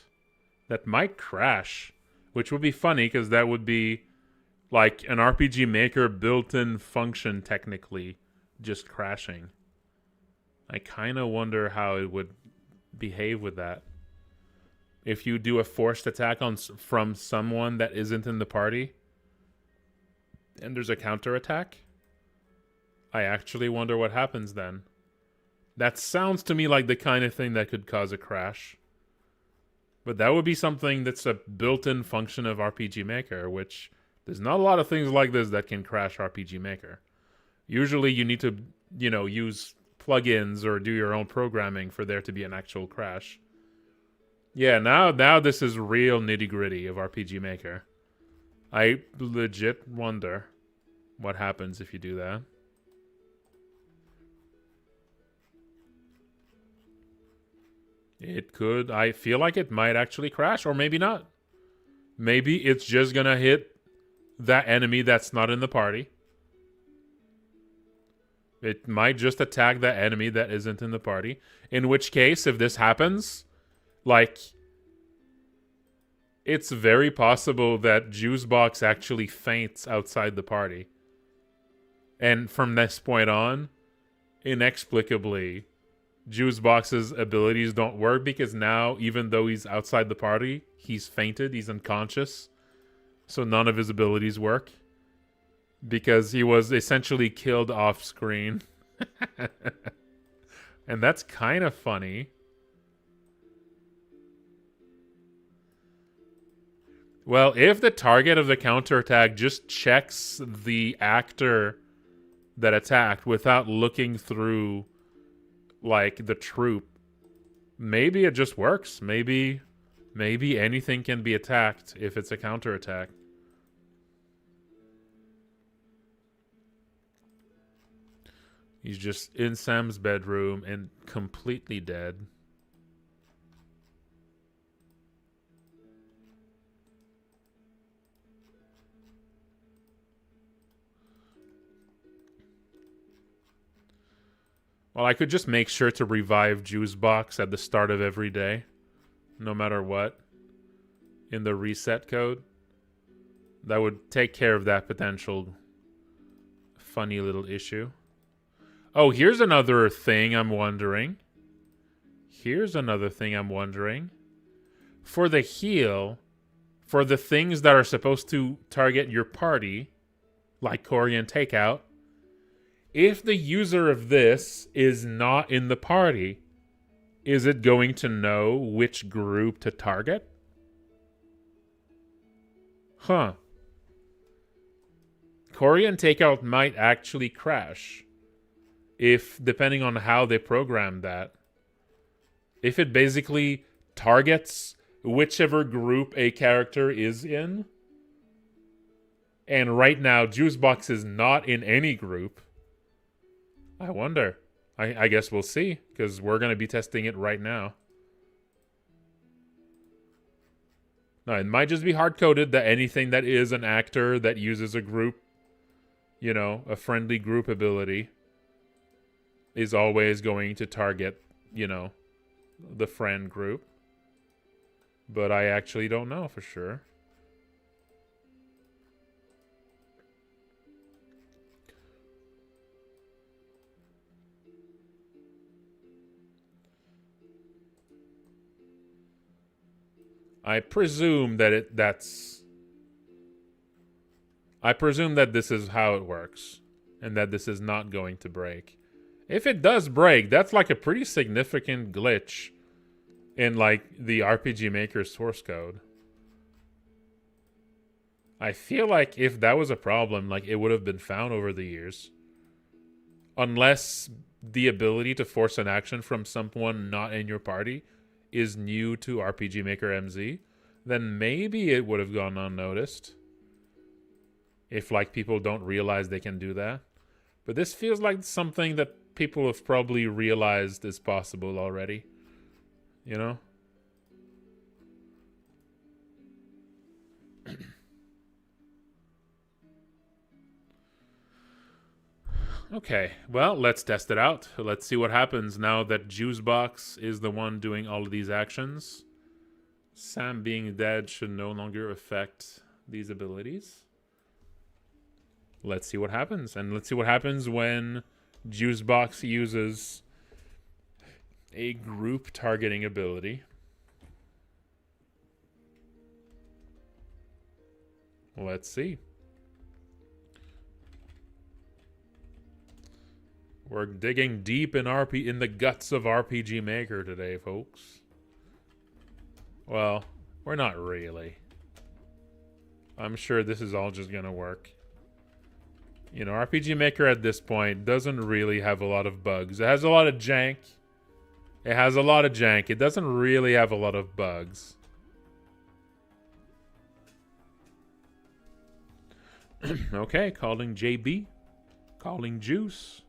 That might crash, which would be funny because that would be like an RPG Maker built-in function technically just crashing. I kind of wonder how it would behave with that. If you do a forced attack from someone that isn't in the party and there's a counterattack, I actually wonder what happens then. That sounds to me like the kind of thing that could cause a crash. But that would be something that's a built-in function of RPG Maker, which there's not a lot of things like this that can crash RPG Maker. Usually you need to, use plugins or do your own programming for there to be an actual crash. Yeah, now this is real nitty-gritty of RPG Maker. I legit wonder what happens if you do that. It could. I feel like it might actually crash, or maybe not. Maybe it's just gonna hit that enemy that's not in the party. It might just attack that enemy that isn't in the party. In which case, if this happens, like, it's very possible that Juicebox actually faints outside the party. And from this point on, inexplicably, Juicebox's abilities don't work because now, even though he's outside the party, he's fainted, he's unconscious. So none of his abilities work. Because he was essentially killed off screen. And that's kind of funny. Well, if the target of the counterattack just checks the actor that attacked without looking through, like, the troop, maybe it just works. Maybe anything can be attacked if it's a counterattack. He's just in Sam's bedroom and completely dead. Well, I could just make sure to revive Juicebox at the start of every day, no matter what, in the reset code. That would take care of that potential funny little issue. Oh, here's another thing I'm wondering. For the heal, for the things that are supposed to target your party, like Korean Takeout, if the user of this is not in the party, is it going to know which group to target? Huh. Korean Takeout might actually crash. If, depending on how they program that, if it basically targets whichever group a character is in, and right now Juicebox is not in any group, I wonder. I guess we'll see, because we're going to be testing it right now. No, it might just be hard-coded that anything that is an actor that uses a group, you know, a friendly group ability, is always going to target, you know, the friend group. But I actually don't know for sure. I presume that I presume that this is how it works, and that this is not going to break. If it does break, that's like a pretty significant glitch in, like, the RPG Maker source code. I feel like if that was a problem, like, it would have been found over the years. Unless the ability to force an action from someone not in your party is new to RPG Maker MZ, then maybe it would have gone unnoticed. If, like, people don't realize they can do that. But this feels like something that people have probably realized is possible already. You know? Okay, well, let's test it out. Let's see what happens now that Juicebox is the one doing all of these actions. Sam being dead should no longer affect these abilities. Let's see what happens. And let's see what happens when Juicebox uses a group targeting ability. Let's see. We're digging deep in the guts of RPG Maker today, folks. Well, we're not really. I'm sure this is all just gonna work. You know, RPG Maker at this point doesn't really have a lot of bugs. It has a lot of jank. It doesn't really have a lot of bugs. Okay, calling JB. Calling Juice.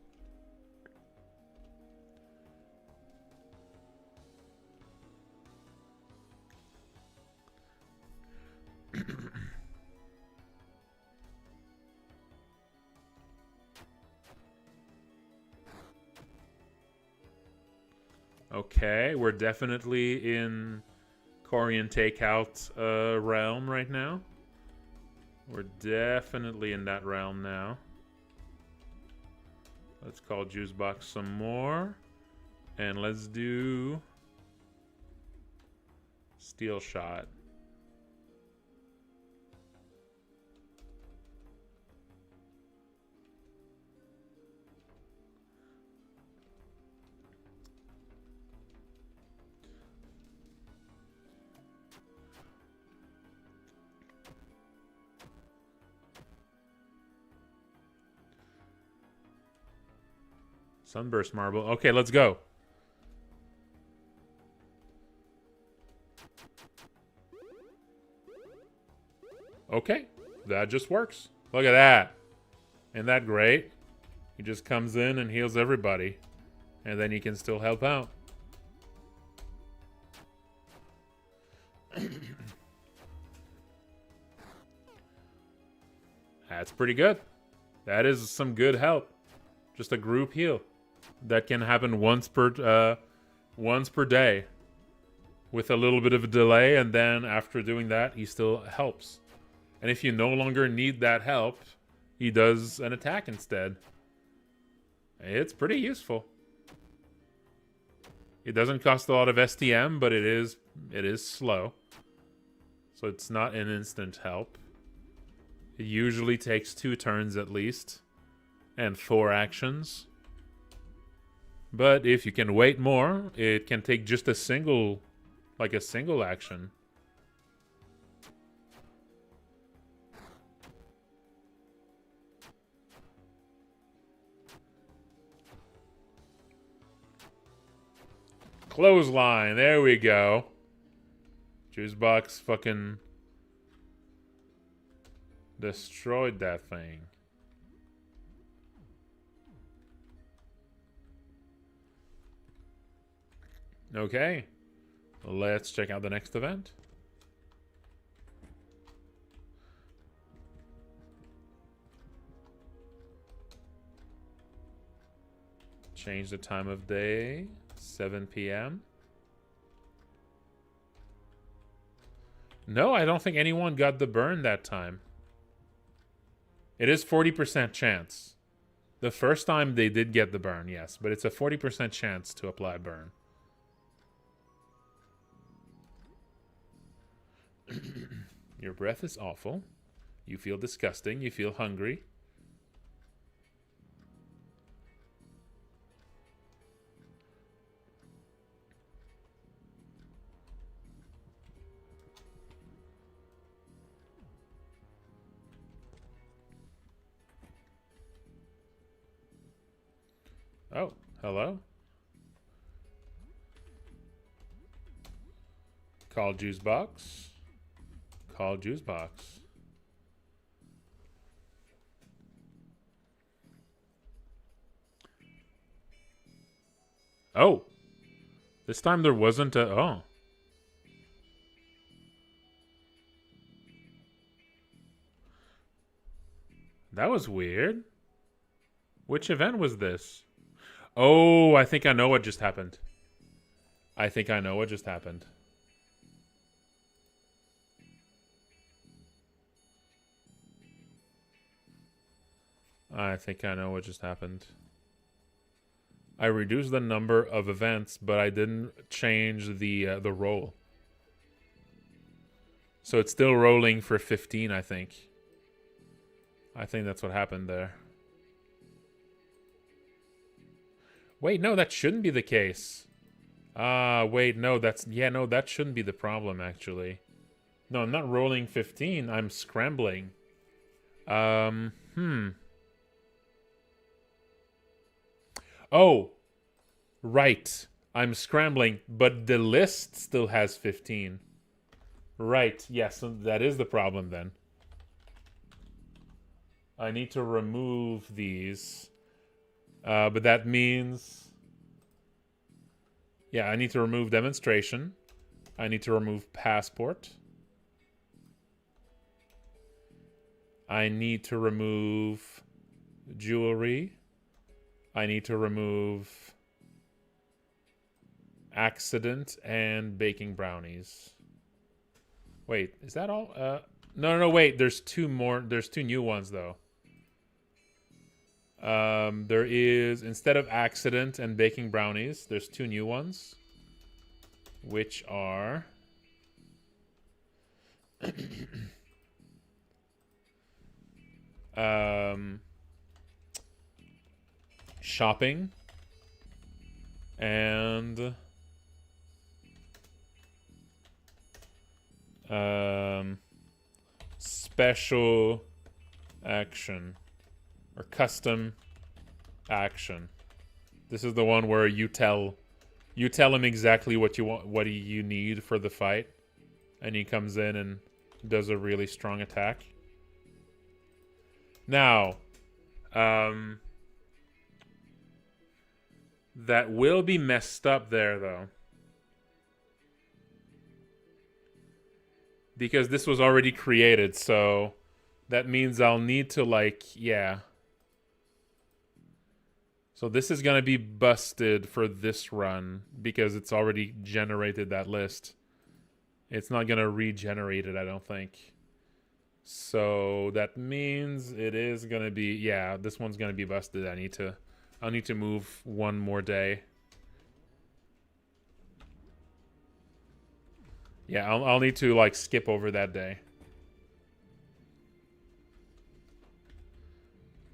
Okay, we're definitely in Korean takeout realm right now. We're definitely in that realm now. Let's call Juicebox some more. And let's do Steel Shot. Sunburst Marble. Okay, let's go. Okay, that just works. Look at that. Isn't that great? He just comes in and heals everybody. And then he can still help out. That's pretty good. That is some good help. Just a group heal. That can happen once per day. With a little bit of a delay, and then after doing that, he still helps. And if you no longer need that help, he does an attack instead. It's pretty useful. It doesn't cost a lot of STM, but it is slow. So it's not an instant help. It usually takes 2 turns at least. And 4 actions. But if you can wait more, it can take just a single action. Clothesline, there we go. Juicebox fucking destroyed that thing. Okay, let's check out the next event. Change the time of day, 7 p.m. No, I don't think anyone got the burn that time. It is 40% chance. The first time they did get the burn, yes, but it's a 40% chance to apply burn. Your breath is awful. You feel disgusting. You feel hungry. Oh, hello? Call Juicebox. Call Juicebox. Oh. This time there wasn't a... Oh. That was weird. Which event was this? Oh, I think I know what just happened. I think I know what just happened. I think I know what just happened. I reduced the number of events, but I didn't change the roll. So it's still rolling for 15, I think. I think that's what happened there. Wait, no, that shouldn't be the case. Wait, no, that's... Yeah, no, that shouldn't be the problem, actually. No, I'm not rolling 15. I'm scrambling. Oh, right. I'm scrambling, but the list still has 15. Right, yes, that is the problem then. I need to remove these. But that means... Yeah, I need to remove demonstration. I need to remove passport. I need to remove jewelry. I need to remove accident and baking brownies. Wait, is that all? No, wait. There's two more. There's two new ones, though. There is, instead of accident and baking brownies, there's two new ones, which are... shopping and special action or custom action. This is the one where you tell him exactly what you want, what you need for the fight, and he comes in and does a really strong attack. Now, that will be messed up there, though. Because this was already created, so that means I'll need to, like, yeah. So this is going to be busted for this run because it's already generated that list. It's not going to regenerate it, I don't think. So that means it is going to be, yeah, this one's going to be busted. I'll need to move one more day. Yeah, I'll need to, like, skip over that day.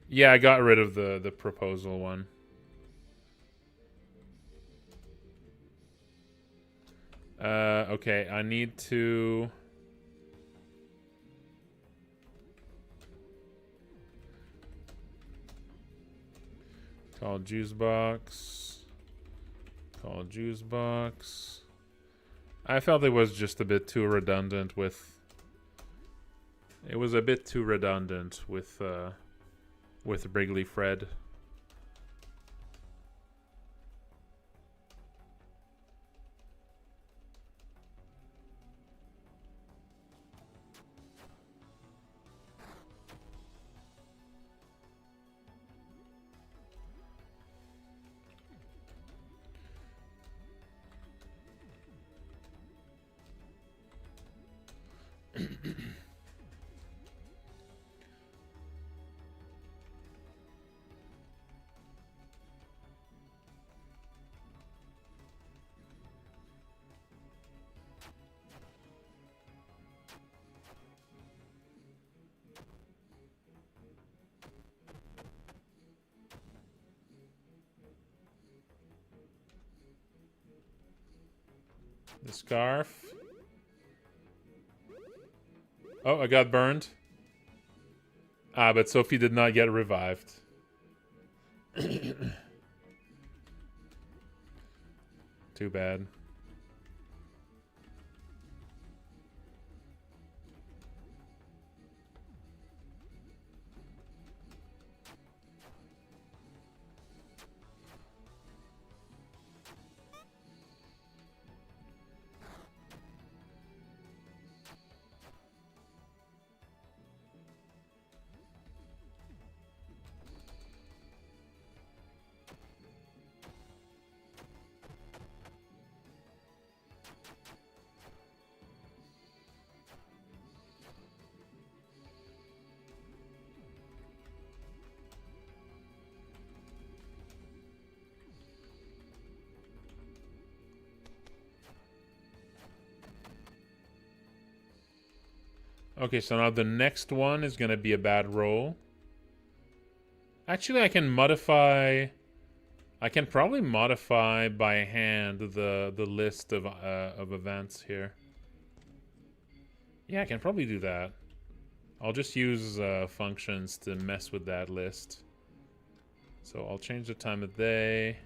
Yeah, I got rid of the proposal one. Okay, I need to... Call Juicebox. Call Juicebox. I felt it was just a bit too redundant with... It was a bit too redundant with Wrigley Fred. The scarf. Oh, I got burned. Ah, but Sophie did not get revived. Too bad. Okay, so now the next one is going to be a bad roll. Actually, I can modify... I can probably modify by hand the list of events here. Yeah, I can probably do that. I'll just use functions to mess with that list. So I'll change the time of day.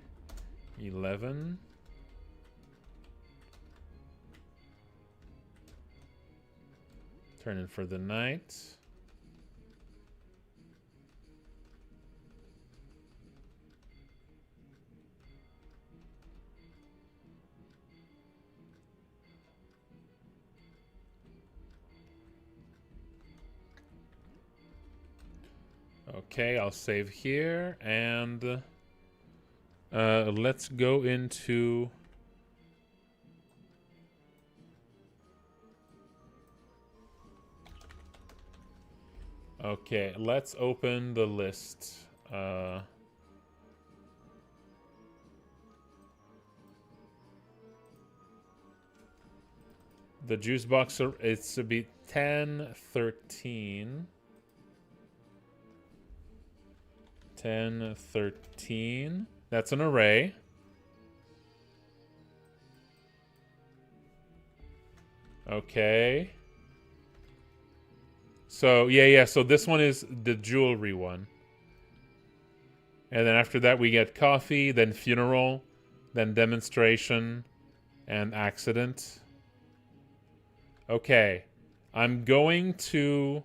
11. Turn in for the night. Okay, I'll save here, and let's go into... Okay, let's open the list. The juice box, it's to be 10, 13. 10, 13. That's an array. Okay. So, yeah. So this one is the jewelry one. And then after that, we get coffee, then funeral, then demonstration, and accident. Okay. I'm going to...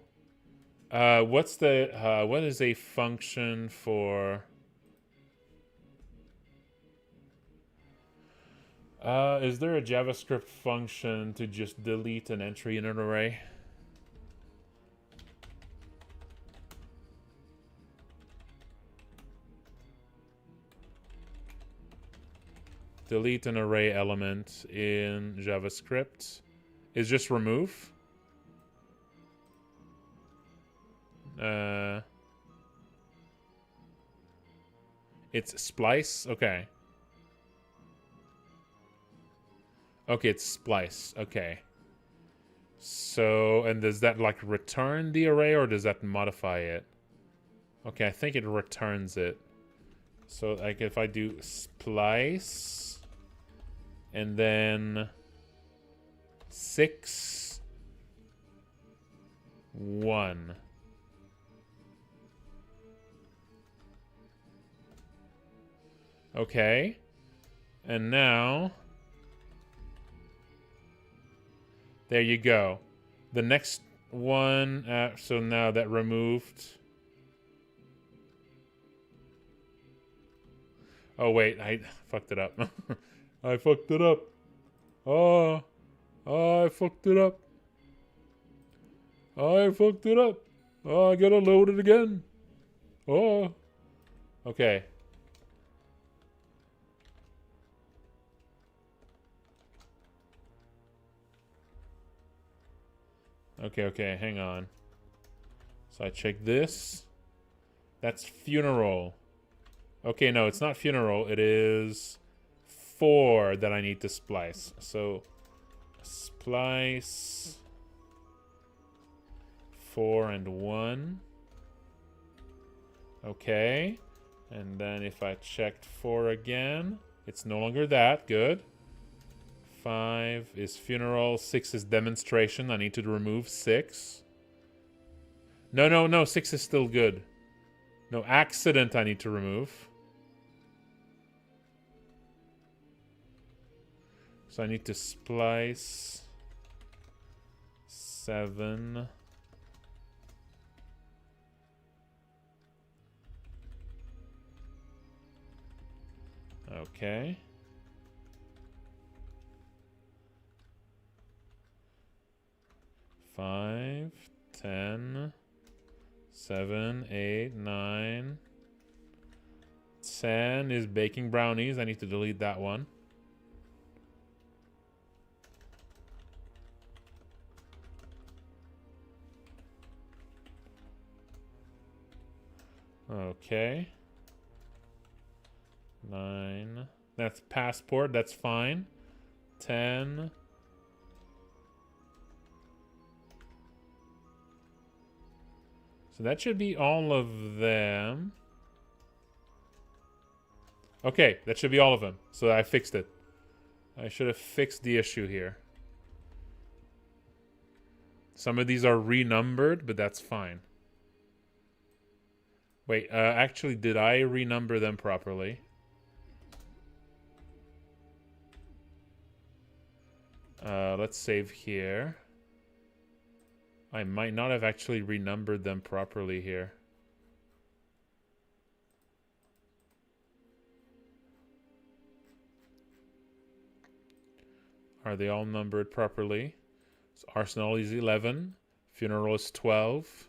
what is a function for... is there a JavaScript function to just delete an entry in an array? Delete an array element in JavaScript is just remove. It's splice. Okay. Okay, it's splice. Okay. So, and does that like return the array or does that modify it? Okay, I think it returns it. So, like if I do splice and then 6, 1. Okay. And now... There you go. The next one, so now that removed. Oh, wait, I fucked it up. I fucked it up. Oh, I fucked it up. I fucked it up. Oh, I gotta load it again. Oh. Okay. Okay, hang on. So I check this. That's funeral. Okay, no, it's not funeral. It is 4 that I need to splice. So splice 4 and 1. Okay. And then if I checked 4 again, it's no longer that. Good. 5 is funeral. 6 is demonstration. I need to remove 6. No. 6 is still good. No, accident I need to remove. So I need to splice 7. Okay. Five, 10, 7, 8, 9. 10 is baking brownies. I need to delete that one. Okay. 9. That's passport. That's fine. 10. So that should be all of them. Okay, that should be all of them. So I fixed it. I should have fixed the issue here. Some of these are renumbered, but that's fine. Wait, actually, did I renumber them properly? Let's save here. I might not have actually renumbered them properly here. Are they all numbered properly? So Arsenal is 11. Funeral is 12.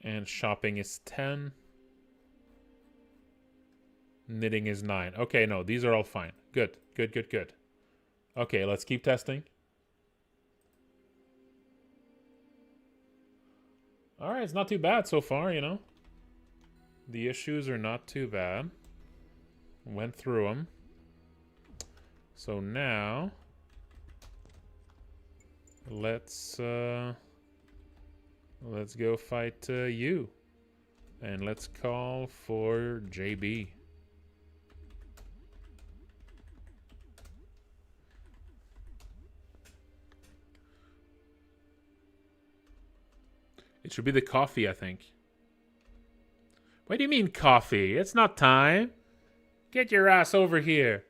And shopping is 10. Knitting is 9. Okay, no, these are all fine. Good, good, good, good. Okay, let's keep testing. All right, it's not too bad so far, you know. The issues are not too bad. Went through them. So now, let's go fight you. And let's call for JB. It should be the coffee, I think. What do you mean coffee? It's not time. Get your ass over here.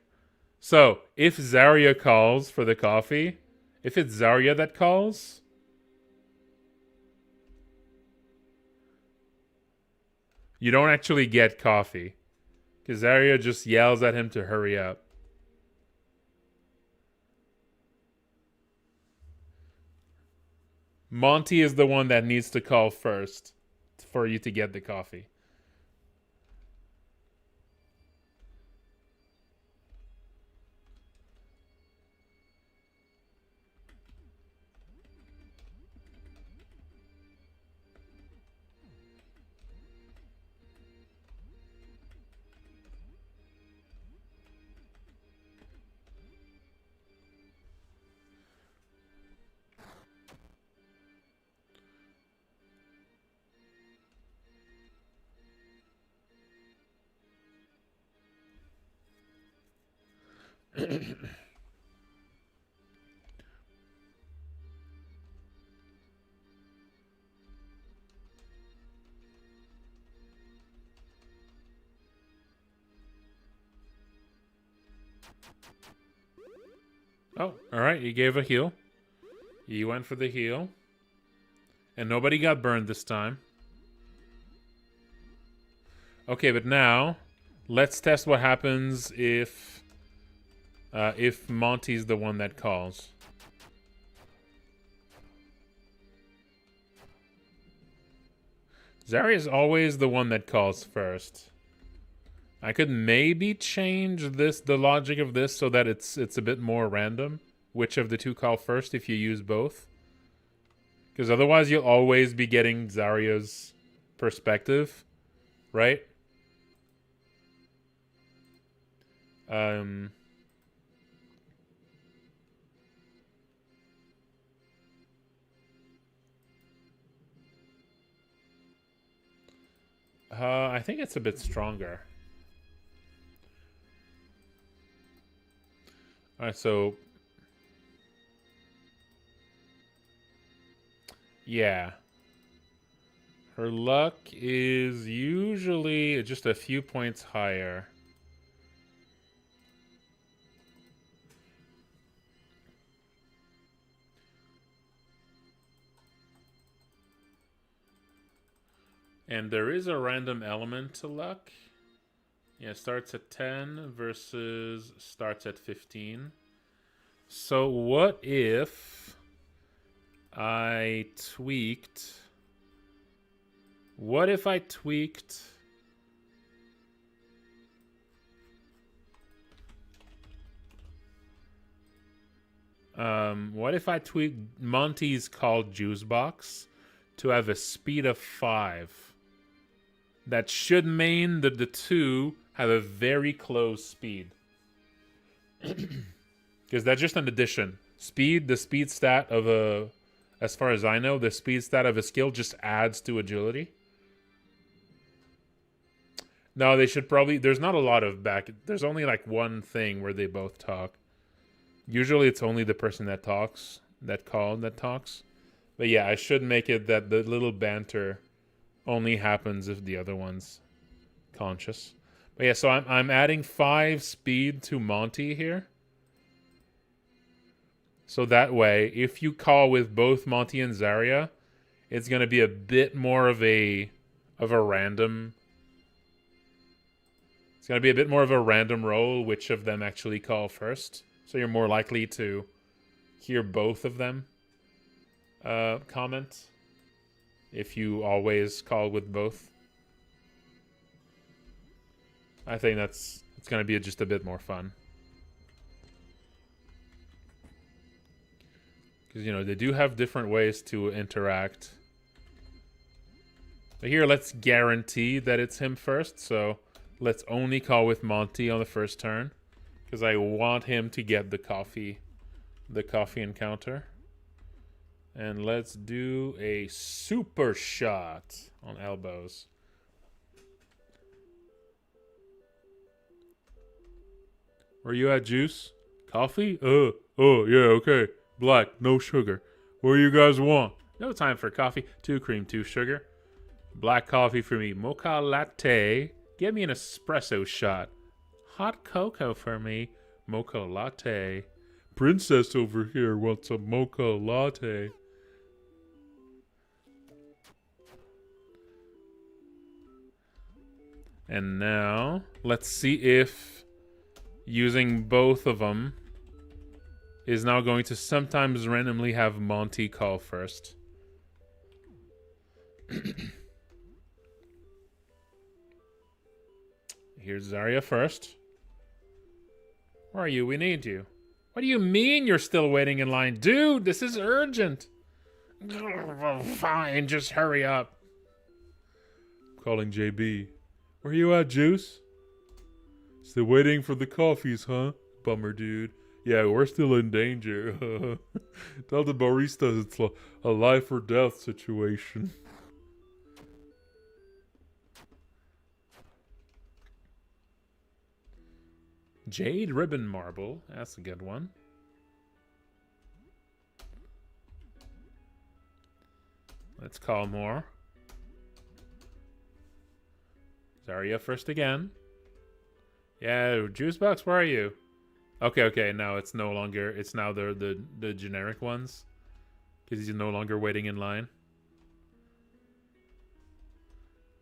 So, if Zarya calls for the coffee, if it's Zarya that calls, you don't actually get coffee. Because Zarya just yells at him to hurry up. Monty is the one that needs to call first for you to get the coffee. Oh, alright, you gave a heal. You went for the heal. And nobody got burned this time. Okay, but now, let's test what happens if Monty's the one that calls. Zarya's always the one that calls first. I could maybe change the logic of this so that it's a bit more random. Which of the two call first if you use both? Because otherwise you'll always be getting Zarya's perspective, right? I think it's a bit stronger. Alright, so... yeah. Her luck is usually just a few points higher. And there is a random element to luck. Yeah, starts at 10 versus starts at 15. So what if I tweaked... What if I tweaked... what if I tweaked Monty's called Juicebox to have a speed of 5? That should mean that the two have a very close speed. Because that's just an addition. Speed, the speed stat of a... As far as I know, the speed stat of a skill just adds to agility. No, they should probably... There's not a lot of back... There's only like one thing where they both talk. Usually it's only the person that talks, that talks. But yeah, I should make it that the little banter only happens if the other one's conscious. But yeah, so I'm adding 5 speed to Monty here. So that way, if you call with both Monty and Zarya, it's going to be a bit more of a random... It's going to be a bit more of a random roll which of them actually call first. So you're more likely to hear both of them comment. if you always call with both. I think it's going to be just a bit more fun. Because, you know, they do have different ways to interact. But here, let's guarantee that it's him first. So let's only call with Monty on the first turn. Because I want him to get the coffee encounter. And let's do a super shot on elbows. Where you at, Juice? Coffee? Oh, yeah, okay. Black, no sugar. What do you guys want? No time for coffee. 2 cream, 2 sugar. Black coffee for me. Mocha latte. Get me an espresso shot. Hot cocoa for me. Mocha latte. Princess over here wants a mocha latte. And now, let's see if using both of them is now going to sometimes randomly have Monty call first. Here's Zarya first. Where are you? We need you. What do you mean you're still waiting in line? Dude, this is urgent. Fine, just hurry up. Calling JB. Where you at, Juice? Still waiting for the coffees, huh? Bummer, dude. Yeah, we're still in danger. Tell the baristas it's a life or death situation. Jade Ribbon Marble. That's a good one. Let's call more. Zarya first again. Yeah, Juicebox, where are you? Okay, now it's no longer, it's now the generic ones. Because he's no longer waiting in line.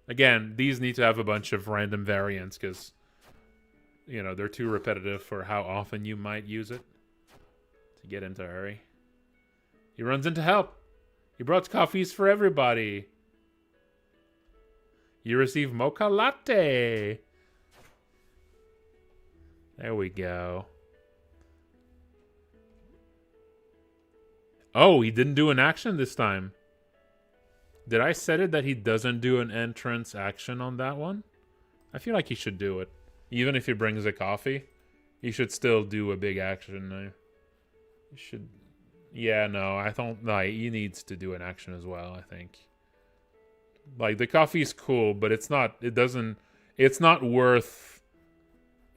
Again, these need to have a bunch of random variants because, you know, they're too repetitive for how often you might use it to get into a hurry. He runs into help. He brought coffees for everybody. You receive mocha latte. There we go. Oh, he didn't do an action this time. Did I set it that he doesn't do an entrance action on that one? I feel like he should do it. Even if he brings a coffee, he should still do a big action. He should... Yeah, no, I don't... No, he needs to do an action as well, I think. Like, the coffee's cool, but it's not... It doesn't... It's not worth...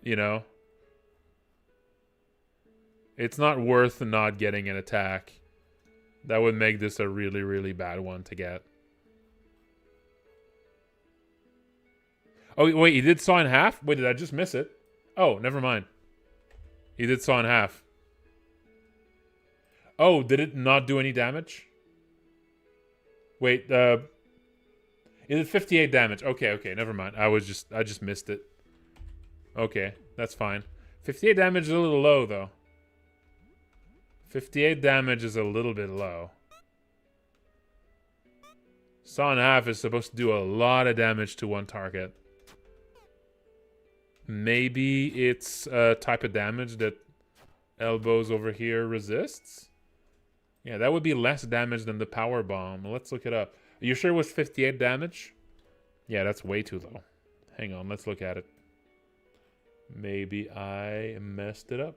You know? It's not worth not getting an attack. That would make this a really, really bad one to get. Oh, wait, he did saw in half? Wait, did I just miss it? Oh, never mind. He did saw in half. Oh, did it not do any damage? Wait, it did 58 damage. Okay, never mind. I just missed it. Okay, that's fine. 58 damage is a little low, though. 58 damage is a little bit low. Saw in half is supposed to do a lot of damage to one target. Maybe it's a type of damage that elbows over here resists? Yeah, that would be less damage than the power bomb. Let's look it up. Are you sure it was 58 damage? Yeah, that's way too low. Hang on, let's look at it. Maybe I messed it up.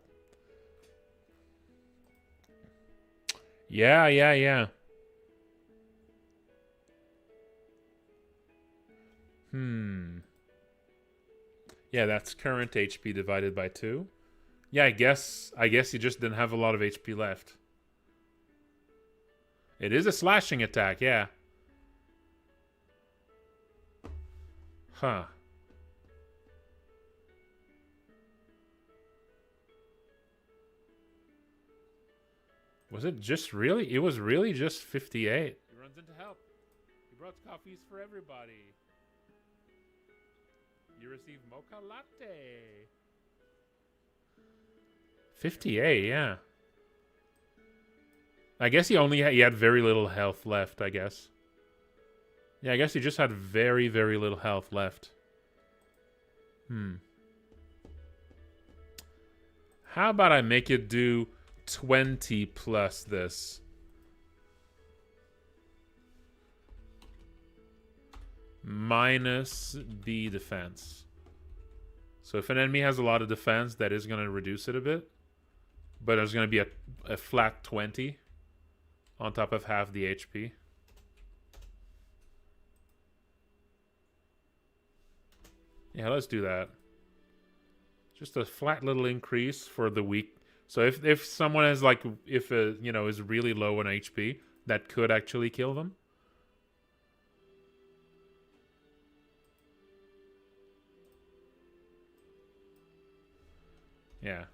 Yeah. Yeah, that's current HP divided by 2. Yeah, I guess you just didn't have a lot of HP left. It is a slashing attack, yeah. Huh. Was it just really? It was really just 58. He runs into help. He brought coffees for everybody. You receive mocha latte. 58, yeah. I guess he had very little health left, I guess. Yeah, I guess he just had very, very little health left. How about I make it do 20 plus this? Minus the defense. So if an enemy has a lot of defense, that is going to reduce it a bit. But there's going to be a flat 20 on top of half the HP. Yeah, let's do that. Just a flat little increase for the weak. So if someone has like, if you know, is really low on HP, that could actually kill them. Yeah.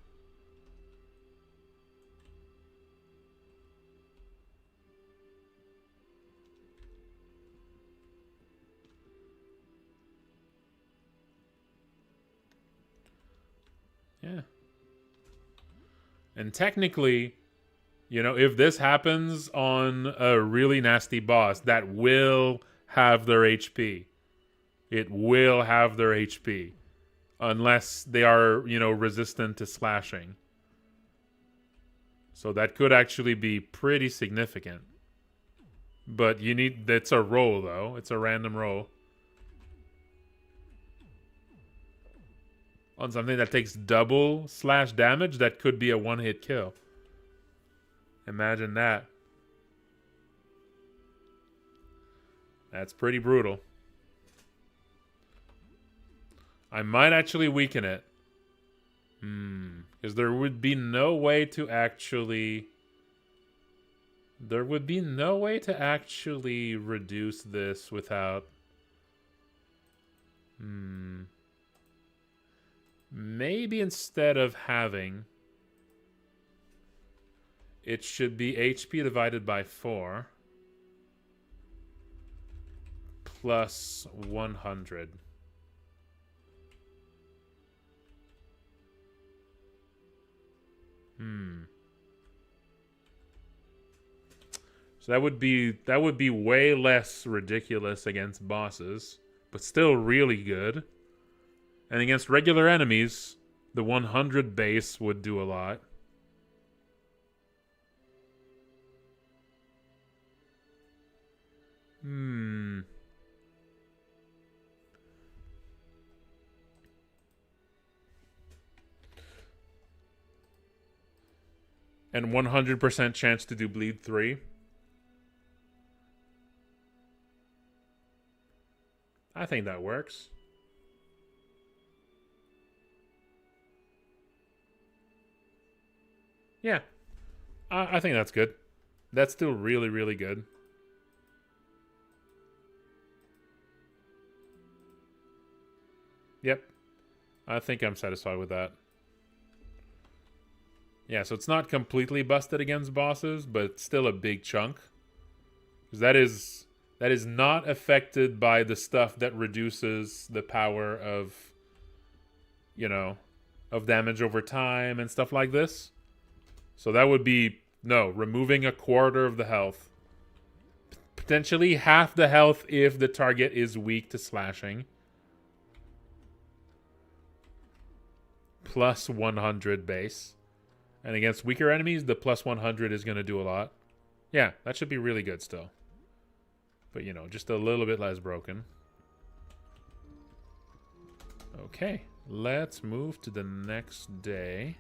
Yeah. And technically, you know, if this happens on a really nasty boss, that will have their HP. It will have their HP. Unless they are, you know, resistant to slashing. So that could actually be pretty significant. But you need, that's a roll though. It's a random roll. On something that takes double slash damage, that could be a one-hit kill. Imagine that. That's pretty brutal. I might actually weaken it. Because there would be no way to actually... There would be no way to actually reduce this without... Maybe instead of having... It should be HP divided by 4. Plus 100. So that would be way less ridiculous against bosses, but still really good. And against regular enemies, the 100 base would do a lot. And 100% chance to do bleed 3. I think that works. Yeah. I think that's good. That's still really, really good. Yep. I think I'm satisfied with that. Yeah, so it's not completely busted against bosses, but it's still a big chunk. Because that is not affected by the stuff that reduces the power of, you know, of damage over time and stuff like this. So that would be, no, removing a quarter of the health. Potentially half the health if the target is weak to slashing. Plus 100 base. And against weaker enemies, the plus 100 is going to do a lot. Yeah, that should be really good still. But, you know, just a little bit less broken. Okay, let's move to the next day.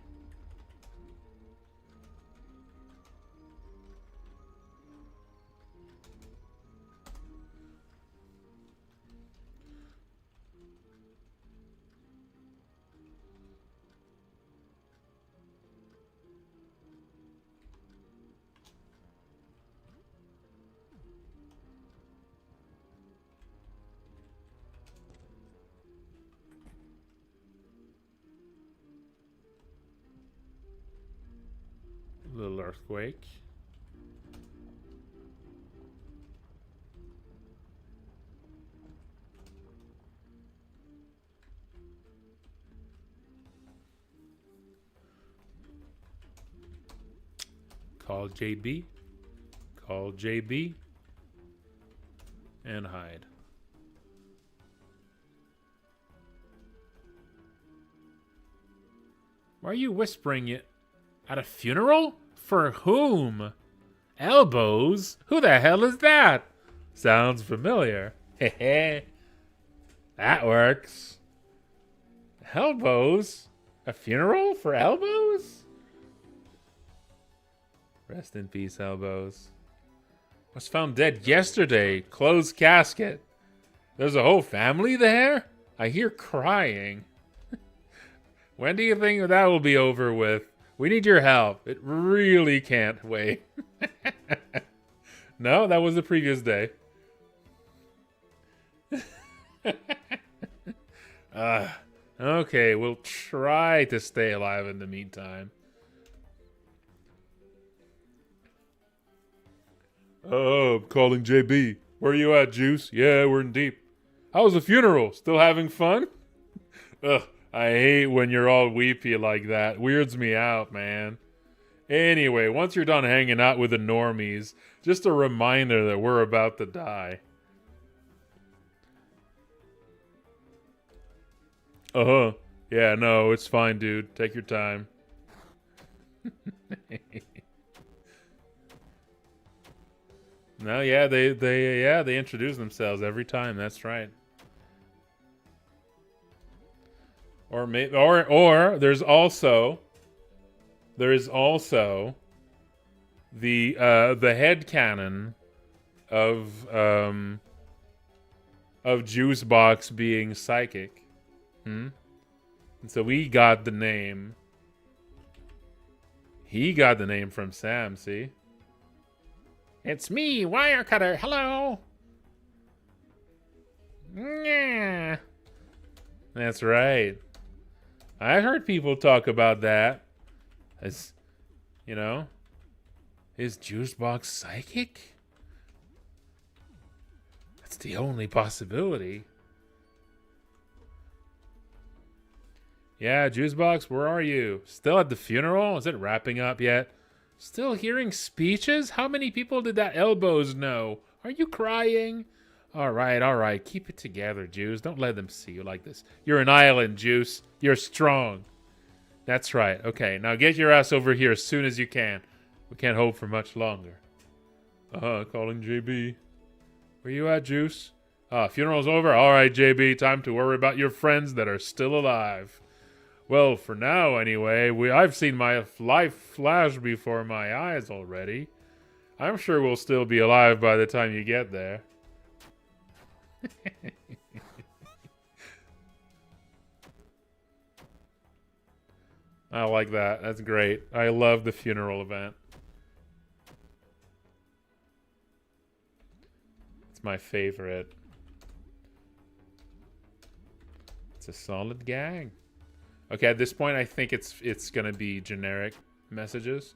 Little earthquake. Call JB. Call JB. And hide. Why are you whispering it? At a funeral? For whom? Elbows? Who the hell is that? Sounds familiar. Hehe. That works. Elbows? A funeral for Elbows? Rest in peace, Elbows. Was found dead yesterday. Closed casket. There's a whole family there? I hear crying. When do you think that will be over with? We need your help. It really can't wait. No, that was the previous day. Okay, we'll try to stay alive in the meantime. Oh, I'm calling JB. Where you at, Juice? Yeah, we're in deep. How's the funeral? Still having fun? Ugh, I hate when you're all weepy like that. Weirds me out, man. Anyway, once you're done hanging out with the normies, just a reminder that we're about to die. Uh-huh. Yeah, no, it's fine, dude. Take your time. No, yeah, they introduce themselves every time. That's right. Or there's also the headcanon of Juicebox being psychic. And so we got the name. He got the name from Sam, see? It's me, Wirecutter. Hello. Yeah. That's right. I heard people talk about that. As, you know, is Juicebox psychic? That's the only possibility. Yeah, Juicebox, where are you? Still at the funeral? Is it wrapping up yet? Still hearing speeches? How many people did that Elbows know? Are you crying? All right. Keep it together, Juice. Don't let them see you like this. You're an island, Juice. You're strong. That's right. Okay, now get your ass over here as soon as you can. We can't hold for much longer. Calling JB. Where you at, Juice? Funeral's over? All right, JB. Time to worry about your friends that are still alive. Well, for now, anyway, I've seen my life flash before my eyes already. I'm sure we'll still be alive by the time you get there. I like that. That's great. I love the funeral event. It's my favorite. It's a solid gag. Okay, at this point, I think it's gonna be generic messages.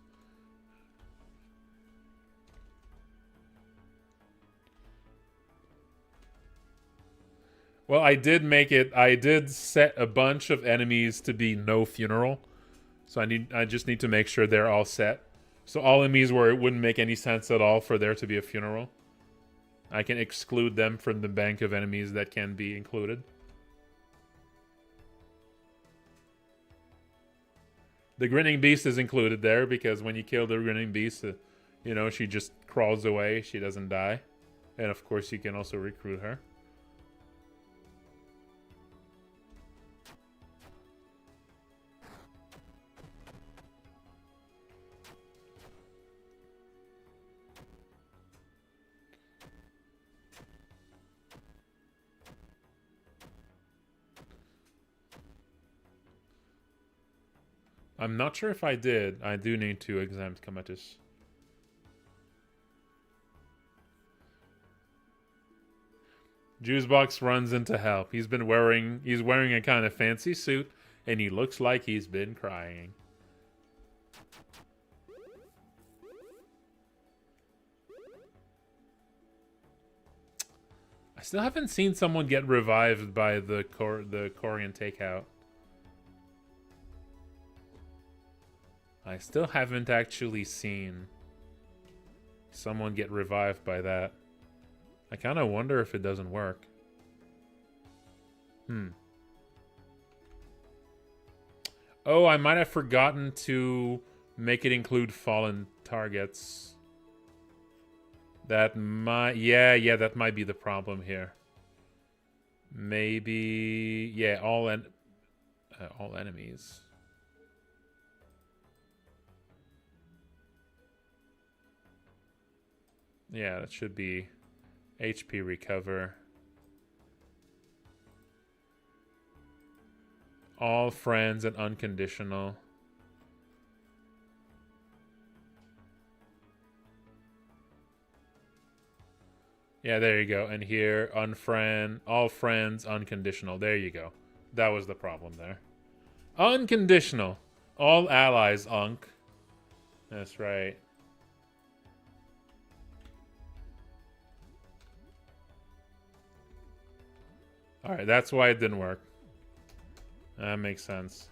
Well, I did set a bunch of enemies to be no funeral. So I just need to make sure they're all set. So all enemies where it wouldn't make any sense at all for there to be a funeral. I can exclude them from the bank of enemies that can be included. The Grinning Beast is included there because when you kill the Grinning Beast, you know, she just crawls away. She doesn't die. And of course, you can also recruit her. I'm not sure if I did. I do need to exempt Cometus. Juicebox runs in to help. He's wearing a kind of fancy suit, and he looks like he's been crying. I still haven't seen someone get revived by the Korean takeout. I still haven't actually seen someone get revived by that. I kind of wonder if it doesn't work. Oh, I might have forgotten to make it include fallen targets. That might... Yeah, that might be the problem here. Maybe... Yeah, all enemies. Yeah, that should be HP recover. All friends and unconditional. Yeah, there you go. And here, unfriend, all friends, unconditional. There you go. That was the problem there. Unconditional. All allies, unk. That's right. Alright, that's why it didn't work. That makes sense.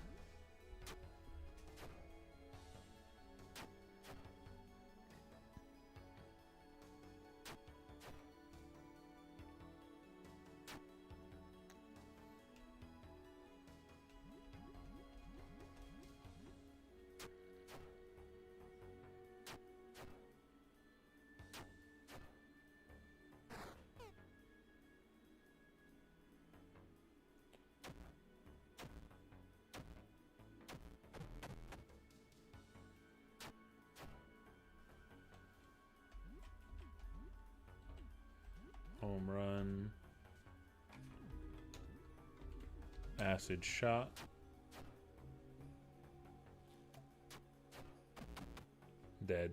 Home run. Acid shot. Dead.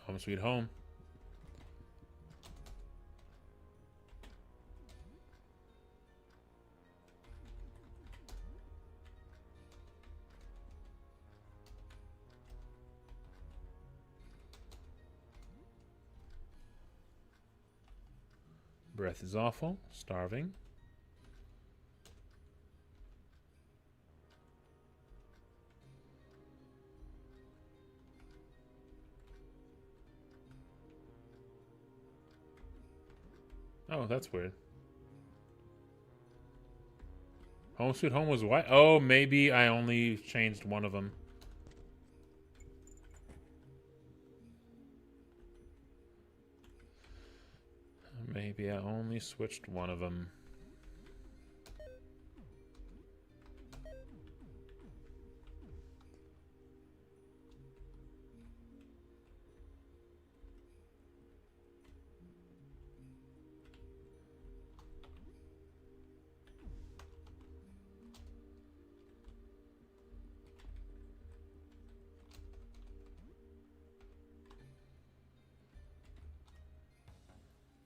Home sweet home. Breath is awful. Starving. Oh, that's weird. Home Sweet Home was white? Oh, maybe I only changed one of them. Maybe I only switched one of them.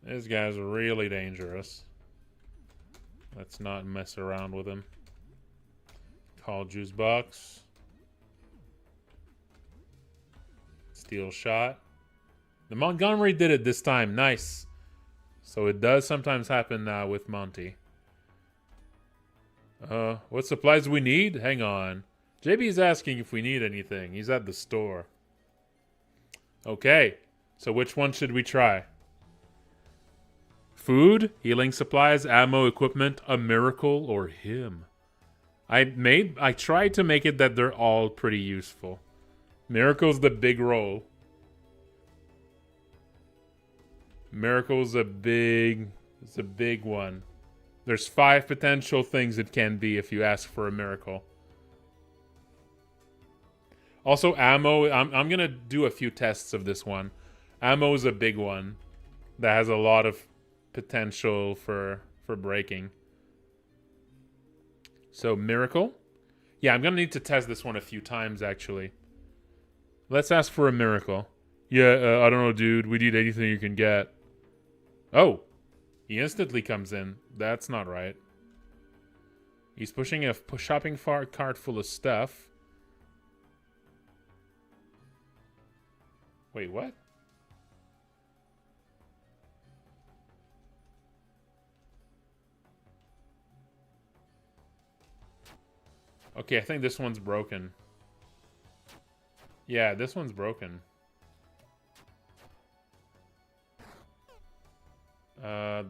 This guy's really dangerous. Let's not mess around with him. Call Juicebox. Steel shot. The Montgomery did it this time. Nice. So it does sometimes happen with Monty. What supplies do we need? Hang on. JB's asking if we need anything. He's at the store. Okay. So which one should we try? Food, healing supplies, ammo, equipment, a miracle, or him. I tried to make it that they're all pretty useful. Miracle's the big roll. Miracle's it's a big one. There's 5 potential things it can be if you ask for a miracle. Also, ammo, I'm gonna do a few tests of this one. Ammo is a big one that has a lot of potential for breaking. So miracle, yeah, I'm gonna need to test this one a few times actually. Let's ask for a miracle. Yeah, I don't know, dude. We need anything you can get. Oh, he instantly comes in. That's not right. He's pushing a shopping cart full of stuff. Wait, what? Okay, I think this one's broken. Yeah, this one's broken.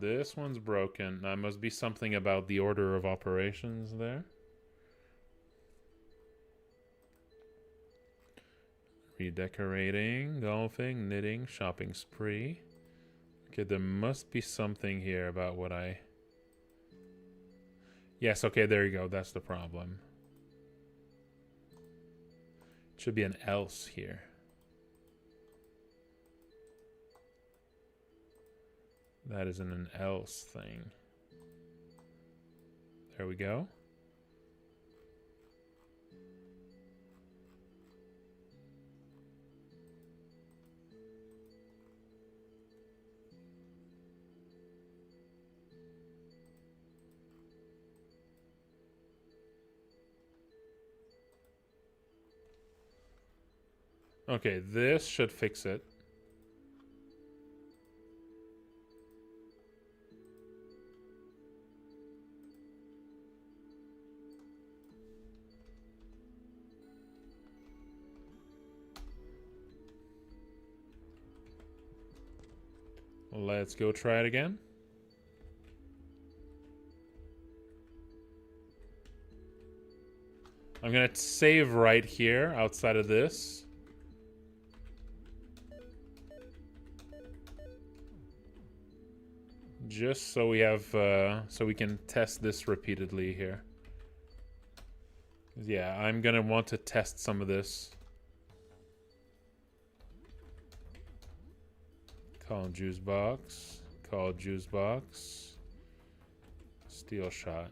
This one's broken. That must be something about the order of operations there. Redecorating, golfing, knitting, shopping spree. Okay, there must be something here about what I... Yes, okay, there you go. That's the problem. It should be an else here. That isn't an else thing. There we go. Okay, this should fix it. Let's go try it again. I'm gonna save right here outside of this. Just so we have, so we can test this repeatedly here. Yeah, I'm gonna want to test some of this. Call Juicebox. Call Juicebox. Steel shot.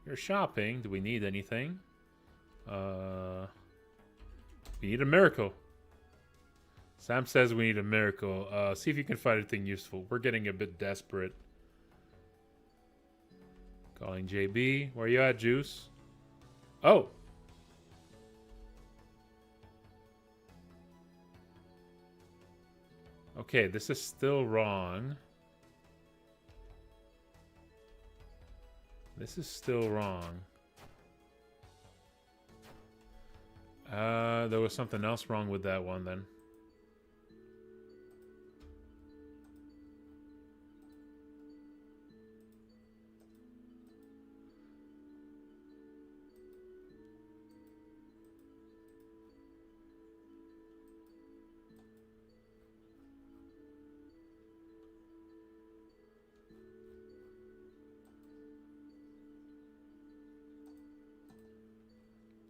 You're shopping. Do we need anything? We need a miracle. Sam says we need a miracle. See if you can find anything useful. We're getting a bit desperate. Calling JB. Where you at, Juice? Oh! Okay, this is still wrong. This is still wrong. There was something else wrong with that one then.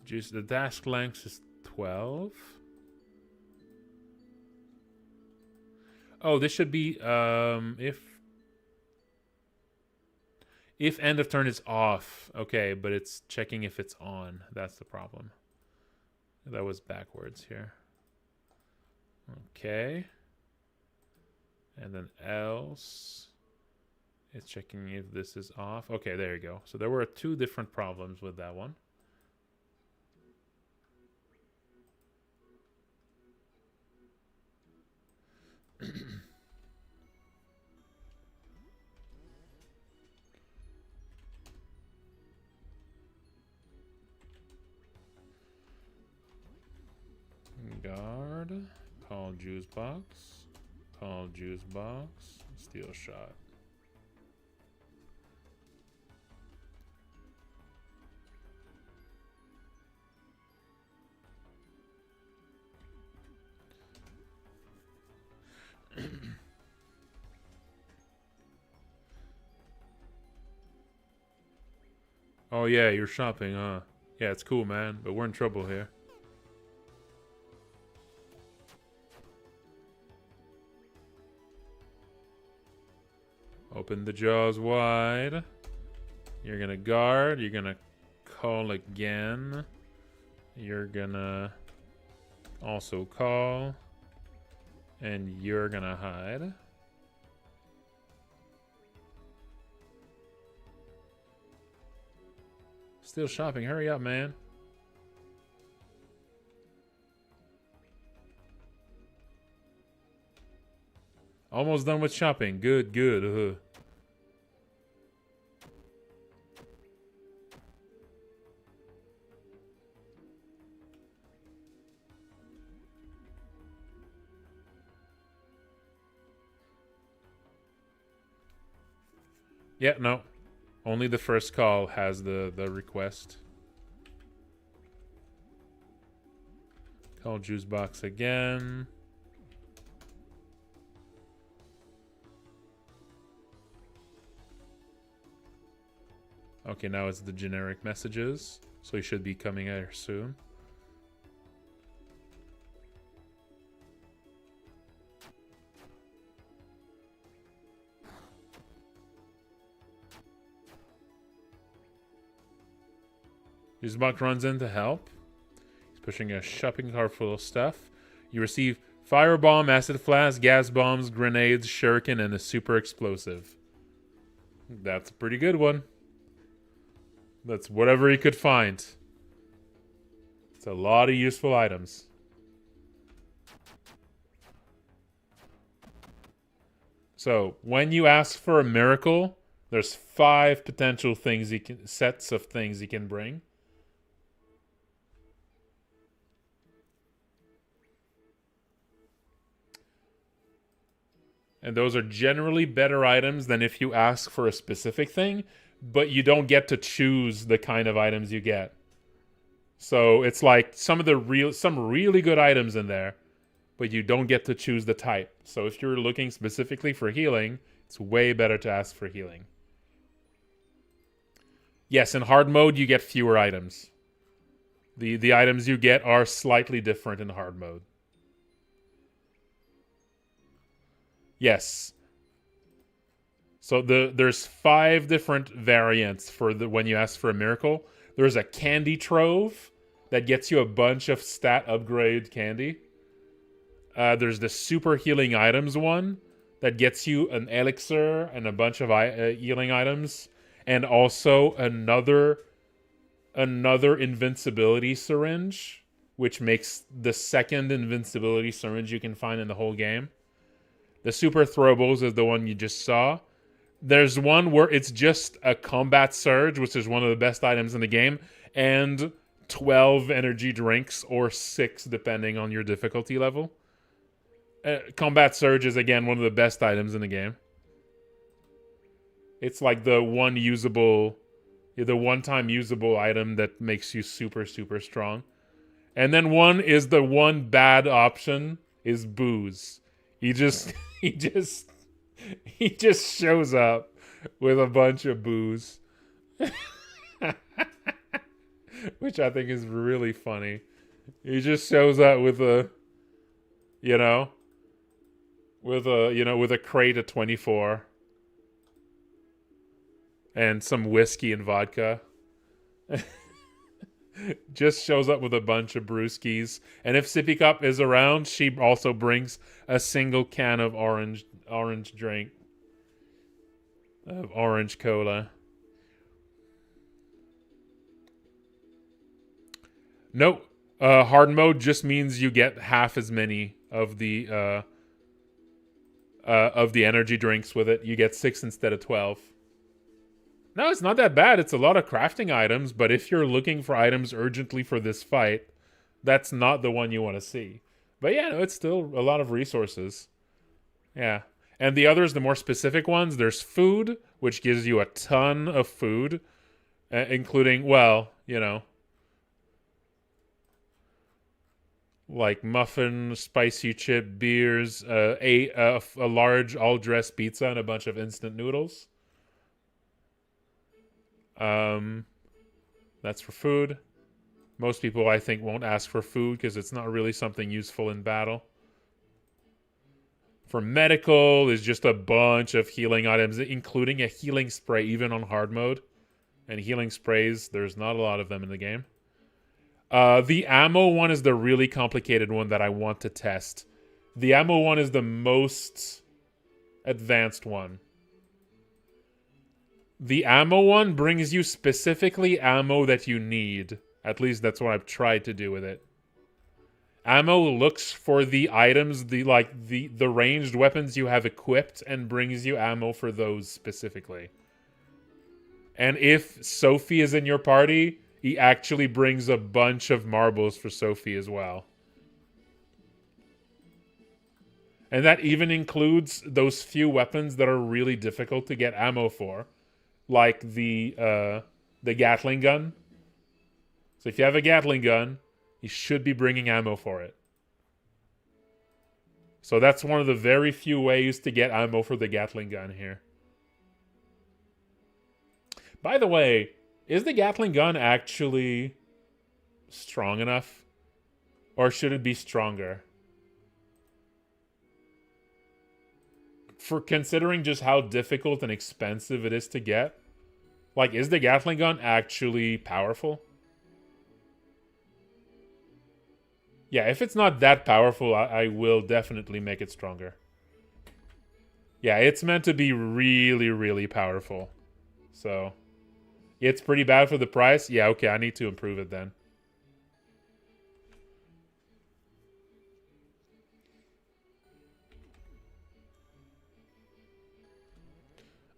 Juice, the task length is 12. Oh, this should be if end of turn is off. Okay, but it's checking if it's on. That's the problem. That was backwards here. Okay. And then else. It's checking if this is off. Okay, there you go. So there were two different problems with that one. Guard, call Juicebox, call Juicebox, steel shot. Oh yeah, you're shopping, huh? Yeah, it's cool, man, but we're in trouble here. Open the jaws wide. You're gonna guard. You're gonna call again. You're gonna also call. And you're gonna hide. Still shopping. Hurry up, man. Almost done with shopping. Good, good. Yeah, no. Only the first call has the request. Call Juicebox again. Okay, now it's the generic messages. So he should be coming here soon. Juicebox runs in to help. He's pushing a shopping cart full of stuff. You receive firebomb, acid flask, gas bombs, grenades, shuriken, and a super explosive. That's a pretty good one. That's whatever he could find. It's a lot of useful items. So, when you ask for a miracle, there's 5 potential things sets of things he can bring. And those are generally better items than if you ask for a specific thing, but you don't get to choose the kind of items you get. So it's like some really good items in there, but you don't get to choose the type. So if you're looking specifically for healing, it's way better to ask for healing. Yes, in hard mode you get fewer items. The items you get are slightly different in hard mode. Yes. So there's 5 different variants for when you ask for a miracle. There's a candy trove that gets you a bunch of stat upgrade candy. There's the super healing items one that gets you an elixir and a bunch of healing items, and also another invincibility syringe, which makes the second invincibility syringe you can find in the whole game. The super throwables is the one you just saw. There's one where it's just a combat surge, which is one of the best items in the game, and 12 energy drinks, or 6 depending on your difficulty level. Combat surge is again one of the best items in the game. It's like the one-time usable item that makes you super, super strong. And then the one bad option is booze. He just shows up with a bunch of booze. Which I think is really funny. He just shows up with a crate of 24 and some whiskey and vodka. Just shows up with a bunch of brewskis. And if Sippy Cup is around, she also brings a single can of orange drink. Of orange cola. No, hard mode just means you get half as many of the energy drinks with it. You get 6 instead of 12. No, it's not that bad. It's a lot of crafting items, but if you're looking for items urgently for this fight, that's not the one you want to see. But yeah, no, it's still a lot of resources. Yeah. And the others, the more specific ones, there's food, which gives you a ton of food, including, like muffin, spicy chip, beers, a large all-dressed pizza, and a bunch of instant noodles. That's for food. Most people, I think, won't ask for food because it's not really something useful in battle. For medical, is just a bunch of healing items, including a healing spray, even on hard mode. And healing sprays, there's not a lot of them in the game. The ammo one is the really complicated one that I want to test. The ammo one is the most advanced one. The ammo one brings you specifically ammo that you need. At least that's what I've tried to do with it. Ammo looks for the items, the ranged weapons you have equipped, and brings you ammo for those specifically. And if Sophie is in your party, he actually brings a bunch of marbles for Sophie as well. And that even includes those few weapons that are really difficult to get ammo for. Like the Gatling gun. So if you have a Gatling gun, you should be bringing ammo for it. So that's one of the very few ways to get ammo for the Gatling gun here. By the way, is the Gatling gun actually strong enough? Or should it be stronger? For considering just how difficult and expensive it is to get, like, is the Gatling gun actually powerful? Yeah, if it's not that powerful, I will definitely make it stronger. Yeah, it's meant to be really, really powerful. So, it's pretty bad for the price. Yeah, okay, I need to improve it then.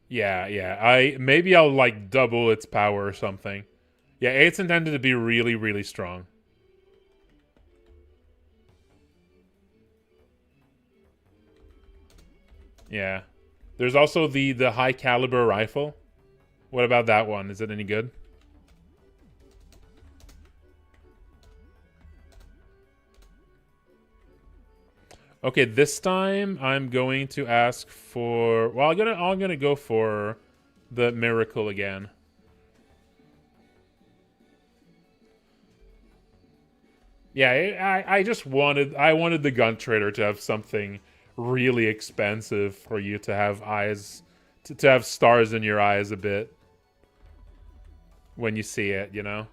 Yeah. Maybe I'll like double its power or something. Yeah, it's intended to be really, really strong. Yeah. There's also the high caliber rifle. What about that one? Is it any good? Okay, this time I'm going to ask for. Well, I'm gonna go for the miracle again. Yeah, I wanted the gun trader to have something really expensive for you to have eyes, to have stars in your eyes a bit when you see it, you know?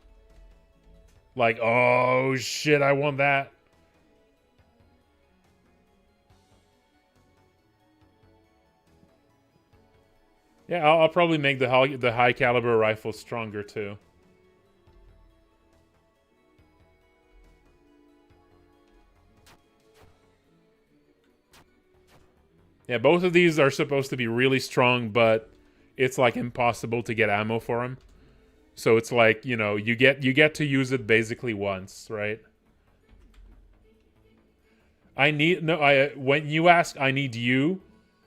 Like, oh shit, I want that. Yeah, I'll probably make the high caliber rifle stronger too. Yeah, both of these are supposed to be really strong, but it's like impossible to get ammo for them. So it's like, you know, you get to use it basically once, right? When you ask I need you,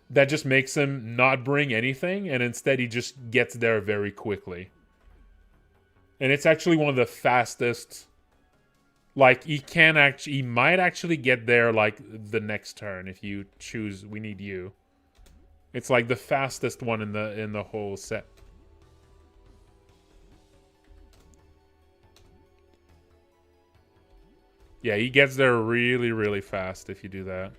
that just makes him not bring anything, and instead he just gets there very quickly. And it's actually one of the fastest. Like, he might actually get there like the next turn if you choose we need you. It's like the fastest one in the whole set. Yeah, he gets there really, really fast if you do that.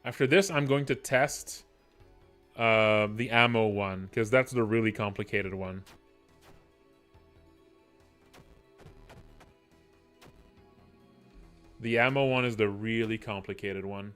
After this, I'm going to test the ammo one, because that's the really complicated one. The ammo one is the really complicated one.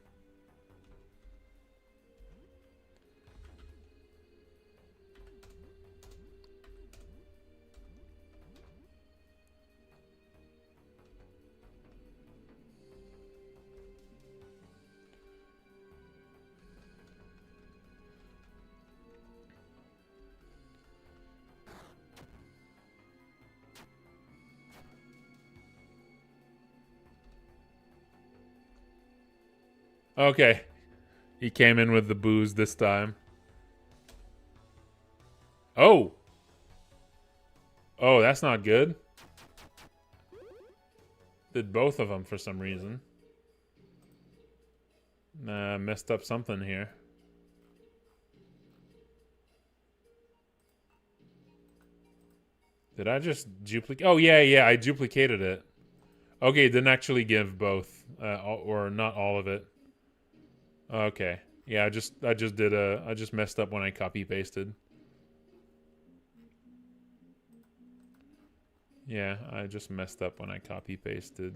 Okay. He came in with the booze this time. Oh! Oh, that's not good. Did both of them for some reason. Nah, messed up something here. Did I just duplicate? Oh, yeah, I duplicated it. Okay, didn't actually give both, or not all of it. Okay, yeah, I just messed up when I copy pasted. Yeah, I just messed up when I copy pasted.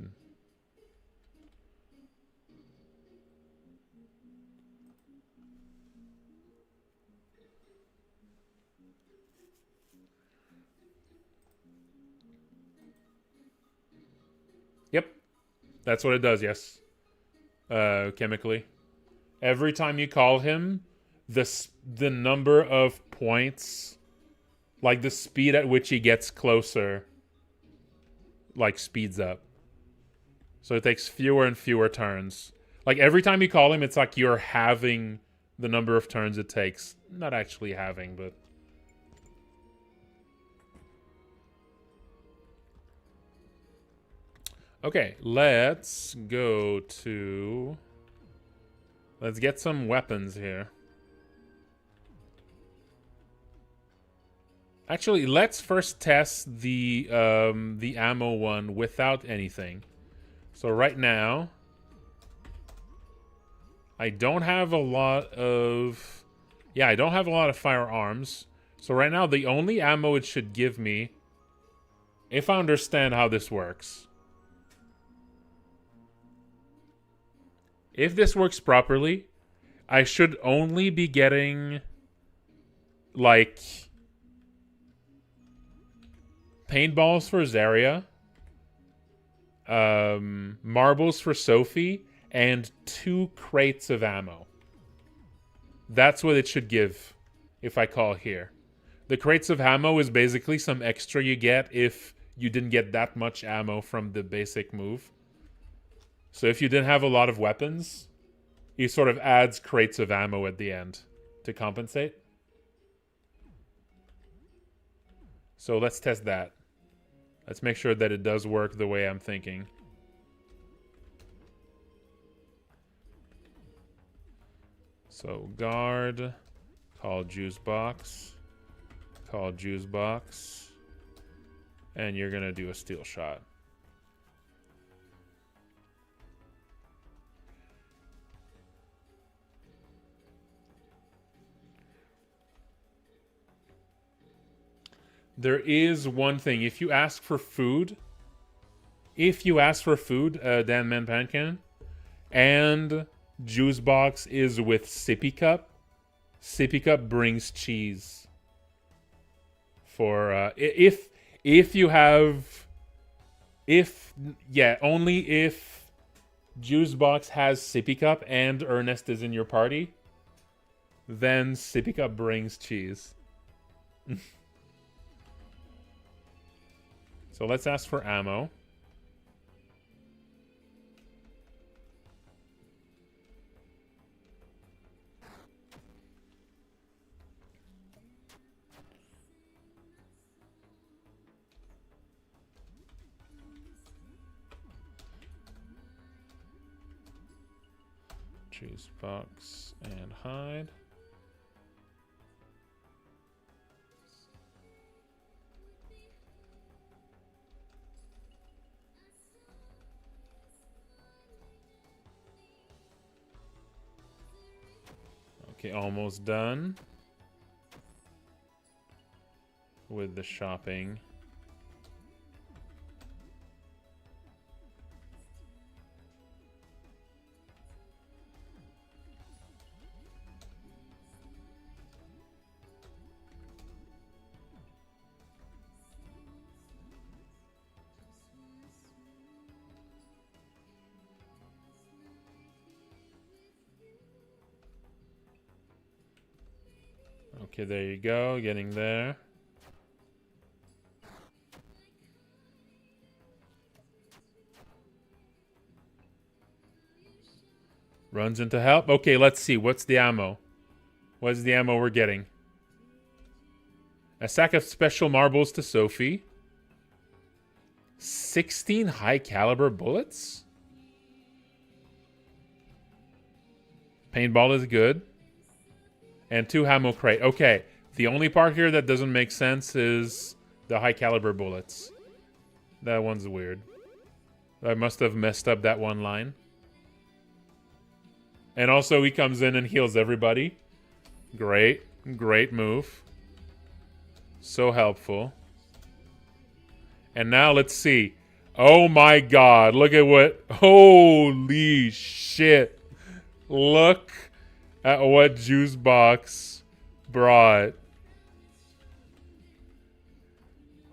That's what it does, yes. Chemically. Every time you call him, the number of points, like the speed at which he gets closer, like speeds up. So it takes fewer and fewer turns. Like every time you call him, it's like you're halving the number of turns it takes. Not actually halving, but... Okay, let's go to... Let's get some weapons here. Actually, let's first test the ammo one without anything. So right now, I don't have a lot of... Yeah, I don't have a lot of firearms. So right now, the only ammo it should give me, if I understand how this works... If this works properly, I should only be getting, like, paintballs for Zarya, marbles for Sophie, and 2 crates of ammo. That's what it should give if I call here. The crates of ammo is basically some extra you get if you didn't get that much ammo from the basic move. So if you didn't have a lot of weapons, he sort of adds crates of ammo at the end to compensate. So let's test that. Let's make sure that it does work the way I'm thinking. So guard, call Juicebox, call Juicebox, and you're gonna do a steel shot. There is one thing. If you ask for food, Dan Manpankin, and Juicebox is with Sippy Cup brings cheese. For if you have, only if Juicebox has Sippy Cup and Ernest is in your party, then Sippy Cup brings cheese. So let's ask for ammo. Juicebox and hide. Okay, almost done with the shopping. Okay, there you go, getting there. Runs into help. Okay, let's see. What's the ammo? What's the ammo we're getting? A sack of special marbles to Sophie. 16 high caliber bullets? Paintball is good. And 2 ammo crate. Okay, the only part here that doesn't make sense is the high caliber bullets. That one's weird. I must have messed up that one line. And also he comes in and heals everybody. Great. Great move. So helpful. And now let's see. Oh my god. Look at what... Holy shit. Look at what Juicebox brought.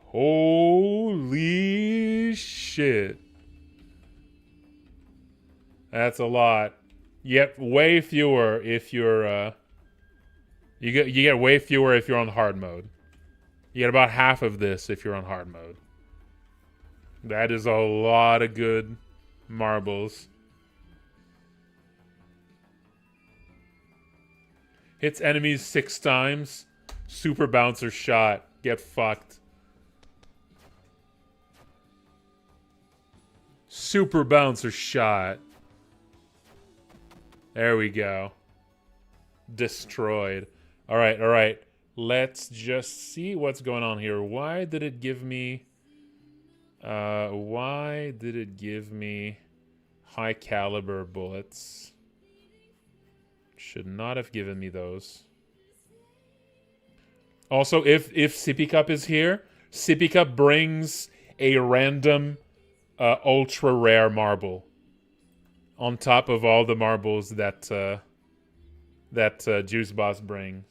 Holy shit. That's a lot. You get way fewer if you're you get way fewer if you're on hard mode. You get about half of this if you're on hard mode. That is a lot of good marbles. Hits enemies 6 times. Super bouncer shot. Get fucked. Super bouncer shot. There we go. Destroyed. All right, all right. Let's just see what's going on here. Why did it give me... why did it give me high caliber bullets? Should not have given me those. Also, if Sippy Cup is here, Sippy Cup brings a random ultra rare marble on top of all the marbles that Juicebox brings.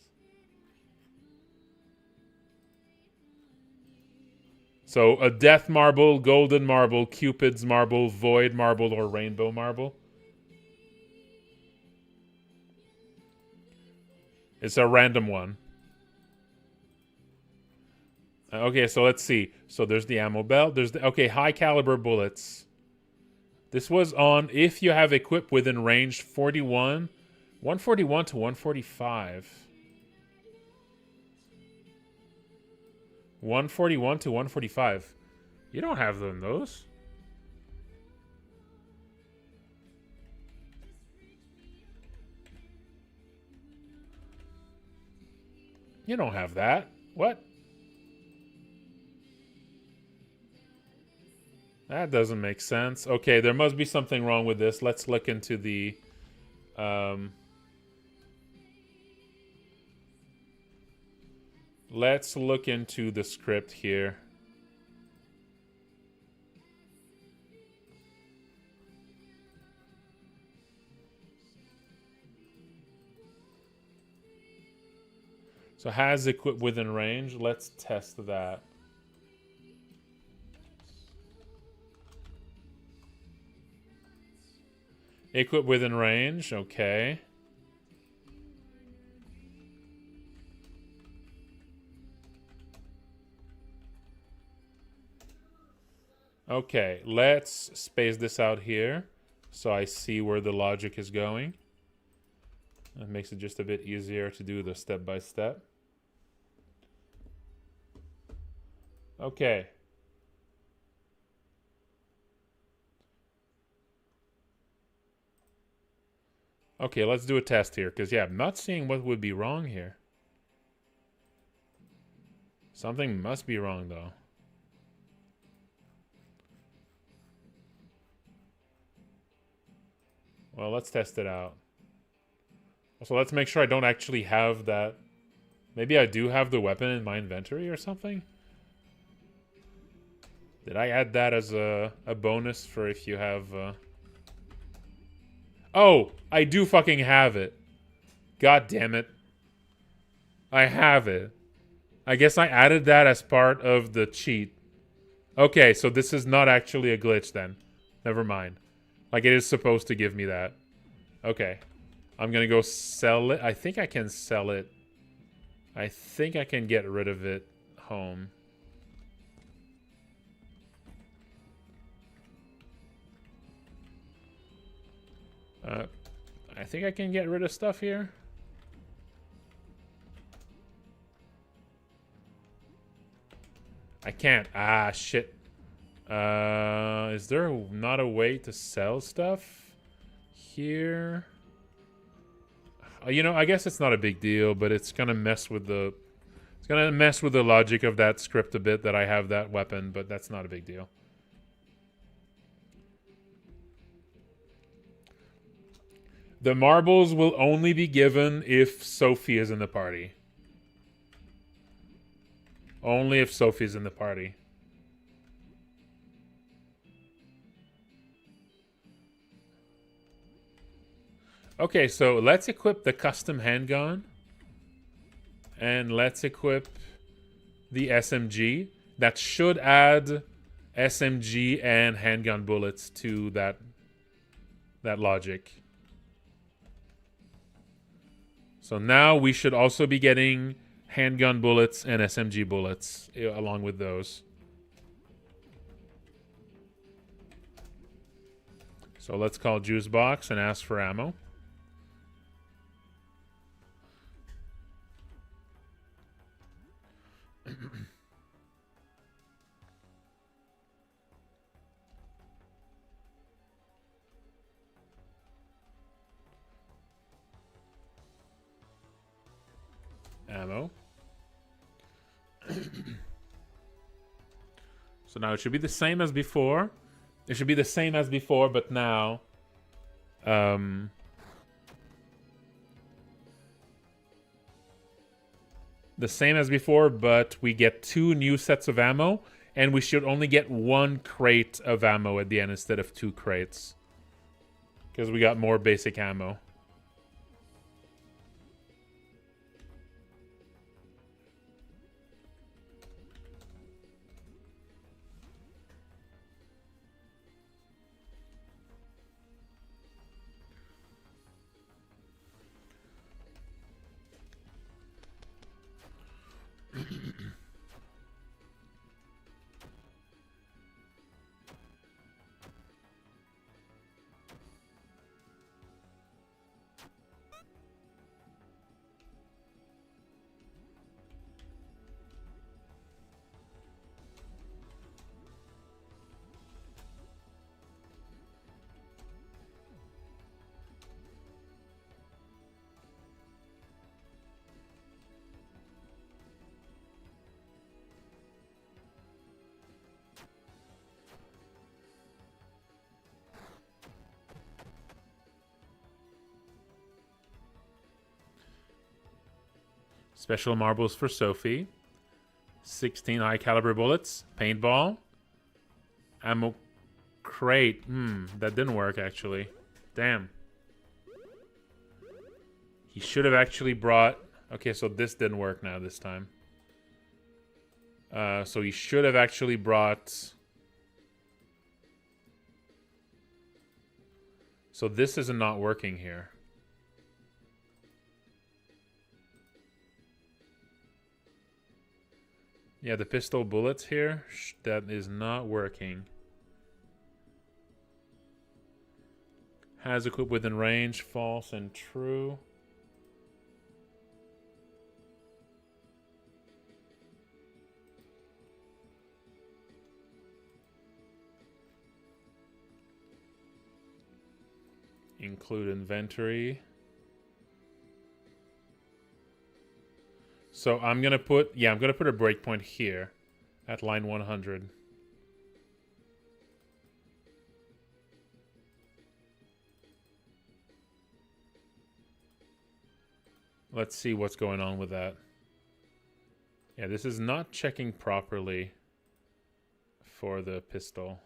So a death marble, golden marble, Cupid's marble, void marble, or rainbow marble. It's a random one. Okay, so let's see. So there's the ammo belt. There's the high caliber bullets. This was on if you have equipped within range 141 to 145. 141 to 145. You don't have them those. You don't have that. What? That doesn't make sense. Okay, there must be something wrong with this. Let's look into the... let's look into the script here. So has equipped within range. Let's test that. Equipped within range. Okay. Okay, let's space this out here so I see where the logic is going. That makes it just a bit easier to do the step-by-step. Okay. Okay, let's do a test here, because, yeah, I'm not seeing what would be wrong here. Something must be wrong, though. Well, let's test it out. Also, let's make sure I don't actually have that. Maybe I do have the weapon in my inventory or something? Did I add that as a bonus for if you have... Oh, I do fucking have it. God damn it. I have it. I guess I added that as part of the cheat. Okay, so this is not actually a glitch then. Never mind. Like, it is supposed to give me that. Okay. I'm gonna go sell it. I think I can sell it. I think I can get rid of it home. I think I can get rid of stuff here. I can't. Ah, shit. Is there not a way to sell stuff here? You know, I guess it's not a big deal, but it's gonna mess with the... It's gonna mess with the logic of that script a bit that I have that weapon, but that's not a big deal. The marbles will only be given if Sophie is in the party. Only if Sophie's in the party. Okay, so let's equip the custom handgun. And let's equip the SMG. That should add SMG and handgun bullets to that that logic. So now we should also be getting handgun bullets and SMG bullets along with those. So let's call Juicebox and ask for ammo. Ammo. So now it should be the same as before. It should be the same as before, but now the same as before, but we get 2 new sets of ammo, and we should only get 1 crate of ammo at the end instead of 2 crates. Because we got more basic ammo. Special marbles for Sophie. 16 high caliber bullets. Paintball. Ammo crate. That didn't work actually. Damn. He should have actually brought... Okay, so this didn't work now this time. So he should have actually brought... So this is not working here. Yeah, the pistol bullets here, that is not working. Has equipped within range, false and true. Include inventory. So I'm gonna put a breakpoint here at line 100. Let's see what's going on with that. Yeah, this is not checking properly for the pistol.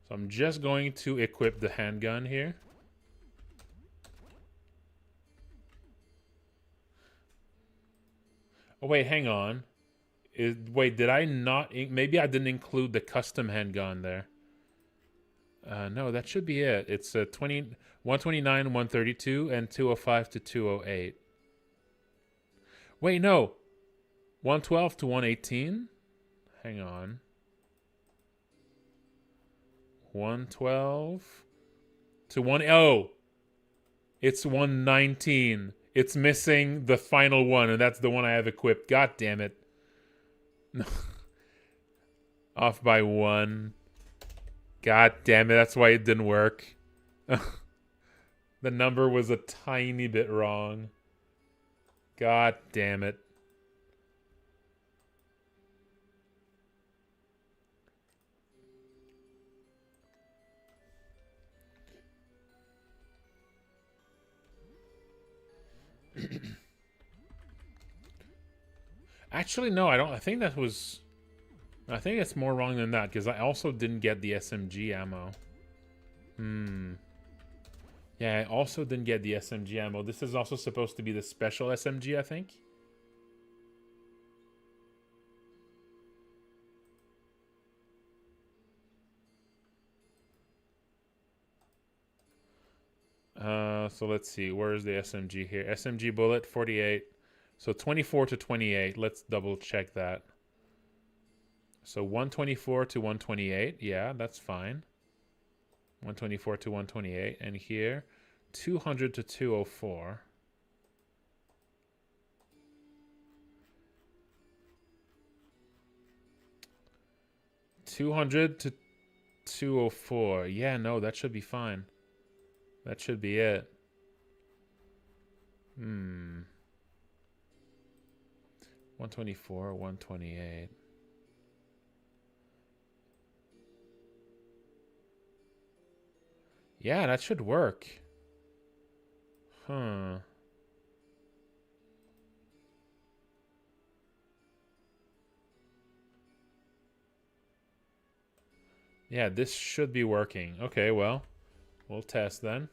So I'm just going to equip the handgun here. Oh, wait, hang on. Wait, did I not... Maybe I didn't include the custom handgun there. No, that should be it. It's 129, 132, and 205 to 208. Wait, no. 112 to 118? Hang on. 112 to 1... Oh! It's 119. It's missing the final one, and that's the one I have equipped. God damn it. Off by 1. God damn it, that's why it didn't work. The number was a tiny bit wrong. God damn it. Actually, no, I don't. I think that was... I think it's more wrong than that, because I also didn't get the SMG ammo. Yeah, I also didn't get the SMG ammo. This is also supposed to be the special SMG, I think. So let's see. Where's the SMG here? SMG bullet, 48. So 24 to 28. Let's double check that. So 124 to 128. Yeah, that's fine. 124 to 128. And here, 200 to 204. 200 to 204. Yeah, no, that should be fine. That should be it. 124, 128. Yeah, that should work. Huh. Yeah, this should be working. Okay, well, we'll test then.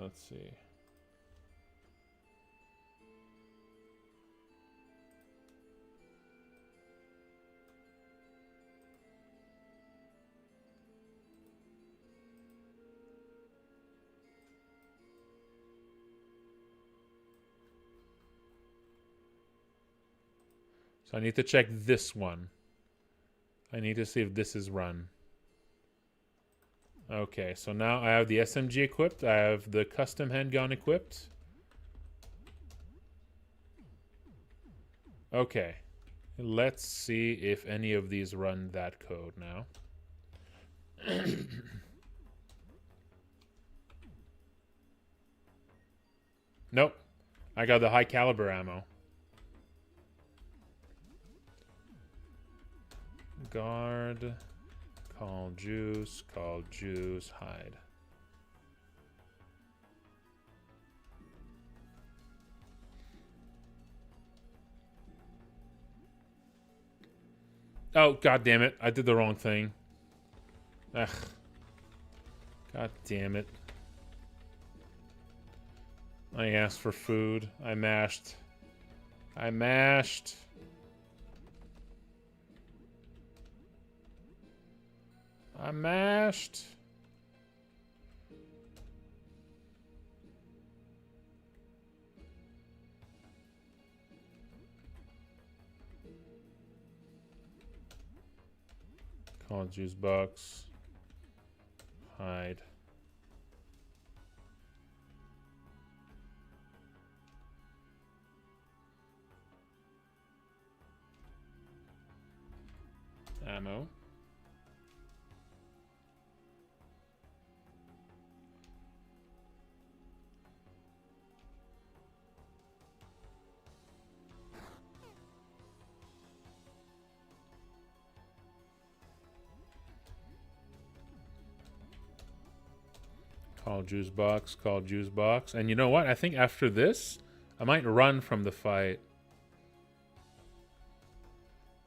Let's see. So I need to check this one. I need to see if this is run. Okay, so now I have the SMG equipped. I have the custom handgun equipped. Okay. Let's see if any of these run that code now. Nope. I got the high caliber ammo. Guard. Call juice. Call juice. Hide. Oh, god damn it. I did the wrong thing. Ugh. God damn it. I asked for food. I mashed. I mashed. I mashed. Call juice box. Hide. Ammo. Call juice box, call juice box. And you know what? I think after this, I might run from the fight.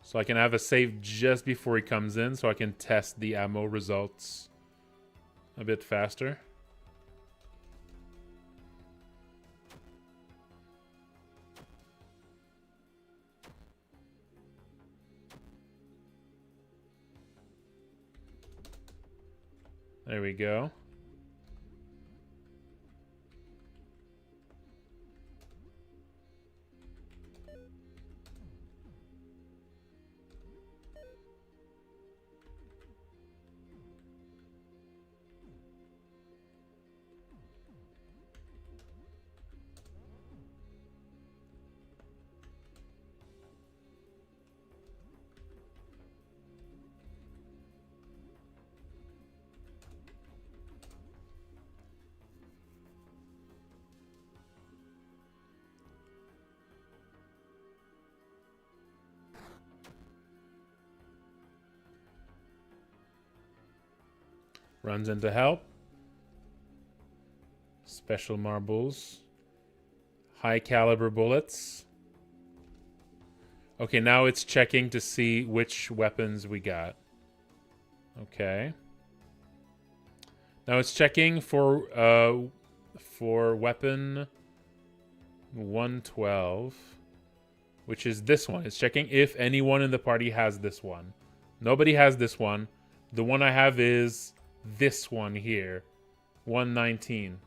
So I can have a save just before he comes in so I can test the ammo results a bit faster. There we go. Runs into help. Special marbles. High caliber bullets. Okay, now it's checking to see which weapons we got. Okay. Now it's checking for weapon 112, which is this one. It's checking if anyone in the party has this one. Nobody has this one. The one I have is this one here, 119.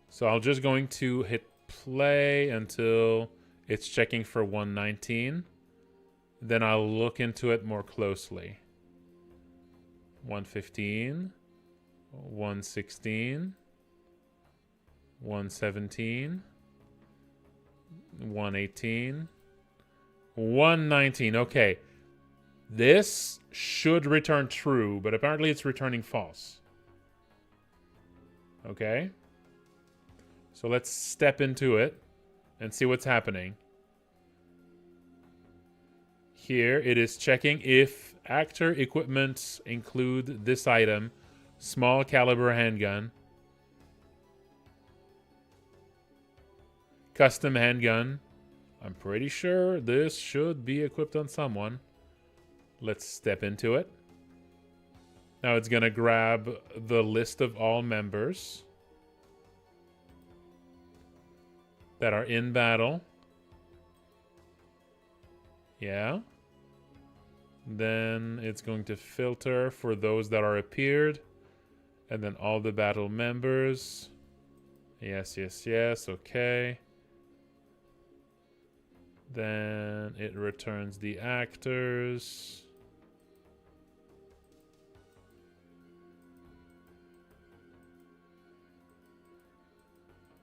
So I'm just going to hit play until it's checking for 119. Then I'll look into it more closely. 115, 116, 117, 118, 119. Okay. This should return true, but apparently it's returning false. Okay. So let's step into it and see what's happening. Here it is checking if actor equipment include this item, small caliber handgun, custom handgun. I'm pretty sure this should be equipped on someone. Let's step into it. Now it's going to grab the list of all members that are in battle. Yeah. Then it's going to filter for those that are appeared. And then all the battle members. Yes, yes, yes. Okay. Then it returns the actors.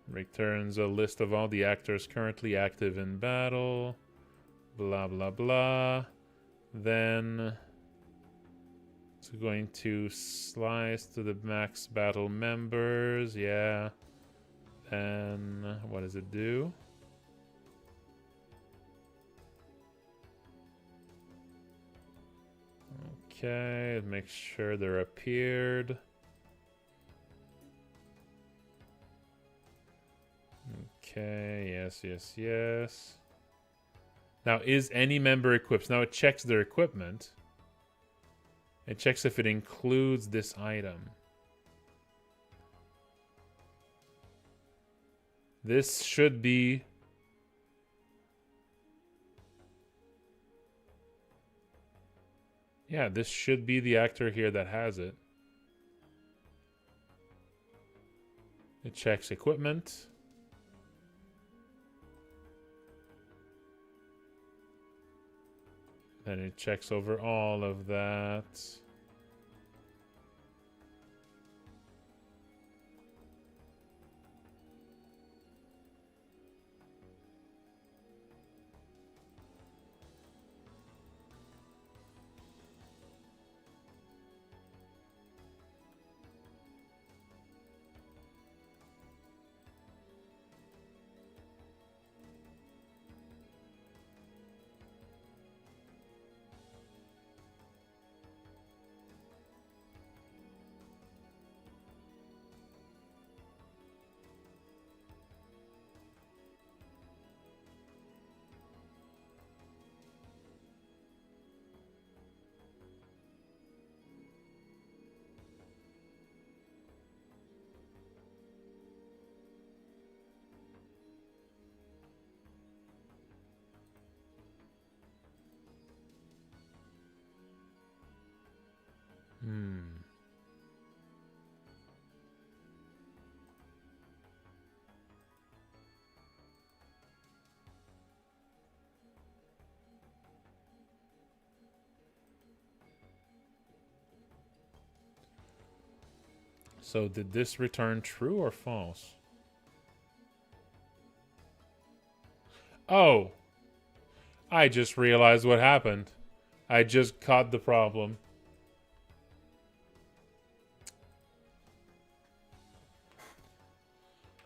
Returns a list of all the actors currently active in battle. Blah, blah, blah. Then it's going to slice to the max battle members. Yeah. Then what does it do? Okay, make sure they're appeared. Okay, yes, yes, yes. Now, is any member equipped? Now it checks their equipment. It checks if it includes this item. This should be... Yeah, this should be the actor here that has it. It checks equipment. Then it checks over all of that. So did this return true or false? Oh, I just realized what happened. I just caught the problem.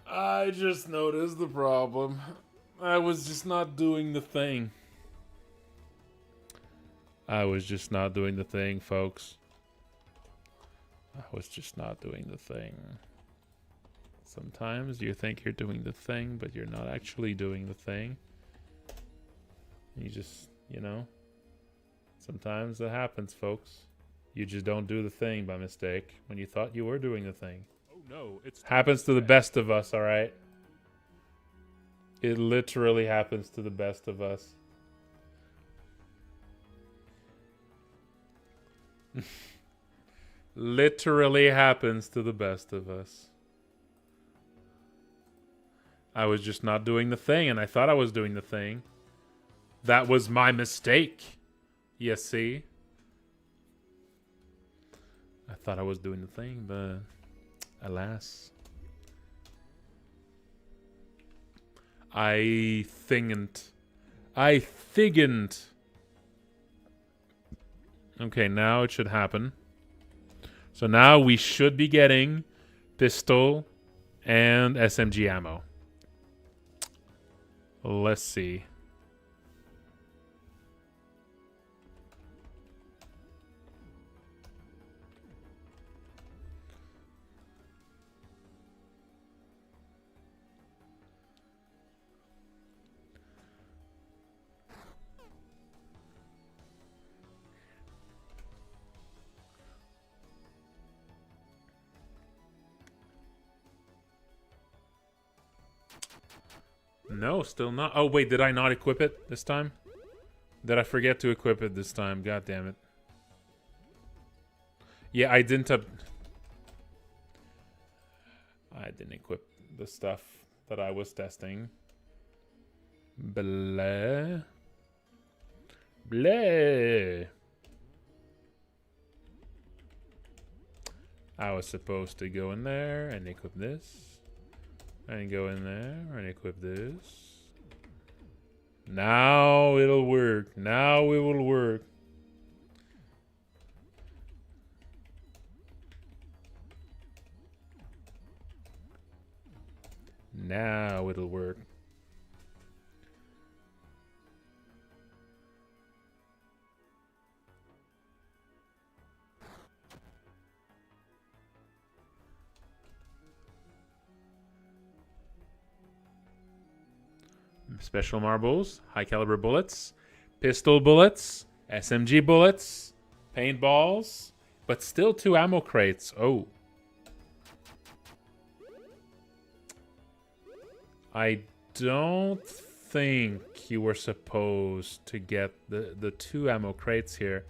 I just noticed the problem. I was just not doing the thing. I was just not doing the thing, folks. I was just not doing the thing. Sometimes you think you're doing the thing, but you're not actually doing the thing. You just, you know, sometimes it happens, folks. You just don't do the thing by mistake when you thought you were doing the thing. Oh no, it's Happens to the best of us, alright? It literally happens to the best of us. Literally happens to the best of us. I was just not doing the thing, and I thought I was doing the thing. That was my mistake. You see? I thought I was doing the thing, but alas. I thingent. Okay, now it should happen. So now we should be getting pistol and SMG ammo. Let's see. No, still not. Oh, wait, did I not equip it this time? Did I forget to equip it this time? God damn it. Yeah, I didn't equip the stuff that I was testing. Bleh. Bleh. I was supposed to go in there and equip this. And go in there and equip this. Now it'll work. Now it will work. Now it'll work. Special marbles, high caliber bullets, pistol bullets, SMG bullets, paintballs, but still 2 ammo crates. Oh. I don't think you were supposed to get the 2 ammo crates here.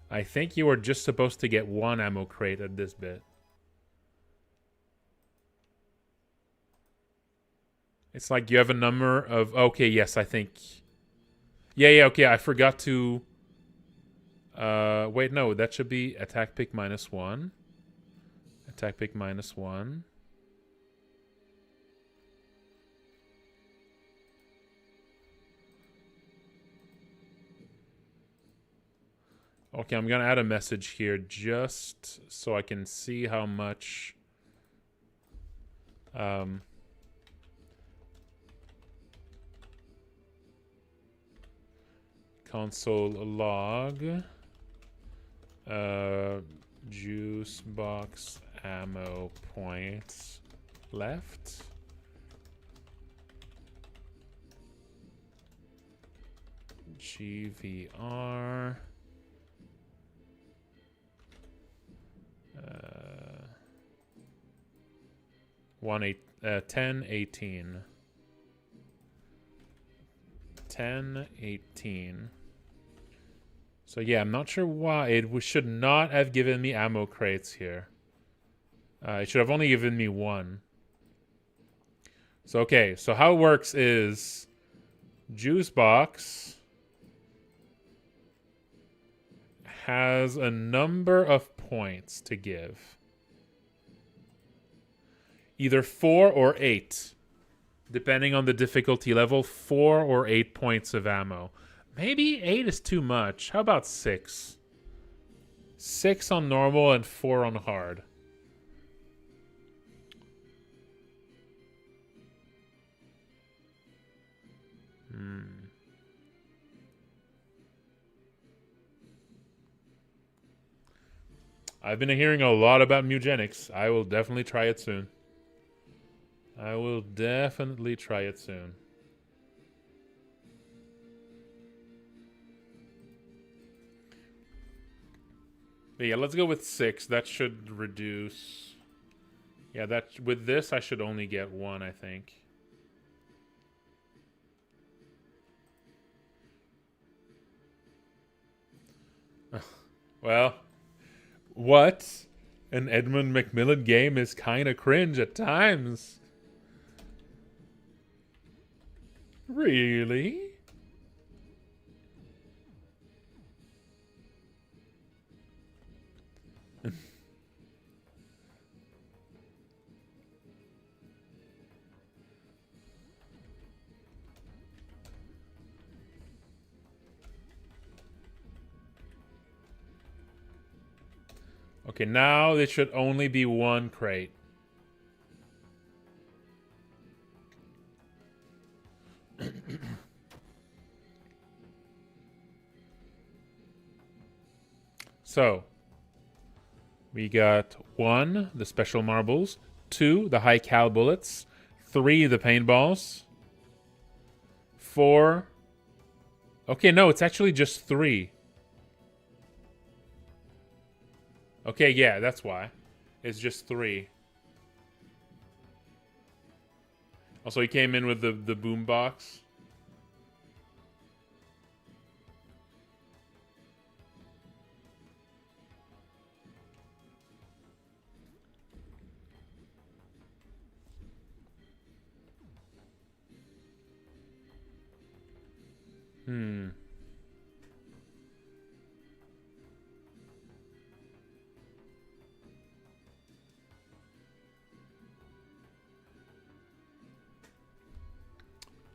I think you were just supposed to get 1 ammo crate at this bit. It's like you have a number of... Okay, yes, I think... Yeah, okay, I forgot to... wait, no, that should be attack pick -1. Attack pick -1. Okay, I'm gonna add a message here just so I can see how much... console log. Juicebox ammo points left. GVR. 1018. 1018. So yeah, I'm not sure why it should not have given me ammo crates here. It should have only given me 1. So okay, so how it works is Juicebox has a number of points to give. Either 4 or 8. Depending on the difficulty level, 4 or 8 points of ammo. Maybe 8 is too much. How about 6? 6 on normal and 4 on hard. I've been hearing a lot about Mugenics. I will definitely try it soon. I will definitely try it soon. But yeah, let's go with 6. That should reduce. Yeah, that with this I should only get 1, I think. Well, what? An Edmund Macmillan game is kind of cringe at times. Really? Okay, now there should only be 1 crate. So, we got 1, the special marbles, 2, the high cal bullets, 3, the paintballs, 4. Okay, no, it's actually just 3. Okay, yeah, that's why. It's just 3. Also, he came in with the boom box.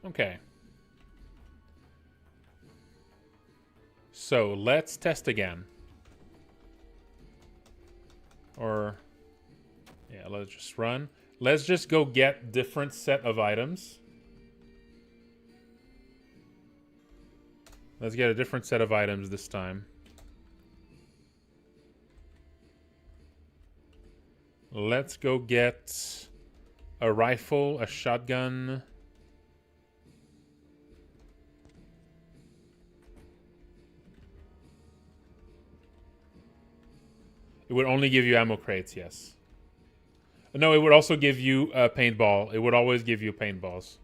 Okay. So, let's test again. Or, yeah, let's just run. Let's just go get different set of items. Let's get a different set of items this time. Let's go get a rifle, a shotgun. It would only give you ammo crates, yes. No, it would also give you a paintball. It would always give you paintballs.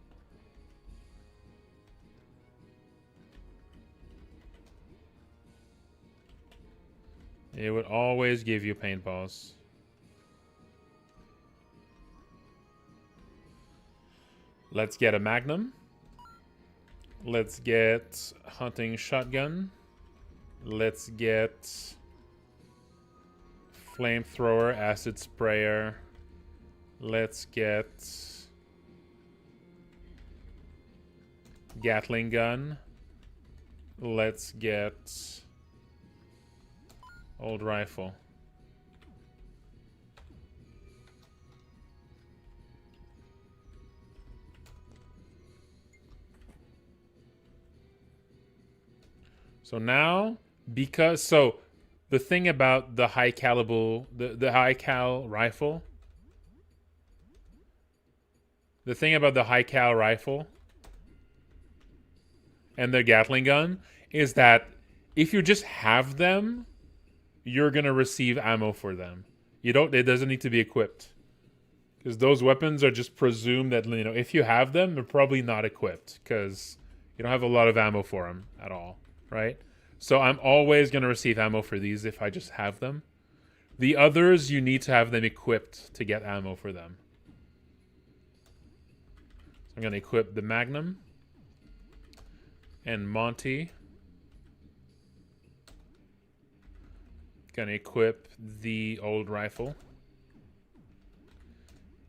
It would always give you paintballs. Let's get a magnum. Let's get hunting shotgun. Let's get flamethrower, acid sprayer. Let's get Gatling gun. Let's get old rifle. So now, so the thing about the high caliber, the high cal rifle, the thing about the high cal rifle and the Gatling gun is that if you just have them, you're gonna receive ammo for them. You don't. It doesn't need to be equipped because those weapons are just presumed that, you know, if you have them, they're probably not equipped because you don't have a lot of ammo for them at all, right? So I'm always gonna receive ammo for these if I just have them. The others, you need to have them equipped to get ammo for them. So I'm gonna equip the Magnum and Monty. Gonna equip the old rifle.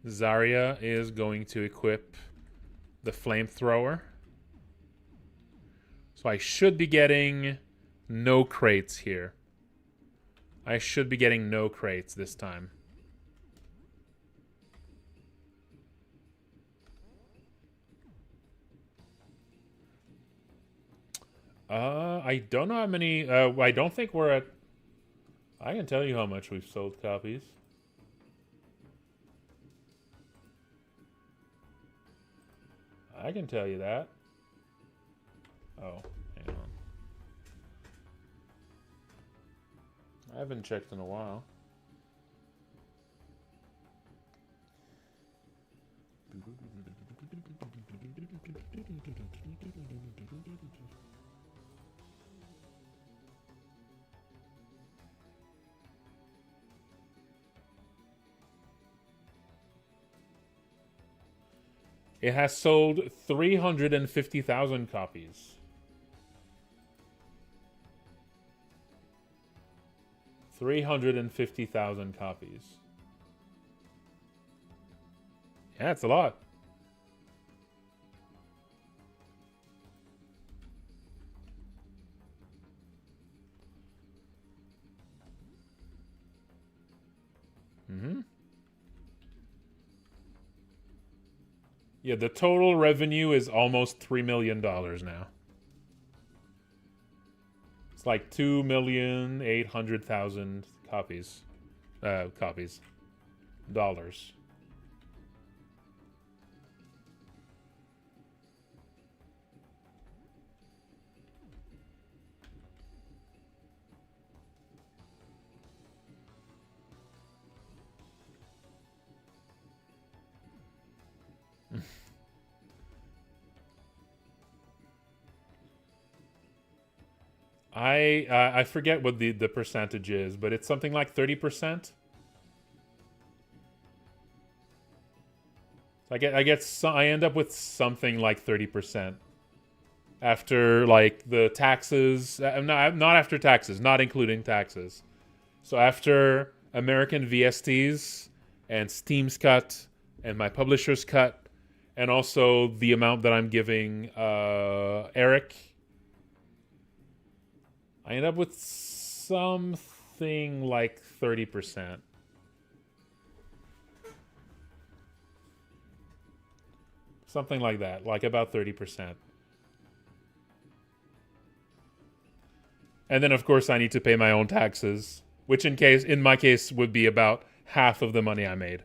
Zarya is going to equip the flamethrower. So I should be getting no crates here. I should be getting no crates this time. I don't know how many. I don't think we're at. I can tell you how much we've sold copies. I can tell you that. Oh, hang on. I haven't checked in a while. It has sold 350,000 copies. 350,000 copies. Yeah, it's a lot. Mm-hmm. Yeah, the total revenue is almost $3 million now. It's like 2,800,000 copies. Dollars. I forget what the percentage is, but it's something like 30%. I end up with something like 30% after like the taxes. Not after taxes, not including taxes. So after American VSTs and Steam's cut and my publisher's cut, and also the amount that I'm giving Eric, I end up with something like 30%. Something like that, like about 30%. And then of course I need to pay my own taxes, which in my case would be about half of the money I made.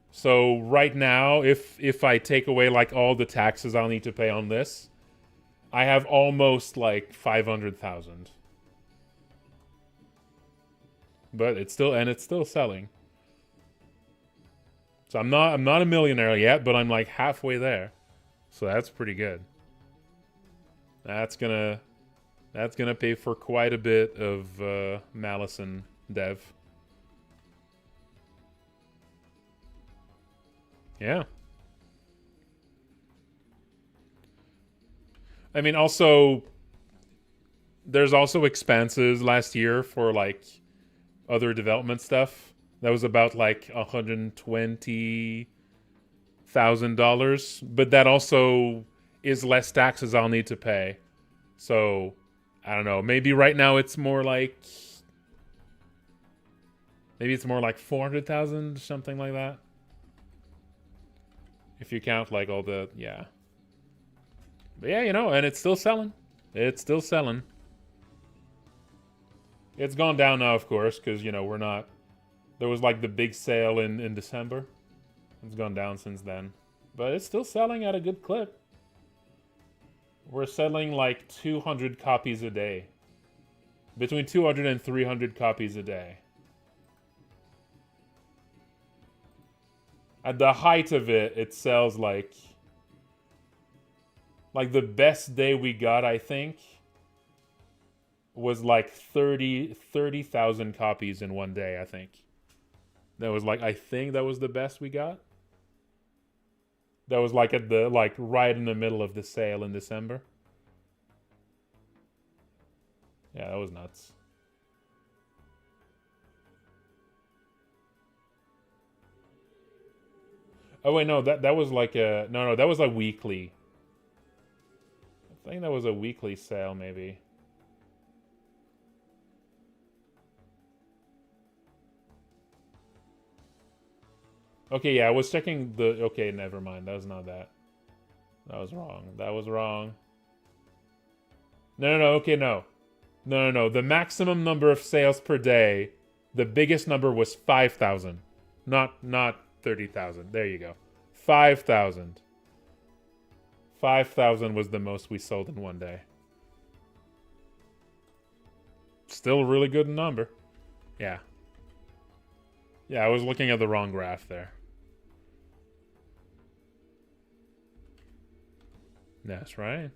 So right now, if I take away like all the taxes I'll need to pay on this, I have almost like 500,000. But it's still selling. So I'm not a millionaire yet, but I'm like halfway there. So that's pretty good. That's gonna pay for quite a bit of Malice and Dev. Yeah. I mean, also, there's also expenses last year for like other development stuff. That was about like $120,000, but that also is less taxes I'll need to pay. So I don't know. Maybe right now it's more like 400,000, something like that. If you count like all the But yeah, and it's still selling. It's still selling. It's gone down now, of course, because, we're not... There was, like, the big sale in December. It's gone down since then. But it's still selling at a good clip. We're selling, like, 200 copies a day. Between 200 and 300 copies a day. At the height of it, it sells, like the best day we got, I think, was like 30,000 copies in one day, I think. That was like, I think that was the best we got. That was like at the, like right in the middle of the sale in December. Yeah, that was nuts. Oh wait, no, that was like that was like weekly. I think that was a weekly sale, maybe. Okay, yeah, I was checking the... Okay, never mind. That was not that. That was wrong. That was wrong. No, okay, no. No. The maximum number of sales per day, the biggest number was 5,000. Not 30,000. There you go. 5,000. 5,000 was the most we sold in one day. Still a really good number. Yeah. Yeah, I was looking at the wrong graph there. That's right.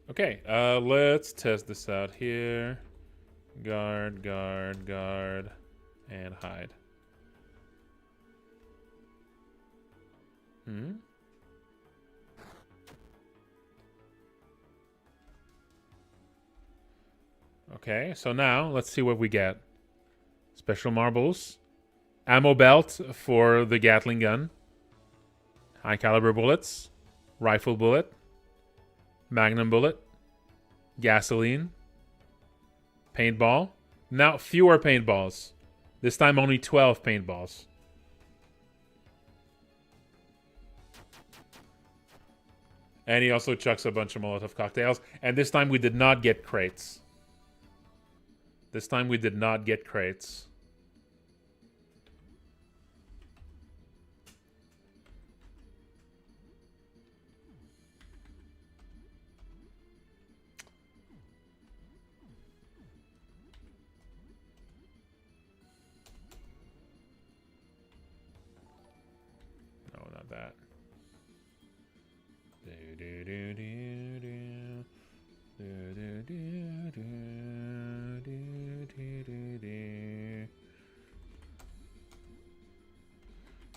Okay, let's test this out here. Guard, and hide. Okay, so now let's see what we get. Special marbles. Ammo belt for the Gatling gun. High caliber bullets. Rifle bullet. Magnum bullet. Gasoline. Paintball. Now fewer paintballs. This time only 12 paintballs. And he also chucks a bunch of Molotov cocktails. And this time we did not get crates. This time we did not get crates. No, not that.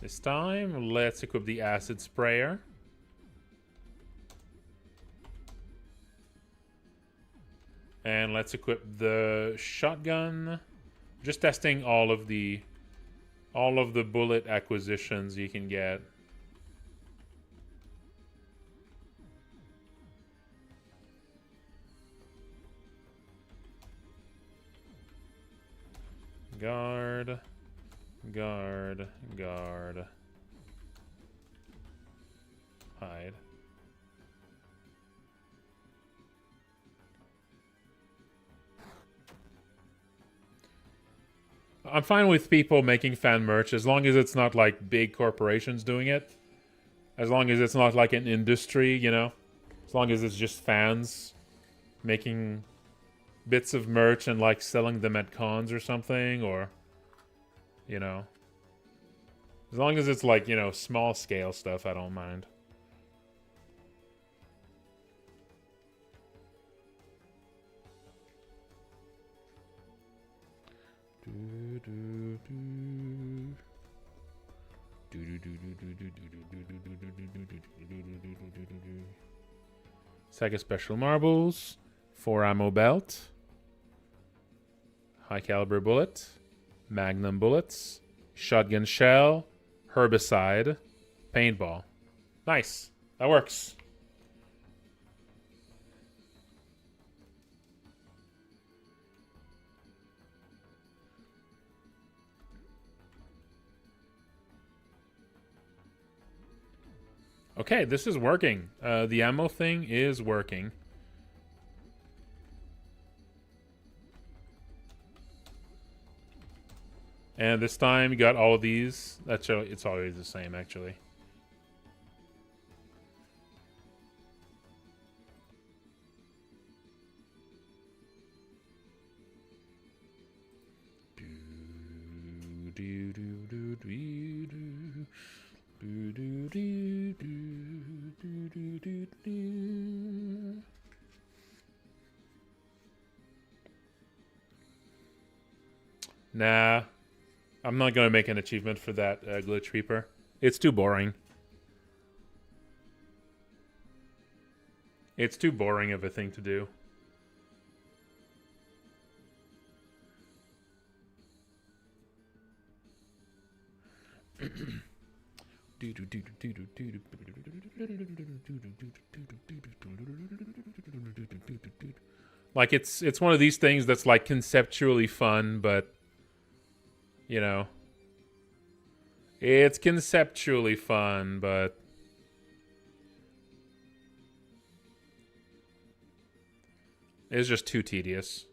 This time, let's equip the acid sprayer. And let's equip the shotgun. Just testing all of the bullet acquisitions you can get. Guard. Hide. I'm fine with people making fan merch as long as it's not like big corporations doing it. As long as it's not like an industry, you know? As long as it's just fans making bits of merch and like selling them at cons or something, or, you know. As long as it's like, you know, small scale stuff, I don't mind. Saga special marbles, 4 ammo belt, high caliber bullet, magnum bullets, shotgun shell, herbicide, paintball. Nice. That works. Okay, this is working. The ammo thing is working. And this time you got all of these. It's always the same, actually. Nah, I'm not gonna make an achievement for that glitch reaper. It's too boring. It's too boring of a thing to do. Like it's one of these things that's like conceptually fun, but you know, it's conceptually fun, but It's just too tedious.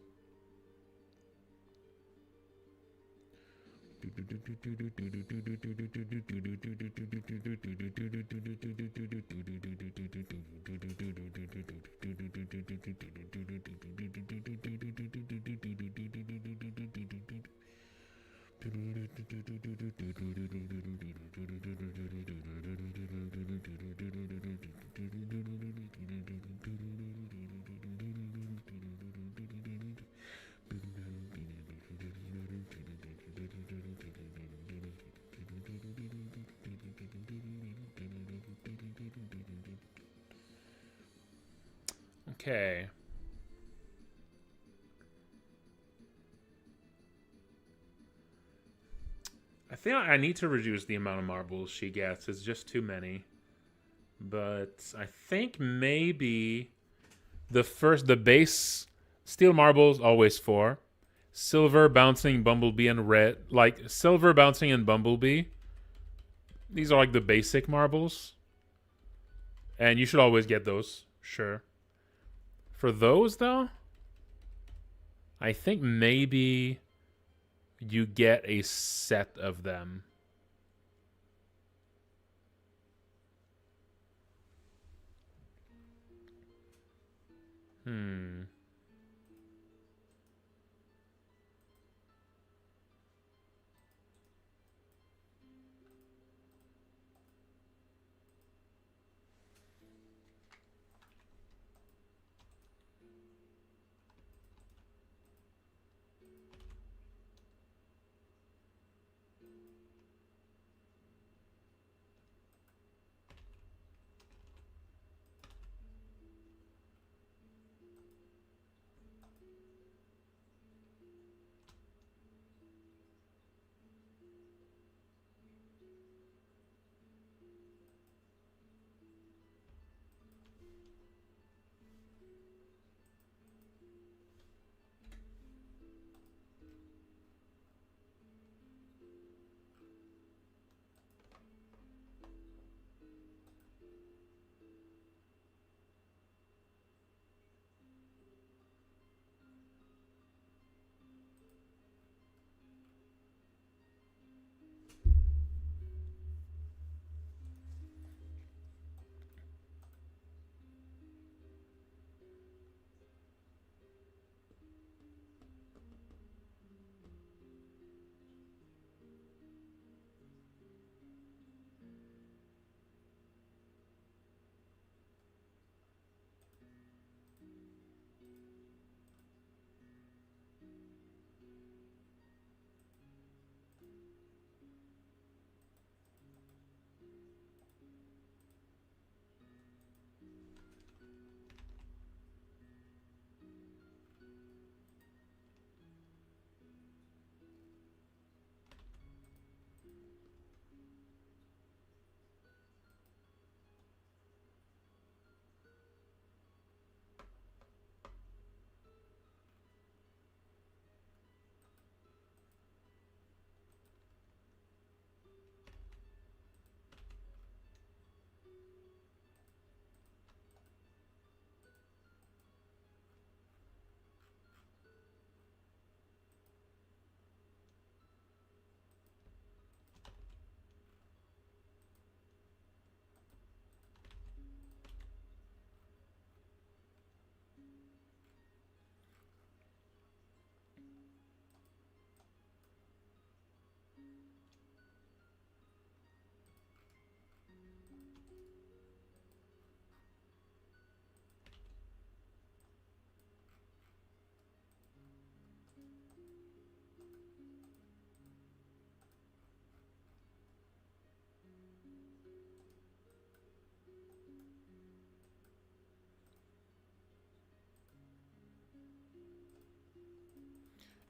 Okay. I feel like I need to reduce the amount of marbles she gets. It's just too many. But I think maybe the base steel marbles always 4. Silver, bouncing, bumblebee, and red. Like silver, bouncing, and bumblebee. These are like the basic marbles. And you should always get those. Sure. For those though, I think maybe you get a set of them.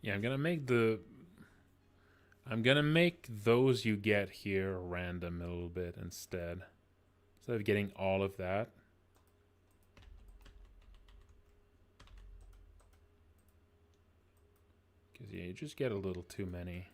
Yeah, I'm gonna make those you get here random a little bit instead of getting all of that. Because yeah, you just get a little too many.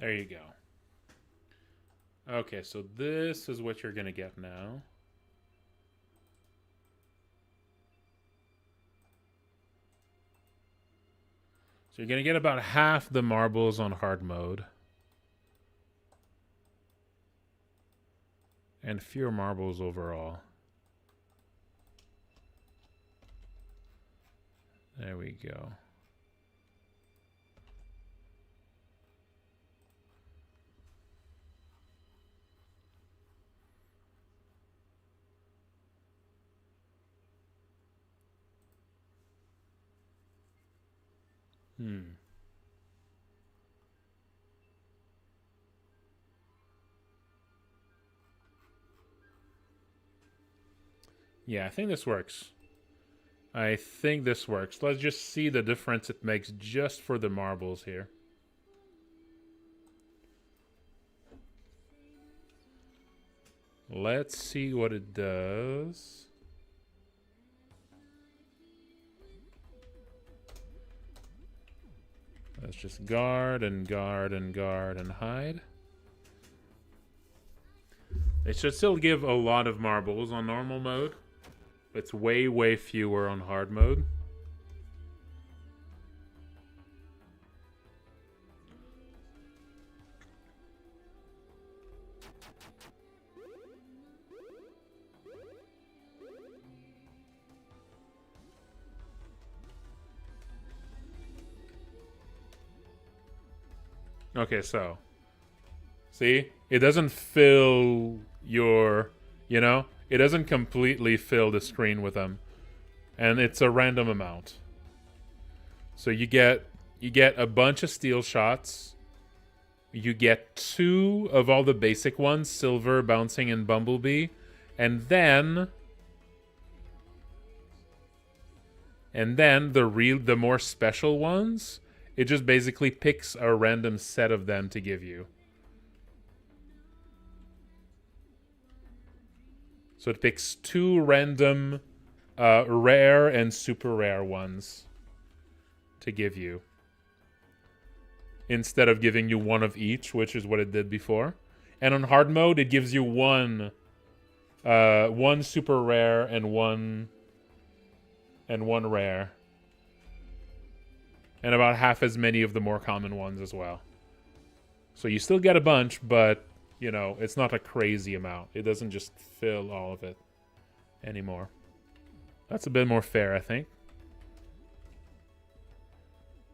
There you go. Okay, so this is what you're going to get now. So you're going to get about half the marbles on hard mode. And fewer marbles overall. There we go. Yeah, I think this works. I think this works. Let's just see the difference it makes just for the marbles here. Let's see what it does. Let's just guard and guard and guard and hide. It should still give a lot of marbles on normal mode. It's way, way fewer on hard mode. Okay, so. See? It doesn't fill your, you know? It doesn't completely fill the screen with them. And it's a random amount. So you get a bunch of steel shots. You get 2 of all the basic ones, Silver, Bouncing, and Bumblebee. And then the more special ones, it just basically picks a random set of them to give you. So it picks 2 random rare and super rare ones to give you. Instead of giving you 1 of each, which is what it did before. And on hard mode, it gives you one super rare and one rare. And about half as many of the more common ones as well. So you still get a bunch, but you know, it's not a crazy amount. It doesn't just fill all of it anymore. That's a bit more fair, I think.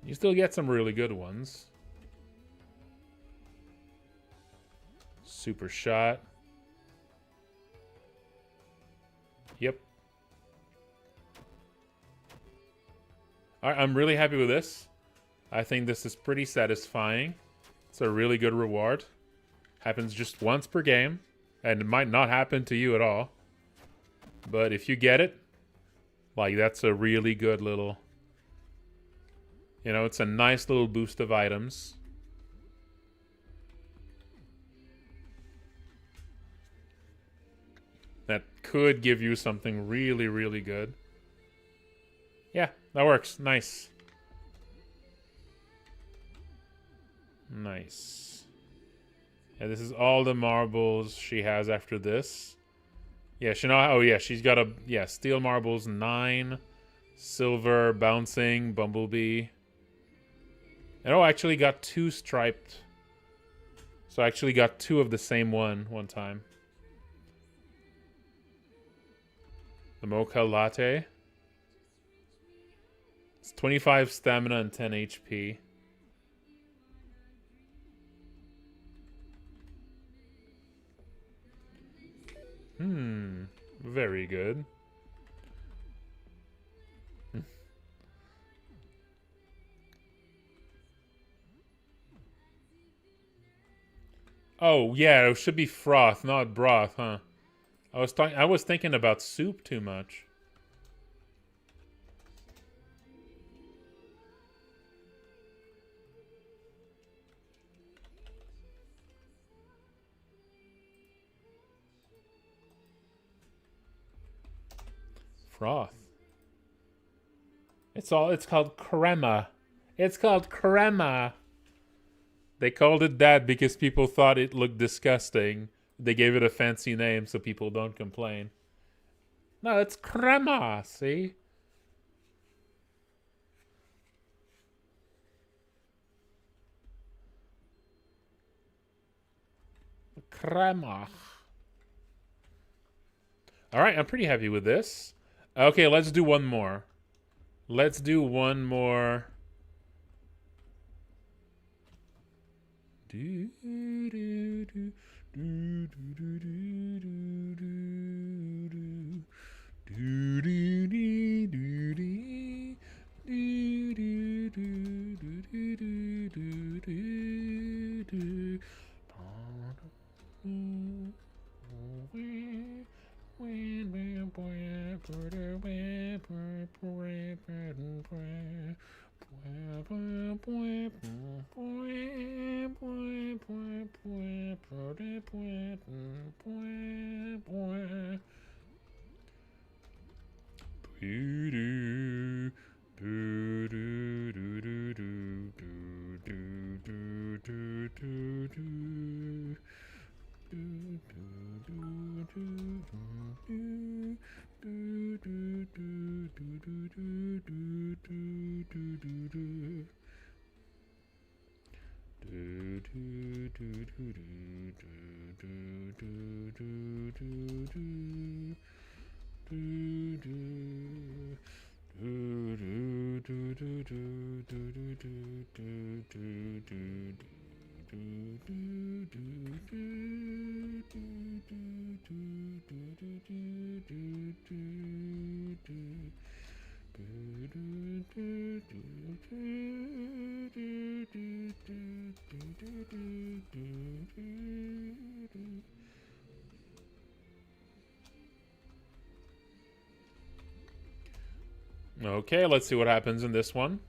You still get some really good ones. Super shot. Yep. Alright, I'm really happy with this. I think this is pretty satisfying. It's a really good reward. Happens just once per game, and it might not happen to you at all. But if you get it, like, that's a really good little... You know, it's a nice little boost of items. That could give you something really, really good. Yeah, that works. Nice. Nice. Yeah, this is all the marbles she has after this. Yeah, oh yeah, she's got steel marbles 9, silver, bouncing, bumblebee. And actually got 2 striped. So I actually got 2 of the same one time. The mocha latte. It's 25 stamina and 10 HP. Very good. Oh, yeah, it should be froth, not broth, huh? I was thinking about soup too much. Froth. It's called crema. It's called crema. They called it that because people thought it looked disgusting. They gave it a fancy name so people don't complain. No, it's crema, see? Crema. All right, I'm pretty happy with this. Okay, let's do one more. Let's do one more. Do, do, do, do, do, do, do, do, do. Do, do, do, do, do. Do, do, do, do, do, do, do, do. Okay, let's see what happens in this one.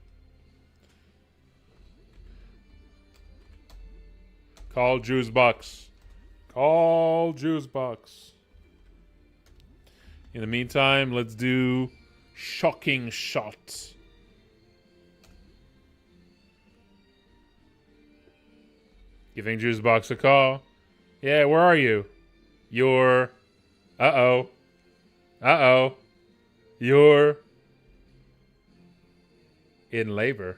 Call Juicebox. Call Juicebox. In the meantime, let's do Shocking Shot. Giving Juicebox a call. Yeah, where are you? You're... Uh-oh. Uh-oh. You're... in labor.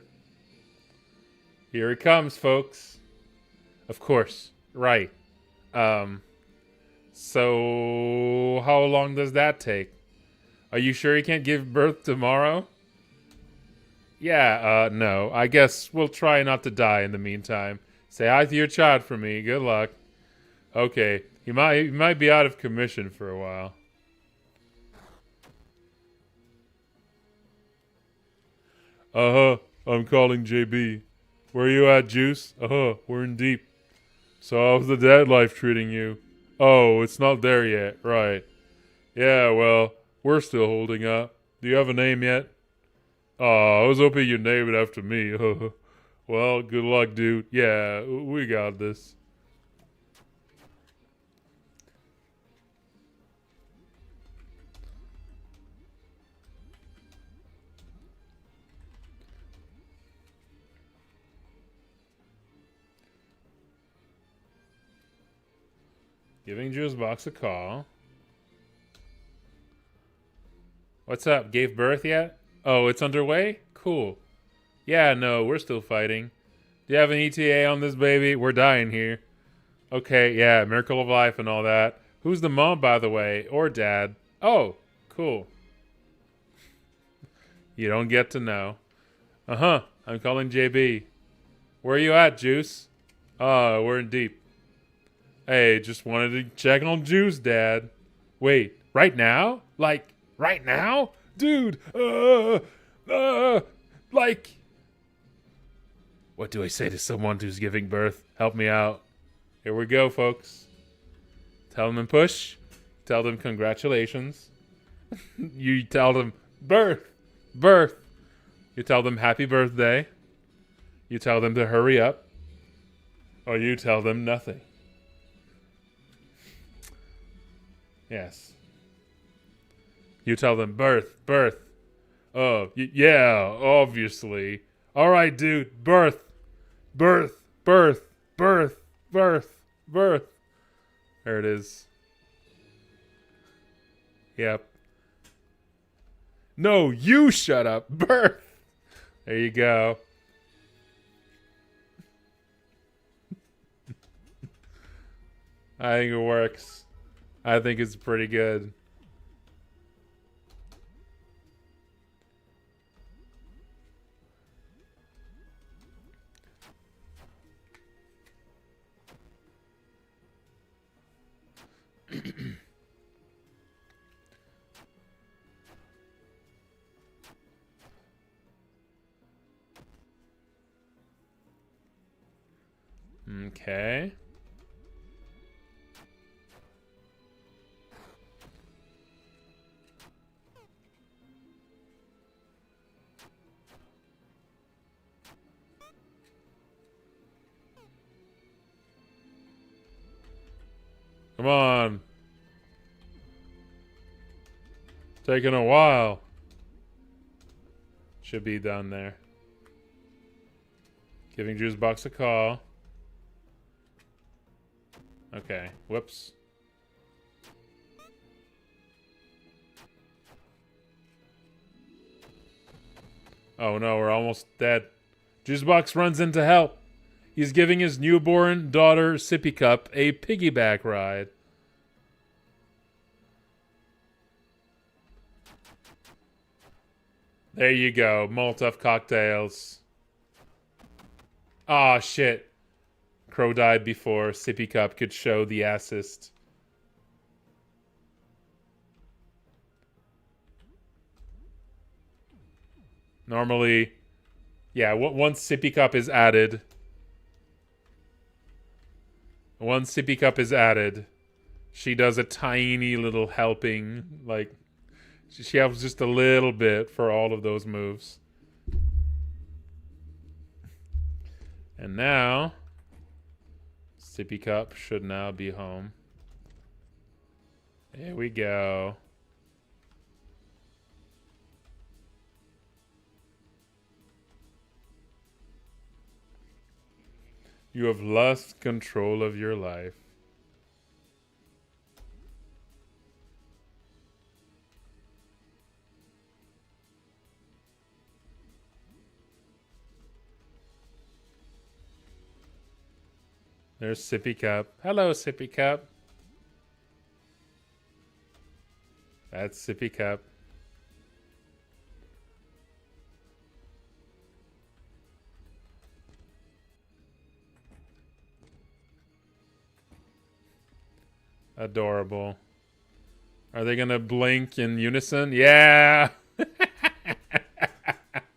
Here it comes, folks. Of course. Right. So how long does that take? Are you sure you can't give birth tomorrow? Yeah, no. I guess we'll try not to die in the meantime. Say hi to your child for me. Good luck. Okay. He might be out of commission for a while. Uh-huh. I'm calling JB. Where you at, Juice? Uh-huh. We're in deep. So how's the dad life treating you? Oh, it's not there yet. Right. Yeah, well, we're still holding up. Do you have a name yet? Oh, I was hoping you'd name it after me. Well, good luck, dude. Yeah, we got this. Giving Juicebox a call. What's up? Gave birth yet? Oh, it's underway? Cool. Yeah, no, we're still fighting. Do you have an ETA on this baby? We're dying here. Okay, yeah, miracle of life and all that. Who's the mom, by the way? Or dad? Oh, cool. You don't get to know. Uh-huh, I'm calling JB. Where you at, Juice? Oh, we're in deep. Hey, just wanted to check on Juice, Dad. Wait, right now? Like, right now? Dude, like... What do I say to someone who's giving birth? Help me out. Here we go, folks. Tell them push. Tell them congratulations. You tell them birth. You tell them happy birthday. You tell them to hurry up. Or you tell them nothing. Yes. You tell them birth. Oh, yeah, obviously. All right, dude, birth. Birth. Birth. Birth. Birth. There it is. Yep. No, you shut up. Birth. There you go. I think it works. I think it's pretty good. Okay. Come on. Taking a while. Should be done there. Giving Juicebox a call. Okay. Whoops. Oh no, we're almost dead. Juicebox runs in to help. He's giving his newborn daughter, Sippy Cup, a piggyback ride. There you go. Molotov cocktails. Aw, shit. Crow died before Sippy Cup could show the assist. Normally, yeah, once Sippy Cup is added... Once Sippy Cup is added, she does a tiny little helping. Like, she helps just a little bit for all of those moves. And now, Sippy Cup should now be home. There we go. You have lost control of your life. There's Sippy Cup. Hello, Sippy Cup. That's Sippy Cup. Adorable. Are they gonna blink in unison? Yeah!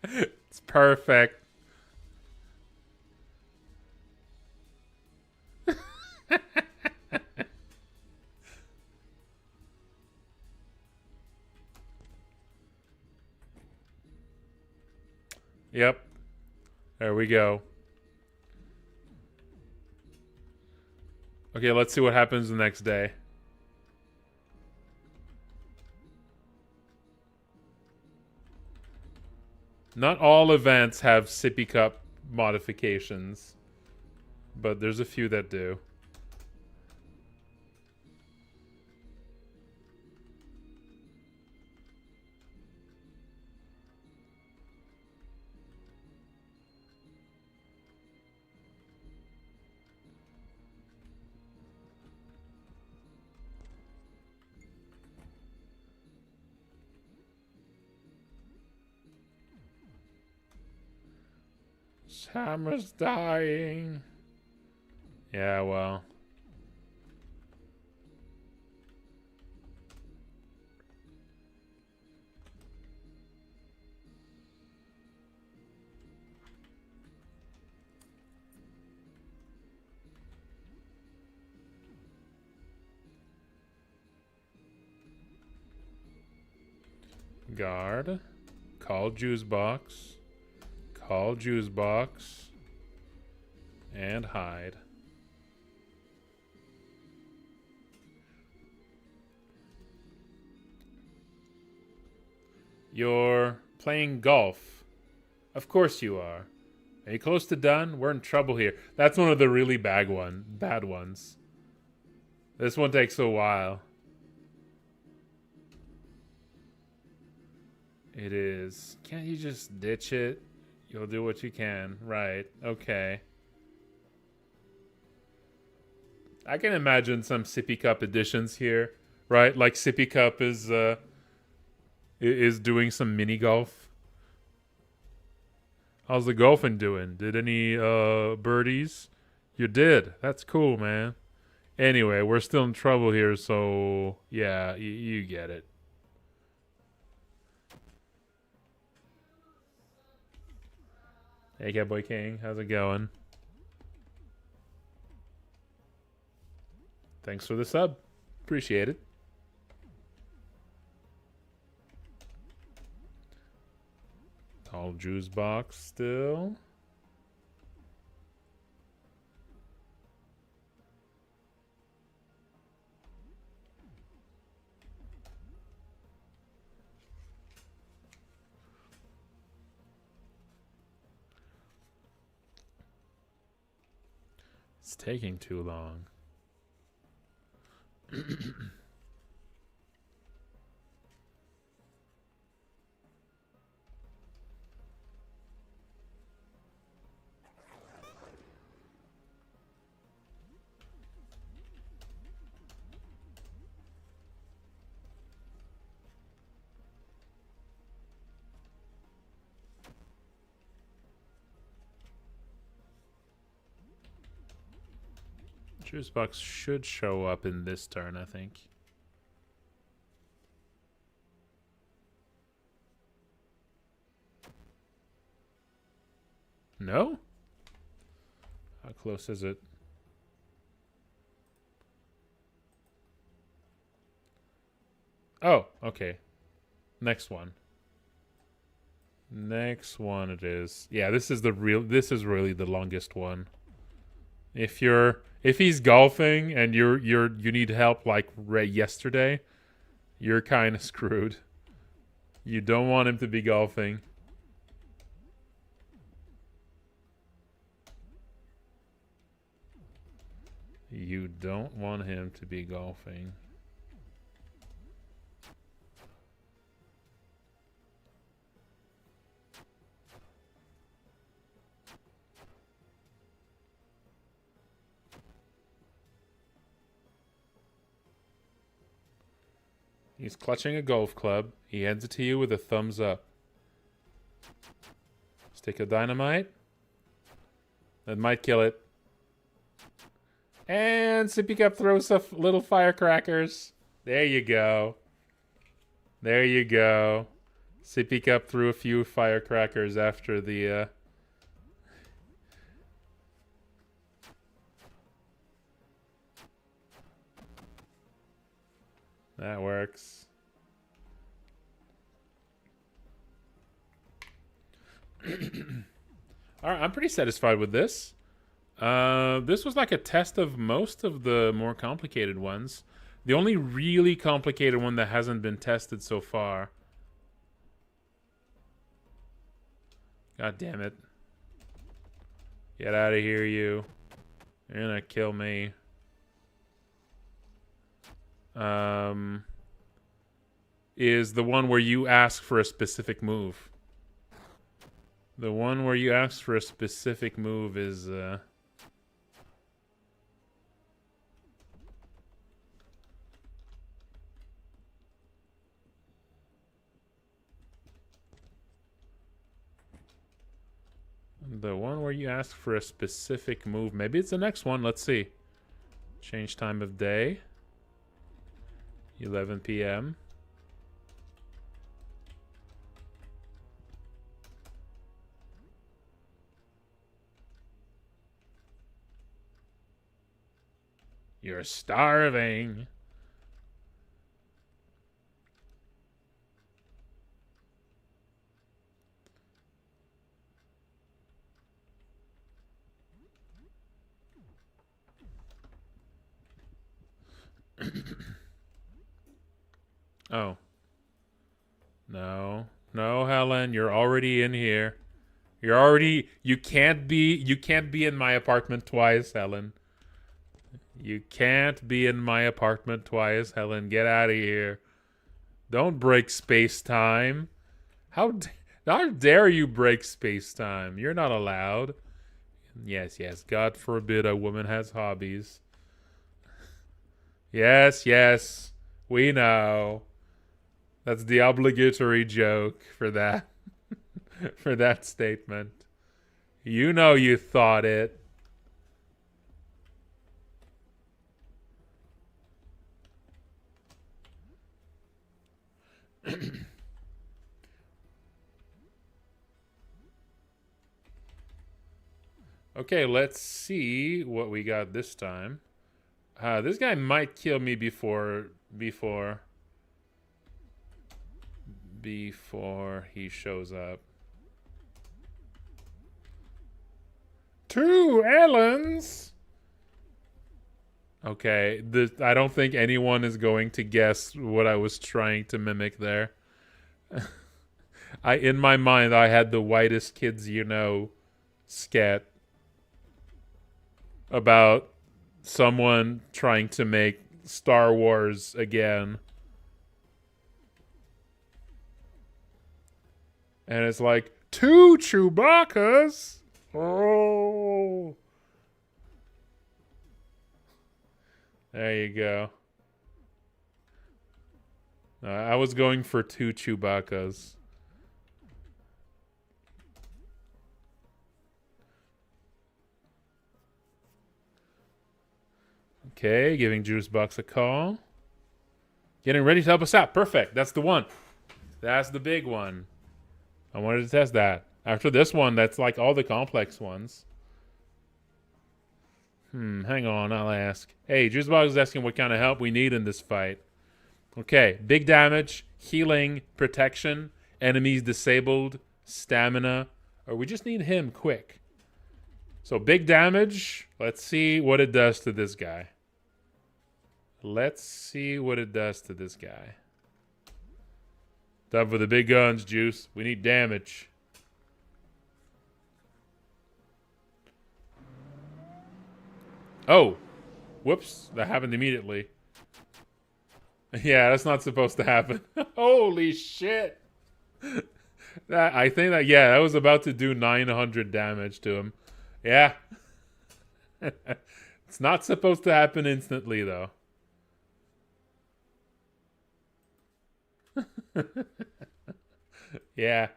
It's perfect. Yep. There we go. Okay, let's see what happens the next day. Not all events have Sippy Cup modifications, but there's a few that do. Hammer's dying. Yeah, well. Guard. Call Juicebox. Call Juicebox. And hide. You're playing golf. Of course you are. Are you close to done? We're in trouble here. That's one of the really bad ones. This one takes a while. It is. Can't you just ditch it? You'll do what you can. Right. Okay. I can imagine some Sippy Cup editions here, right? Like Sippy Cup is doing some mini golf. How's the golfing doing? Did any birdies? You did. That's cool, man. Anyway, we're still in trouble here, so yeah, you get it. Hey, Cowboy King, how's it going? Thanks for the sub. Appreciate it. All Juicebox still. It's taking too long. Juicebox should show up in this turn, I think. No? How close is it? Oh, okay. Next one. Next one it is. Yeah, this is really the longest one. If he's golfing and you need help like yesterday, you're kind of screwed. You don't want him to be golfing. You don't want him to be golfing. He's clutching a golf club. He hands it to you with a thumbs up. Stick of dynamite. That might kill it. And Sippy Cup throws some little firecrackers. There you go. There you go. Sippy Cup threw a few firecrackers after the... That works. Alright, I'm pretty satisfied with this. This was like a test of most of the more complicated ones. The only really complicated one that hasn't been tested so far. God damn it. Get out of here, you. You're gonna kill me. Is the one where you ask for a specific move. The one where you ask for a specific move is, the one where you ask for a specific move. Maybe it's the next one. Let's see. Change time of day. 11 p.m. You're starving. Oh. No. No, Helen, you're already in here. You're already you can't be in my apartment twice, Helen. You can't be in my apartment twice, Helen. Get out of here. Don't break space-time. How dare you break space-time? You're not allowed. Yes, yes. God forbid a woman has hobbies. Yes, yes. We know. That's the obligatory joke for that. For that statement. You know you thought it. Okay, let's see what we got this time. This guy might kill me before he shows up. 2 Ellens. Okay, I don't think anyone is going to guess what I was trying to mimic there. In my mind, I had the whitest kids you know scat about someone trying to make Star Wars again. And it's like, 2 Chewbacca's? Oh. There you go. I was going for 2 Chewbacca's. Okay, giving Juicebox a call. Getting ready to help us out. Perfect. That's the one. That's the big one. I wanted to test that. After this one, that's like all the complex ones. Hang on, I'll ask. Hey, Juicebox is asking what kind of help we need in this fight. Okay, big damage, healing, protection, enemies disabled, stamina, or we just need him quick. So big damage, let's see what it does to this guy. Let's see what it does to this guy. Time for the big guns, Juice. We need damage. Oh. Whoops. That happened immediately. Yeah, that's not supposed to happen. Holy shit. I think that was about to do 900 damage to him. Yeah. It's not supposed to happen instantly, though. Yeah,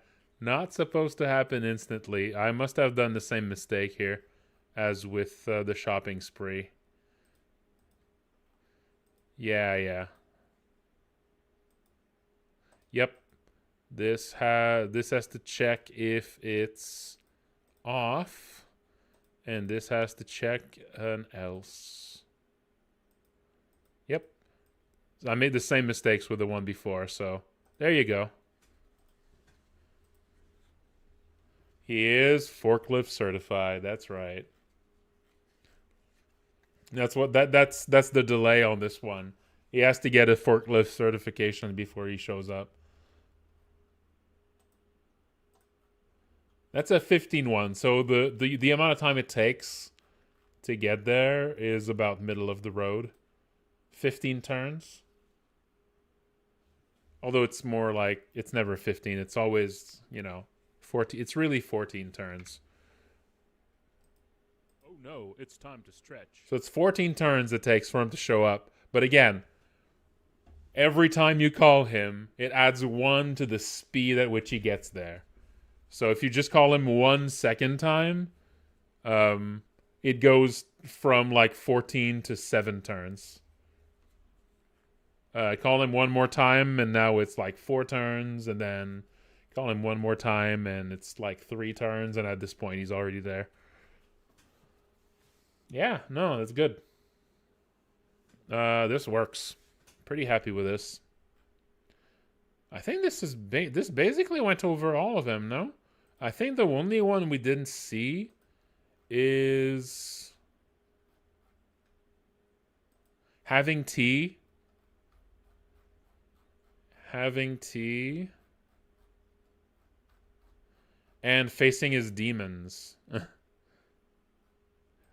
not supposed to happen instantly. I must have done the same mistake here as with the shopping spree. Yeah. Yep. This has to check if it's off, and this has to check an else. Yep. I made the same mistakes with the one before, so there you go. He is forklift certified. That's right. That's the delay on this one. He has to get a forklift certification before he shows up. That's a 15 one. So the amount of time it takes to get there is about middle of the road. 15 turns. Although it's more like it's never 15. It's always, 14. It's really 14 turns. Oh no, it's time to stretch. So it's 14 turns it takes for him to show up. But again, every time you call him, it adds 1 to the speed at which he gets there. So if you just call him 1 second time, it goes from like 14 to 7 turns. Call him 1 more time, and now it's like 4 turns, and then call him 1 more time, and it's like 3 turns, and at this point, he's already there. Yeah, no, that's good. This works. Pretty happy with this. I think this basically went over all of them, no? I think the only one we didn't see is having tea. Having tea. And facing his demons.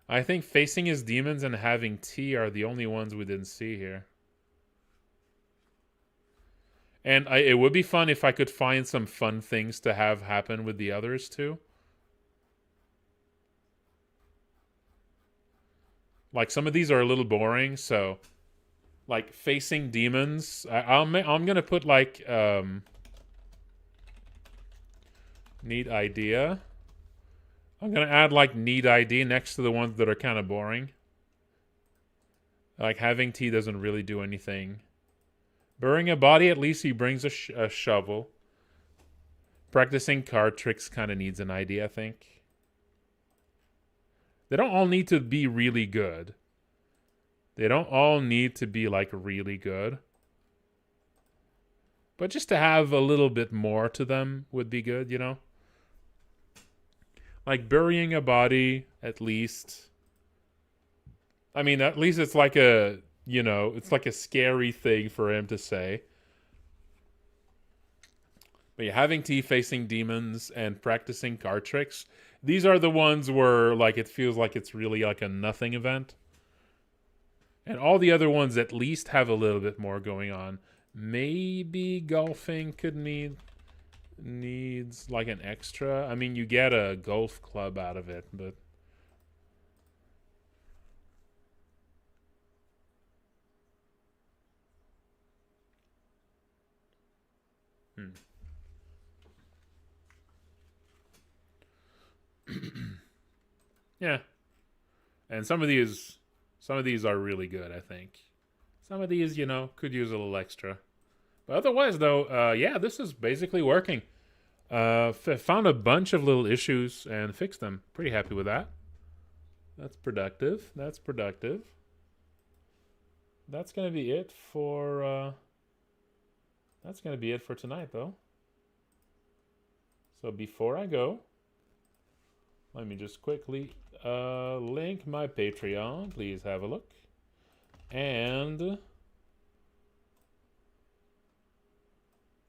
I think facing his demons and having T are the only ones we didn't see here. And it would be fun if I could find some fun things to have happen with the others too. Like some of these are a little boring, so like facing demons, I'm gonna put like need idea. I'm gonna add like need ID next to the ones that are kind of boring. Like having T doesn't really do anything. Burying a body, at least he brings a shovel. Practicing card tricks kind of needs an ID, I think. They don't all need to be really good. They don't all need to be like really good. But just to have a little bit more to them would be good, you know? Like burying a body, at least. I mean, at least it's like a, you know, it's like a scary thing for him to say. But yeah, having T facing demons and practicing card tricks, these are the ones where like it feels like it's really like a nothing event. And all the other ones at least have a little bit more going on. Maybe golfing could needs like an extra. I mean, you get a golf club out of it, but yeah. And some of these are really good, I think. Some of these, you know, could use a little extra. But otherwise, though, yeah, this is basically working. Found a bunch of little issues and fixed them. Pretty happy with that. That's productive. That's productive. That's gonna be it for. That's gonna be it for tonight, though. So before I go, let me just quickly link my Patreon. Please have a look. And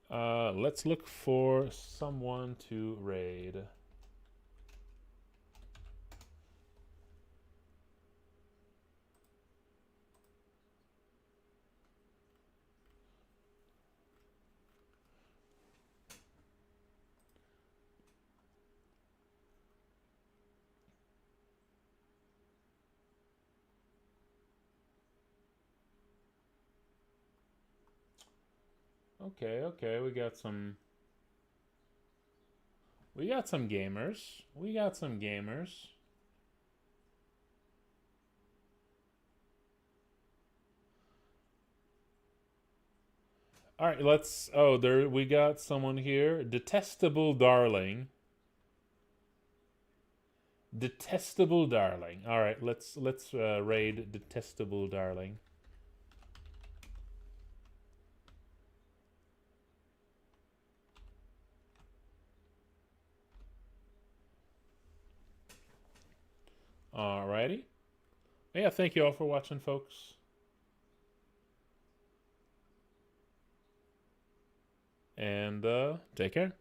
let's look for someone to raid. Okay, we got some gamers. We got some gamers. All right, let's there we got someone here. Detestable Darling. Detestable Darling. All right, let's raid Detestable Darling. Alrighty. Yeah, thank you all for watching, folks. And take care.